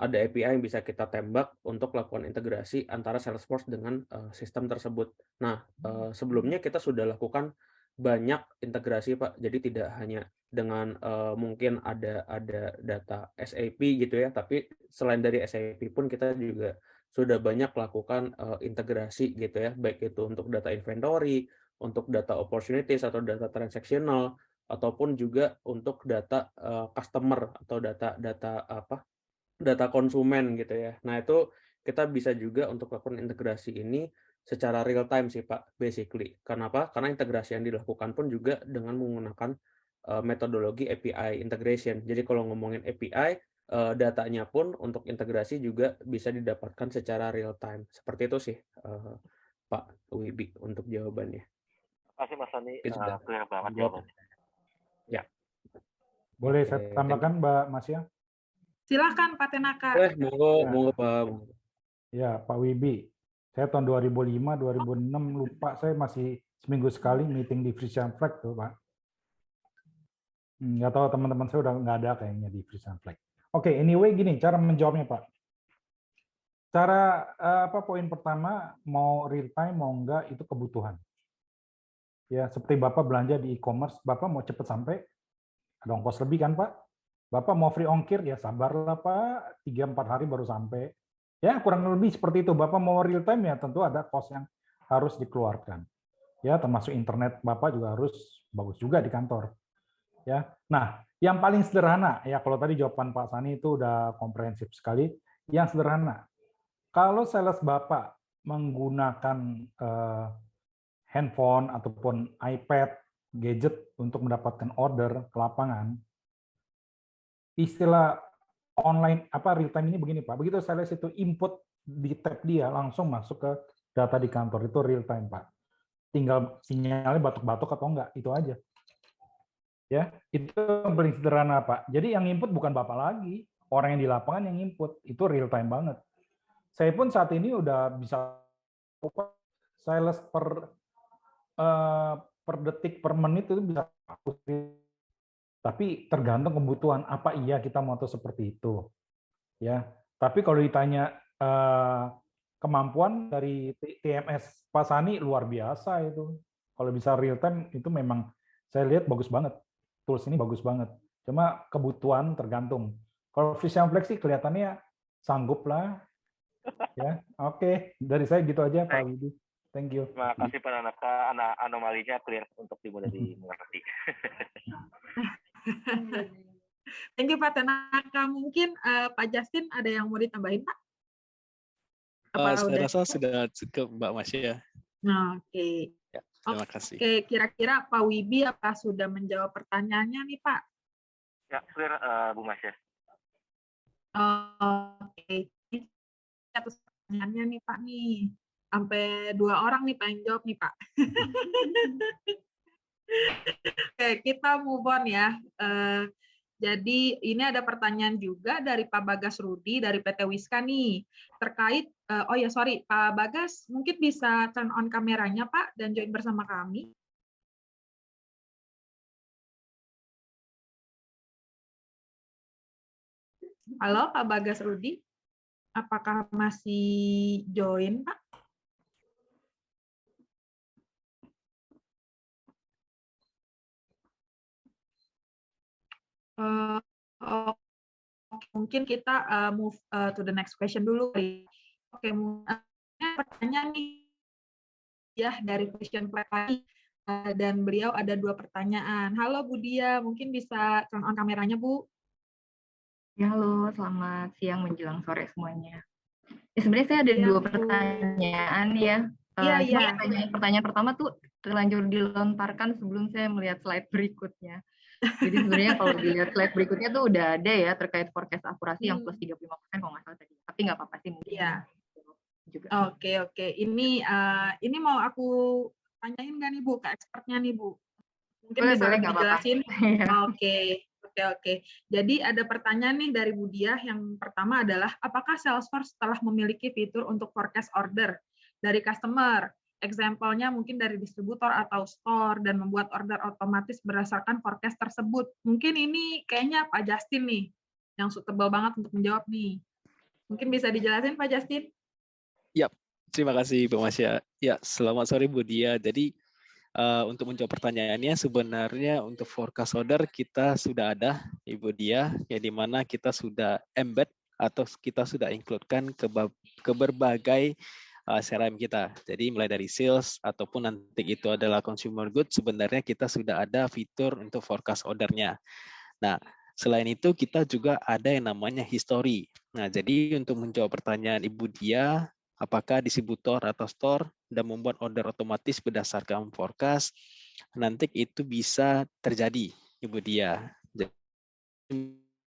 Ada API yang bisa kita tembak untuk lakukan integrasi antara Salesforce dengan sistem tersebut. Nah, sebelumnya kita sudah lakukan banyak integrasi Pak. Jadi tidak hanya dengan mungkin ada data SAP gitu ya, tapi selain dari SAP pun kita juga sudah banyak lakukan integrasi gitu ya, baik itu untuk data inventory, untuk data opportunities atau data transactional, ataupun juga untuk data customer atau data konsumen gitu ya. Nah, itu kita bisa juga untuk lakukan integrasi ini secara real time sih Pak, basically. Kenapa? Karena integrasi yang dilakukan pun juga dengan menggunakan metodologi API integration. Jadi kalau ngomongin API, datanya pun untuk integrasi juga bisa didapatkan secara real time. Seperti itu sih Pak Wibi untuk jawabannya. Terima kasih Mas Sani, Sudah clear banget jawab. jawabannya. Ya. Boleh saya tambahkan Mbak Masya? Silakan Pak Tenaka. Monggo Pak. Ya, Pak Wibi. Saya tahun 2005, 2006 lupa, saya masih seminggu sekali meeting di Frisian Flag tuh Pak. Nggak tahu teman-teman saya udah nggak ada kayaknya di Frisian Flag. Oke, anyway gini cara menjawabnya Pak. Cara poin pertama mau real time mau enggak itu kebutuhan. Ya seperti Bapak belanja di e-commerce, Bapak mau cepat sampai ada ongkos lebih kan Pak? Bapak mau free ongkir ya sabarlah Pak, 3-4 hari baru sampai. Ya kurang lebih seperti itu. Bapak mau real time ya tentu ada cost yang harus dikeluarkan. Ya termasuk internet Bapak juga harus bagus juga di kantor. Ya, nah yang paling sederhana ya kalau tadi jawaban Pak Sani itu udah komprehensif sekali. Yang sederhana, kalau sales Bapak menggunakan handphone ataupun iPad, gadget untuk mendapatkan order ke lapangan, istilah online real time ini begini Pak. Begitu sales itu input di tab dia langsung masuk ke data di kantor itu real time Pak. Tinggal sinyalnya batuk-batuk atau enggak itu aja. Ya, itu yang paling sederhana Pak. Jadi yang input bukan Bapak lagi, orang yang di lapangan yang input, itu real time banget. Saya pun saat ini udah bisa sales per detik per menit itu bisa, tapi tergantung kebutuhan apa iya kita mau tahu seperti itu ya. Tapi kalau ditanya kemampuan dari TMS Pak Sani luar biasa itu. Kalau bisa real time itu memang saya lihat bagus banget. Tools ini bagus banget. Cuma kebutuhan tergantung. Kalau Vision Flex sih kelihatannya sanggup lah. Ya, oke. Dari saya gitu aja Pak Widi. Thank you. Terima kasih Pak Tanaka, anomalinya clear untuk mudah dimengerti. Thank you Pak Tanaka. Mungkin Pak Justin ada yang mau ditambahin Pak? Saya rasa sudah cukup Mbak Masya. Oke. Ya, terima kasih. Oke, kira-kira Pak Wibi apa sudah menjawab pertanyaannya nih Pak? Ya, clear Bu Masya. Oke. Atas pertanyaannya nih Pak nih. Sampai 2 orang nih pengen jawab nih Pak. Oke, kita move on ya. Jadi ini ada pertanyaan juga dari Pak Bagas Rudi dari PT Wiska nih. Terkait, Pak Bagas mungkin bisa turn on kameranya Pak dan join bersama kami. Halo Pak Bagas Rudi, apakah masih join Pak? Mungkin kita move to the next question dulu. Oke, pertanyaan nih ya dari question tadi dan beliau ada 2 pertanyaan. Halo Bu Dia, mungkin bisa turn on kameranya Bu? Ya, halo, selamat siang menjelang sore semuanya. Sebenarnya saya ada 2 pertanyaan ya. Pertanyaan pertama tuh terlanjur dilontarkan sebelum saya melihat slide berikutnya. Jadi sebenarnya kalau dilihat slide berikutnya tuh udah ada ya terkait forecast akurasi yang plus 35% kalau nggak salah tadi. Tapi nggak apa-apa sih mungkin. Iya. Juga. Oke. Ini mau aku tanyain nggak nih Bu ke expertnya nih Bu? Mungkin bisa lebih dijelasin. Oke. Jadi ada pertanyaan nih dari Bu Diah. Yang pertama adalah apakah Salesforce telah memiliki fitur untuk forecast order dari customer? Example-nya mungkin dari distributor atau store dan membuat order otomatis berdasarkan forecast tersebut. Mungkin ini kayaknya Pak Justin nih yang suitable banget untuk menjawab nih. Mungkin bisa dijelasin Pak Justin? Ya, terima kasih Bu Masya. Ya, selamat sore Bu Dia. Jadi untuk menjawab pertanyaannya sebenarnya untuk forecast order kita sudah ada Ibu Dia, ya di mana kita sudah embed atau kita sudah include-kan ke berbagai CRM kita. Jadi mulai dari sales ataupun nanti itu adalah consumer goods, sebenarnya kita sudah ada fitur untuk forecast ordernya. Nah, selain itu kita juga ada yang namanya history. Nah, jadi untuk menjawab pertanyaan Ibu Dia, apakah distributor atau store dan membuat order otomatis berdasarkan forecast, nanti itu bisa terjadi Ibu Dia.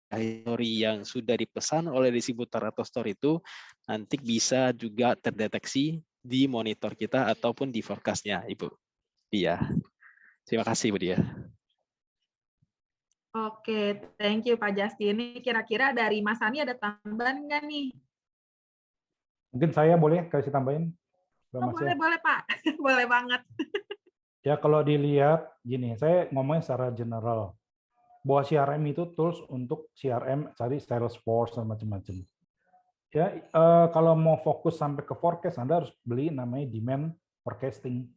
History yang sudah dipesan oleh distributor atau store itu nanti bisa juga terdeteksi di monitor kita ataupun di forecast-nya, Ibu Dia. Terima kasih, Ibu Dia. Oke, thank you Pak Justin. Ini kira-kira dari Mas Ani ada tambahan nggak nih? Mungkin saya boleh kasih tambahin? Boleh Pak, boleh banget. Ya kalau dilihat gini, saya ngomongnya secara general. Bahwa CRM itu tools untuk CRM, cari Salesforce dan macam-macam. Ya, kalau mau fokus sampai ke forecast, Anda harus beli namanya demand forecasting.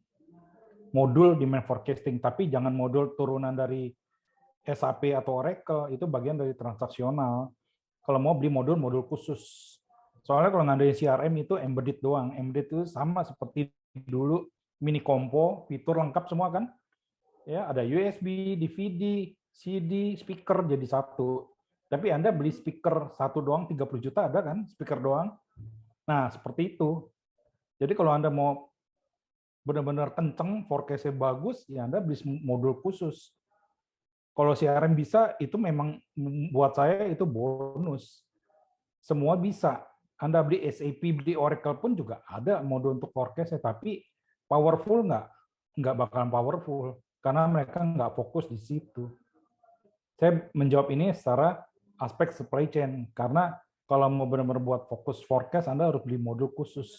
Modul demand forecasting, tapi jangan modul turunan dari SAP atau Oracle, itu bagian dari transaksional. Kalau mau beli modul khusus. Soalnya kalau ngadain CRM itu embedded doang. Embedded itu sama seperti dulu mini compo, fitur lengkap semua kan? Ya, ada USB, DVD, CD, speaker jadi satu. Tapi Anda beli speaker satu doang 30 juta ada kan? Speaker doang. Nah, seperti itu. Jadi kalau Anda mau benar-benar kenceng, forecast-nya bagus, ya Anda beli modul khusus. Kalau CRM bisa, itu memang buat saya itu bonus. Semua bisa. Anda beli SAP, beli Oracle pun juga ada modul untuk forecast-nya, tapi powerful nggak bakalan powerful karena mereka nggak fokus di situ. Saya menjawab ini secara aspek supply chain karena kalau mau benar-benar buat fokus forecast, Anda harus beli modul khusus.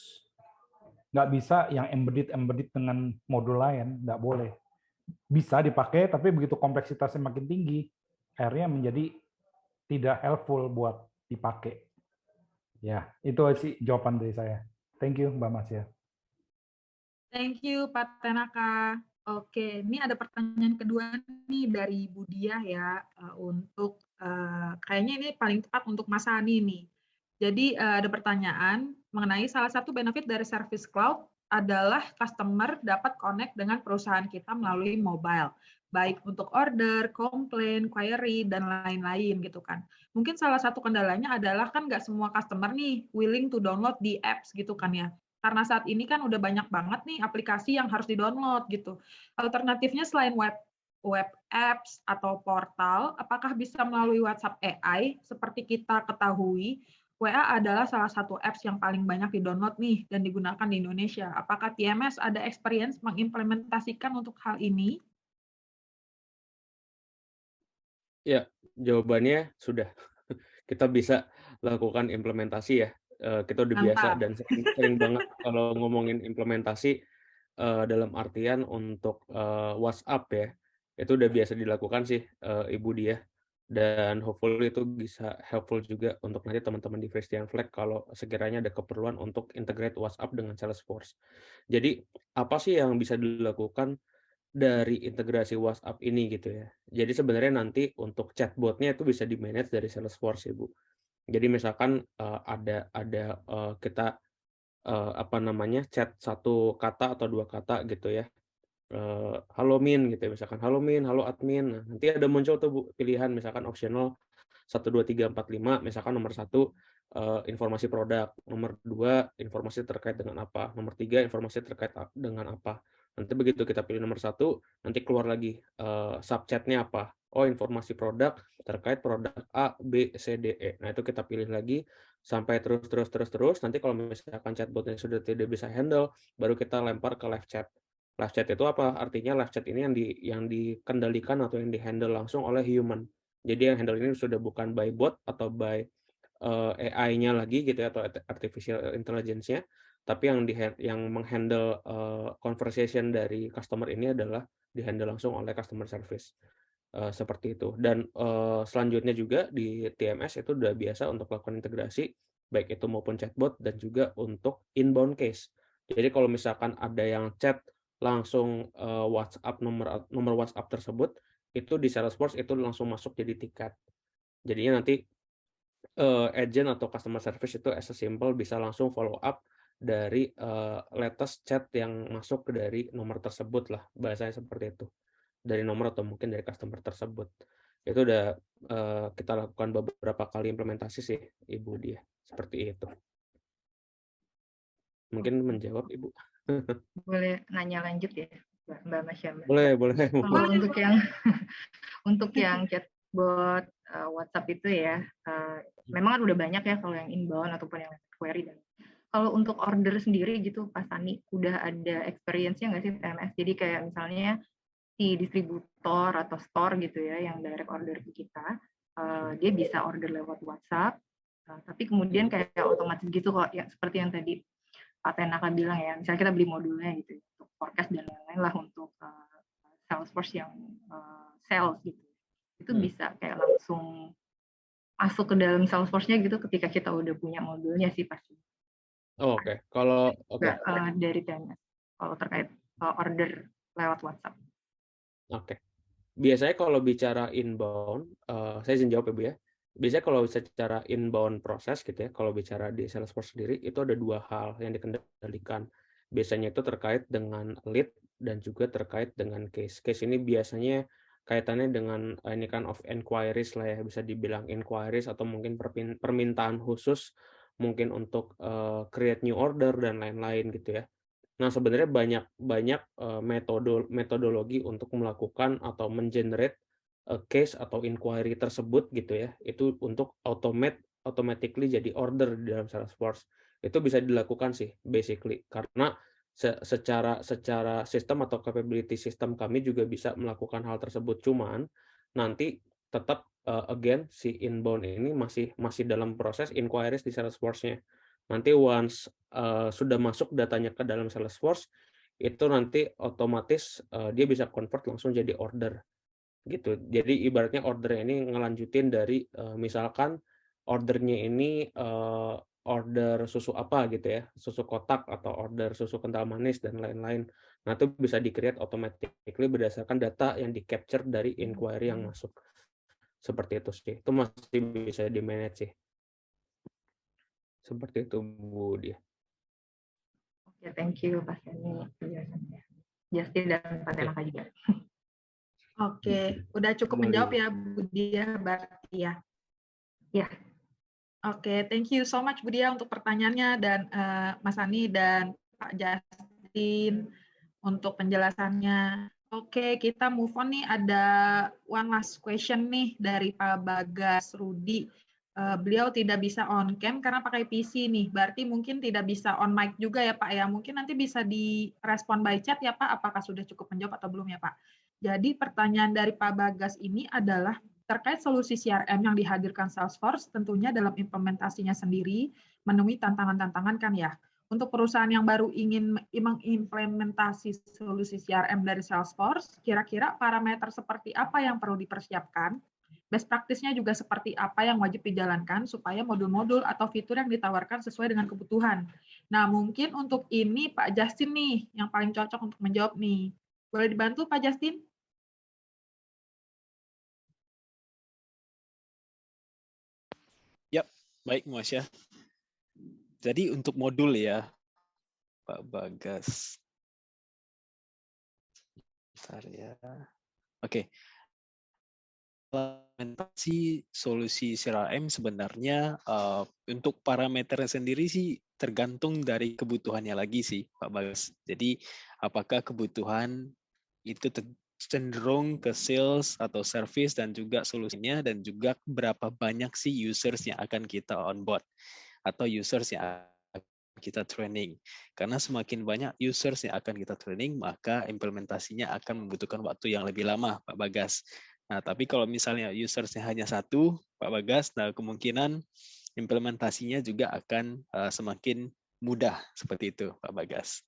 nggak bisa yang embedded dengan modul lain, nggak boleh. Bisa dipakai, tapi begitu kompleksitasnya makin tinggi, akhirnya menjadi tidak helpful buat dipakai. Ya, itu sih jawaban dari saya. Thank you, Mbak Masya. Thank you, Pak Tenaka. Oke, ini ada pertanyaan kedua nih dari Bu Diah ya, untuk kayaknya ini paling tepat untuk Mas Hani nih. Jadi ada pertanyaan mengenai salah satu benefit dari Service Cloud adalah customer dapat connect dengan perusahaan kita melalui mobile, baik untuk order, komplain, query, dan lain-lain gitu kan. Mungkin salah satu kendalanya adalah kan nggak semua customer nih willing to download the apps gitu kan ya. Karena saat ini kan udah banyak banget nih aplikasi yang harus di-download gitu. Alternatifnya selain web apps atau portal, apakah bisa melalui WhatsApp AI? Seperti kita ketahui, WA adalah salah satu apps yang paling banyak di-download nih dan digunakan di Indonesia. Apakah TMS ada experience mengimplementasikan untuk hal ini? Ya, jawabannya sudah. Kita bisa lakukan implementasi ya. Kita udah biasa dan sering banget kalau ngomongin implementasi dalam artian untuk WhatsApp ya. Itu udah biasa dilakukan sih Ibu Diah. Dan hopefully itu bisa helpful juga untuk nanti teman-teman di Frisian Flag kalau sekiranya ada keperluan untuk integrate WhatsApp dengan Salesforce. Jadi apa sih yang bisa dilakukan dari integrasi WhatsApp ini gitu ya. Jadi sebenarnya nanti untuk chatbotnya itu bisa di-manage dari Salesforce Ibu. Jadi misalkan kita apa namanya chat satu kata atau dua kata gitu ya. Halo Min gitu ya, misalkan halo Min, halo admin. Nah, nanti ada muncul tuh Bu pilihan misalkan optional 1 2 3 4 5, misalkan nomor 1 informasi produk, nomor 2 informasi terkait dengan apa, nomor 3 informasi terkait dengan apa. Nanti begitu kita pilih nomor 1, nanti keluar lagi subchatnya apa. Oh, informasi produk terkait produk A, B, C, D, E. Nah, itu kita pilih lagi sampai terus. Nanti kalau misalkan chatbotnya sudah tidak bisa handle, baru kita lempar ke live chat. Live chat itu apa? Artinya live chat ini yang dikendalikan atau yang dihandle langsung oleh human. Jadi yang handle ini sudah bukan by bot atau by AI-nya lagi gitu ya, atau artificial intelligence-nya, tapi yang menghandle conversation dari customer ini adalah dihandle langsung oleh customer service. Seperti itu. Dan selanjutnya juga di TMS itu udah biasa untuk melakukan integrasi, baik itu maupun chatbot dan juga untuk inbound case. Jadi kalau misalkan ada yang chat langsung WhatsApp nomor WhatsApp tersebut, itu di Salesforce itu langsung masuk jadi tiket. Jadinya nanti agent atau customer service itu as a simple bisa langsung follow up dari latest chat yang masuk dari nomor tersebut lah, bahasanya seperti itu. Dari nomor atau mungkin dari customer tersebut. Itu udah kita lakukan beberapa kali implementasi sih Ibu Diah, seperti itu. Mungkin menjawab Ibu. Boleh nanya lanjut ya, Mbak Masya? Boleh. Kalau untuk yang chatbot WhatsApp itu ya, memang kan udah banyak ya kalau yang inbound ataupun yang query. Dan kalau untuk order sendiri gitu, Pak Sani, udah ada experience-nya nggak sih TMS? Jadi kayak misalnya si distributor atau store gitu ya, yang direct order ke kita, dia bisa order lewat WhatsApp, tapi kemudian kayak otomatis gitu kok, ya seperti yang tadi Pak Tenaka bilang ya, misalnya kita beli modulnya gitu untuk forecast dan lain-lain lah untuk Salesforce yang sales gitu, itu bisa kayak langsung masuk ke dalam Salesforce-nya gitu ketika kita udah punya modulnya sih pasti. Oh, oke. Kalau dari TMS kalau terkait order lewat WhatsApp. Oke. Biasanya kalau bicara inbound, saya izin jawab ya Bu ya. Biasanya kalau secara inbound proses gitu ya, kalau bicara di Salesforce sendiri, itu ada dua hal yang dikendalikan. Biasanya itu terkait dengan lead dan juga terkait dengan case. Case ini biasanya kaitannya dengan any kind of inquiries lah ya, bisa dibilang inquiries atau mungkin permintaan khusus, mungkin untuk create new order dan lain-lain gitu ya. Nah, sebenarnya banyak metodologi untuk melakukan atau mengenerate case atau inquiry tersebut gitu ya. Itu untuk automatically jadi order di dalam Salesforce. Itu bisa dilakukan sih basically karena secara sistem atau capability system kami juga bisa melakukan hal tersebut, cuman nanti tetap again si inbound ini masih dalam proses inquiries di Salesforce-nya. Nanti once sudah masuk datanya ke dalam Salesforce, itu nanti otomatis dia bisa convert langsung jadi order gitu. Jadi ibaratnya ordernya ini ngelanjutin dari misalkan ordernya ini order susu apa gitu ya, susu kotak atau order susu kental manis dan lain-lain. Nah, itu bisa di-create automatically berdasarkan data yang di-capture dari inquiry yang masuk. Seperti itu sih. Itu masih bisa di-manage sih. Seperti itu, Bu Dia. Oke, thank you Pak Seni penjelasannya. Justin dan Pak Tenaka juga. Oke, udah cukup menjawab ya Bu Dia berarti ya. Ya. Oke, thank you so much Bu Dia untuk pertanyaannya dan Mas Ani dan Pak Justin untuk penjelasannya. Oke, kita move on nih. Ada one last question nih dari Pak Bagas Rudi. Beliau tidak bisa on cam karena pakai PC nih. Berarti mungkin tidak bisa on mic juga ya Pak ya. Mungkin nanti bisa direspon by chat ya Pak. Apakah sudah cukup menjawab atau belum ya Pak? Jadi pertanyaan dari Pak Bagas ini adalah terkait solusi CRM yang dihadirkan Salesforce, tentunya dalam implementasinya sendiri menemui tantangan-tantangan kan ya. Untuk perusahaan yang baru ingin mengimplementasi solusi CRM dari Salesforce, kira-kira parameter seperti apa yang perlu dipersiapkan? Best practice-nya juga seperti apa yang wajib dijalankan supaya modul-modul atau fitur yang ditawarkan sesuai dengan kebutuhan. Nah, mungkin untuk ini Pak Justin nih yang paling cocok untuk menjawab nih. Boleh dibantu Pak Justin? Yap, baik Mas ya. Jadi untuk modul ya, Pak Bagas. Bentar ya. Oke. Implementasi solusi CRM sebenarnya untuk parameternya sendiri sih tergantung dari kebutuhannya lagi sih, Pak Bagas. Jadi apakah kebutuhan itu cenderung ke sales atau service dan juga solusinya dan juga berapa banyak sih users yang akan kita onboard atau users yang akan kita training. Karena semakin banyak users yang akan kita training, maka implementasinya akan membutuhkan waktu yang lebih lama, Pak Bagas. Nah, tapi kalau misalnya usersnya hanya satu, Pak Bagas, nah kemungkinan implementasinya juga akan semakin mudah seperti itu, Pak Bagas.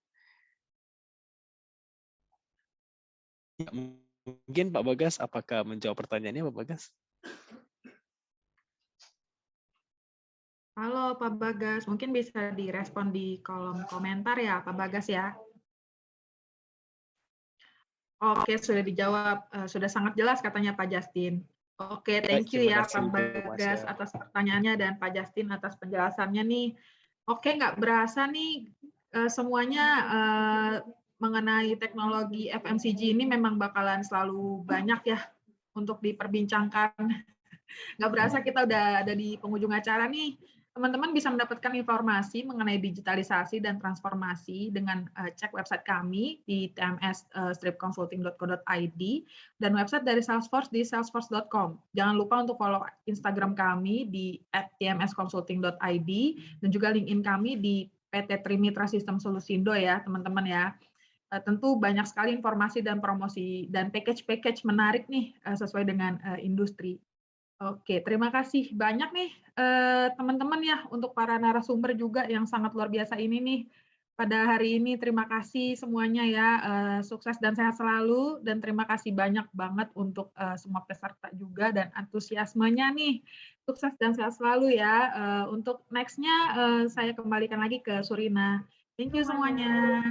Ya, mungkin Pak Bagas, apakah menjawab pertanyaannya Pak Bagas? Halo Pak Bagas, mungkin bisa direspon di kolom komentar ya Pak Bagas ya. Oke, sudah dijawab, sudah sangat jelas katanya Pak Justin. Oke, thank you ya Pak Bagas atas pertanyaannya dan Pak Justin atas penjelasannya nih. Oke, nggak berasa nih semuanya mengenai teknologi FMCG ini memang bakalan selalu banyak ya untuk diperbincangkan. Nggak berasa kita udah ada di penghujung acara nih. Teman-teman bisa mendapatkan informasi mengenai digitalisasi dan transformasi dengan cek website kami di tms-consulting.co.id dan website dari Salesforce di salesforce.com. Jangan lupa untuk follow Instagram kami di @tmsconsulting.id dan juga LinkedIn kami di PT Trimitra Sistem Solusindo ya, teman-teman ya. Tentu banyak sekali informasi dan promosi dan package-package menarik nih sesuai dengan industri. Oke, terima kasih banyak nih teman-teman ya untuk para narasumber juga yang sangat luar biasa ini nih pada hari ini. Terima kasih semuanya ya, sukses dan sehat selalu dan terima kasih banyak banget untuk semua peserta juga dan antusiasmenya nih. Sukses dan sehat selalu ya. Untuk next-nya saya kembalikan lagi ke Surina. Thank you semuanya.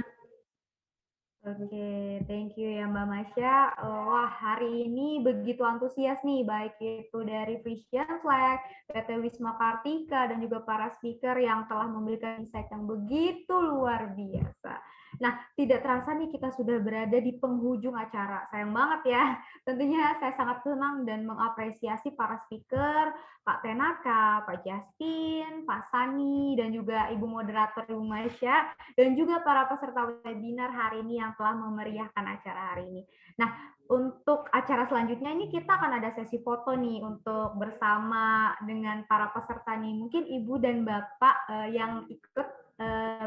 Oke, thank you ya Mbak Masya. Wah, hari ini begitu antusias nih, baik itu dari Vision Flag, PT Wisma Kartika, dan juga para speaker yang telah memberikan insight yang begitu luar biasa. Nah, tidak terasa nih kita sudah berada di penghujung acara. Sayang banget ya. Tentunya saya sangat senang dan mengapresiasi para speaker, Pak Tenaka, Pak Justin, Pak Sani, dan juga Ibu Moderator Ibu Masya, dan juga para peserta webinar hari ini yang telah memeriahkan acara hari ini. Nah, untuk acara selanjutnya ini kita akan ada sesi foto nih untuk bersama dengan para peserta nih. Mungkin Ibu dan Bapak yang ikut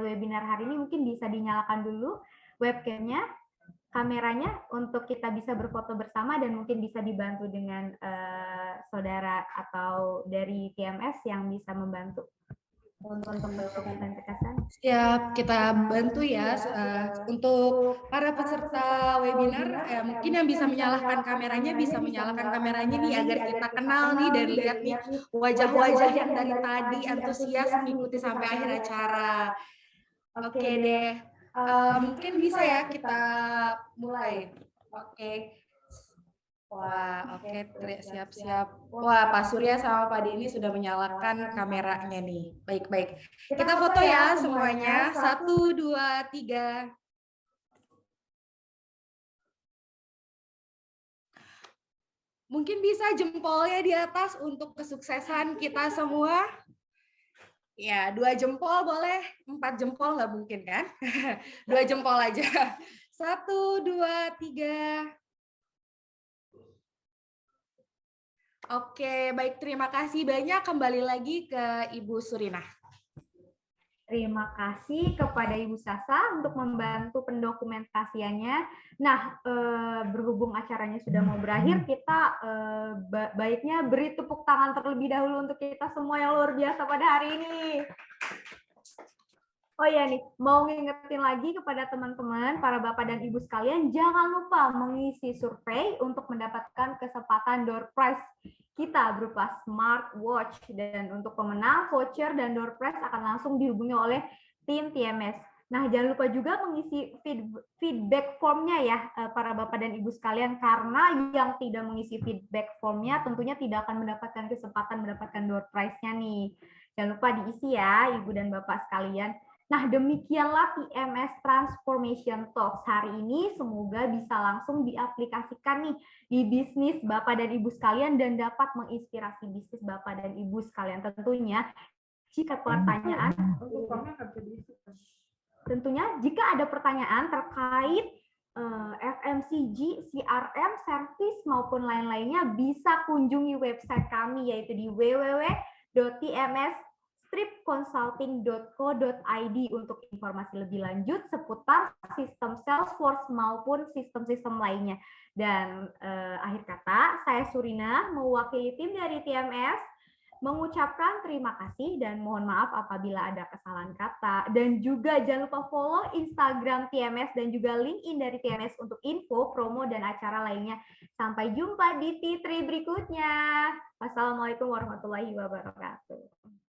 webinar hari ini mungkin bisa dinyalakan dulu webcamnya, kameranya untuk kita bisa berfoto bersama dan mungkin bisa dibantu dengan saudara atau dari TMS yang bisa membantu. Untuk memberikan penjelasan. Siap, kita bantu ya untuk para peserta webinar. Mungkin yang bisa menyalakan kameranya nih agar kita kenal nih dan lihat nih wajah-wajah yang dari tadi antusias mengikuti sampai akhir acara. Oke deh, mungkin bisa ya kita mulai. Oke. Wah, oke, siap-siap. Wah, Pak Surya sama Pak Denny sudah menyalakan kameranya nih. Baik-baik. Kita foto ya semuanya. 1, 2, 3. Mungkin bisa jempolnya di atas untuk kesuksesan kita semua. Ya, 2 jempol boleh, 4 jempol nggak mungkin kan? 2 jempol aja. 1, 2, 3. Oke, baik, terima kasih banyak. Kembali lagi ke Ibu Surina. Terima kasih kepada Ibu Sasa untuk membantu pendokumentasiannya. Nah, berhubung acaranya sudah mau berakhir, kita baiknya beri tepuk tangan terlebih dahulu untuk kita semua yang luar biasa pada hari ini. Oh iya nih, mau ngingetin lagi kepada teman-teman, para Bapak dan Ibu sekalian, jangan lupa mengisi survei untuk mendapatkan kesempatan door prize kita berupa smartwatch. Dan untuk pemenang, voucher dan door prize akan langsung dihubungi oleh tim TMS. Nah, jangan lupa juga mengisi feedback formnya ya, para Bapak dan Ibu sekalian, karena yang tidak mengisi feedback formnya tentunya tidak akan mendapatkan kesempatan mendapatkan door prize-nya nih. Jangan lupa diisi ya, Ibu dan Bapak sekalian. Nah, demikianlah TMS Transformation Talks hari ini. Semoga bisa langsung diaplikasikan nih di bisnis Bapak dan Ibu sekalian dan dapat menginspirasi bisnis Bapak dan Ibu sekalian. Tentunya, jika jika ada pertanyaan terkait FMCG, CRM, service maupun lain-lainnya, bisa kunjungi website kami yaitu di www.tms-consulting.co.id untuk informasi lebih lanjut seputar sistem Salesforce maupun sistem-sistem lainnya. Dan akhir kata, saya Surina mewakili tim dari TMS mengucapkan terima kasih dan mohon maaf apabila ada kesalahan kata. Dan juga jangan lupa follow Instagram TMS dan juga LinkedIn dari TMS untuk info, promo, dan acara lainnya. Sampai jumpa di T3 berikutnya. Wassalamualaikum warahmatullahi wabarakatuh.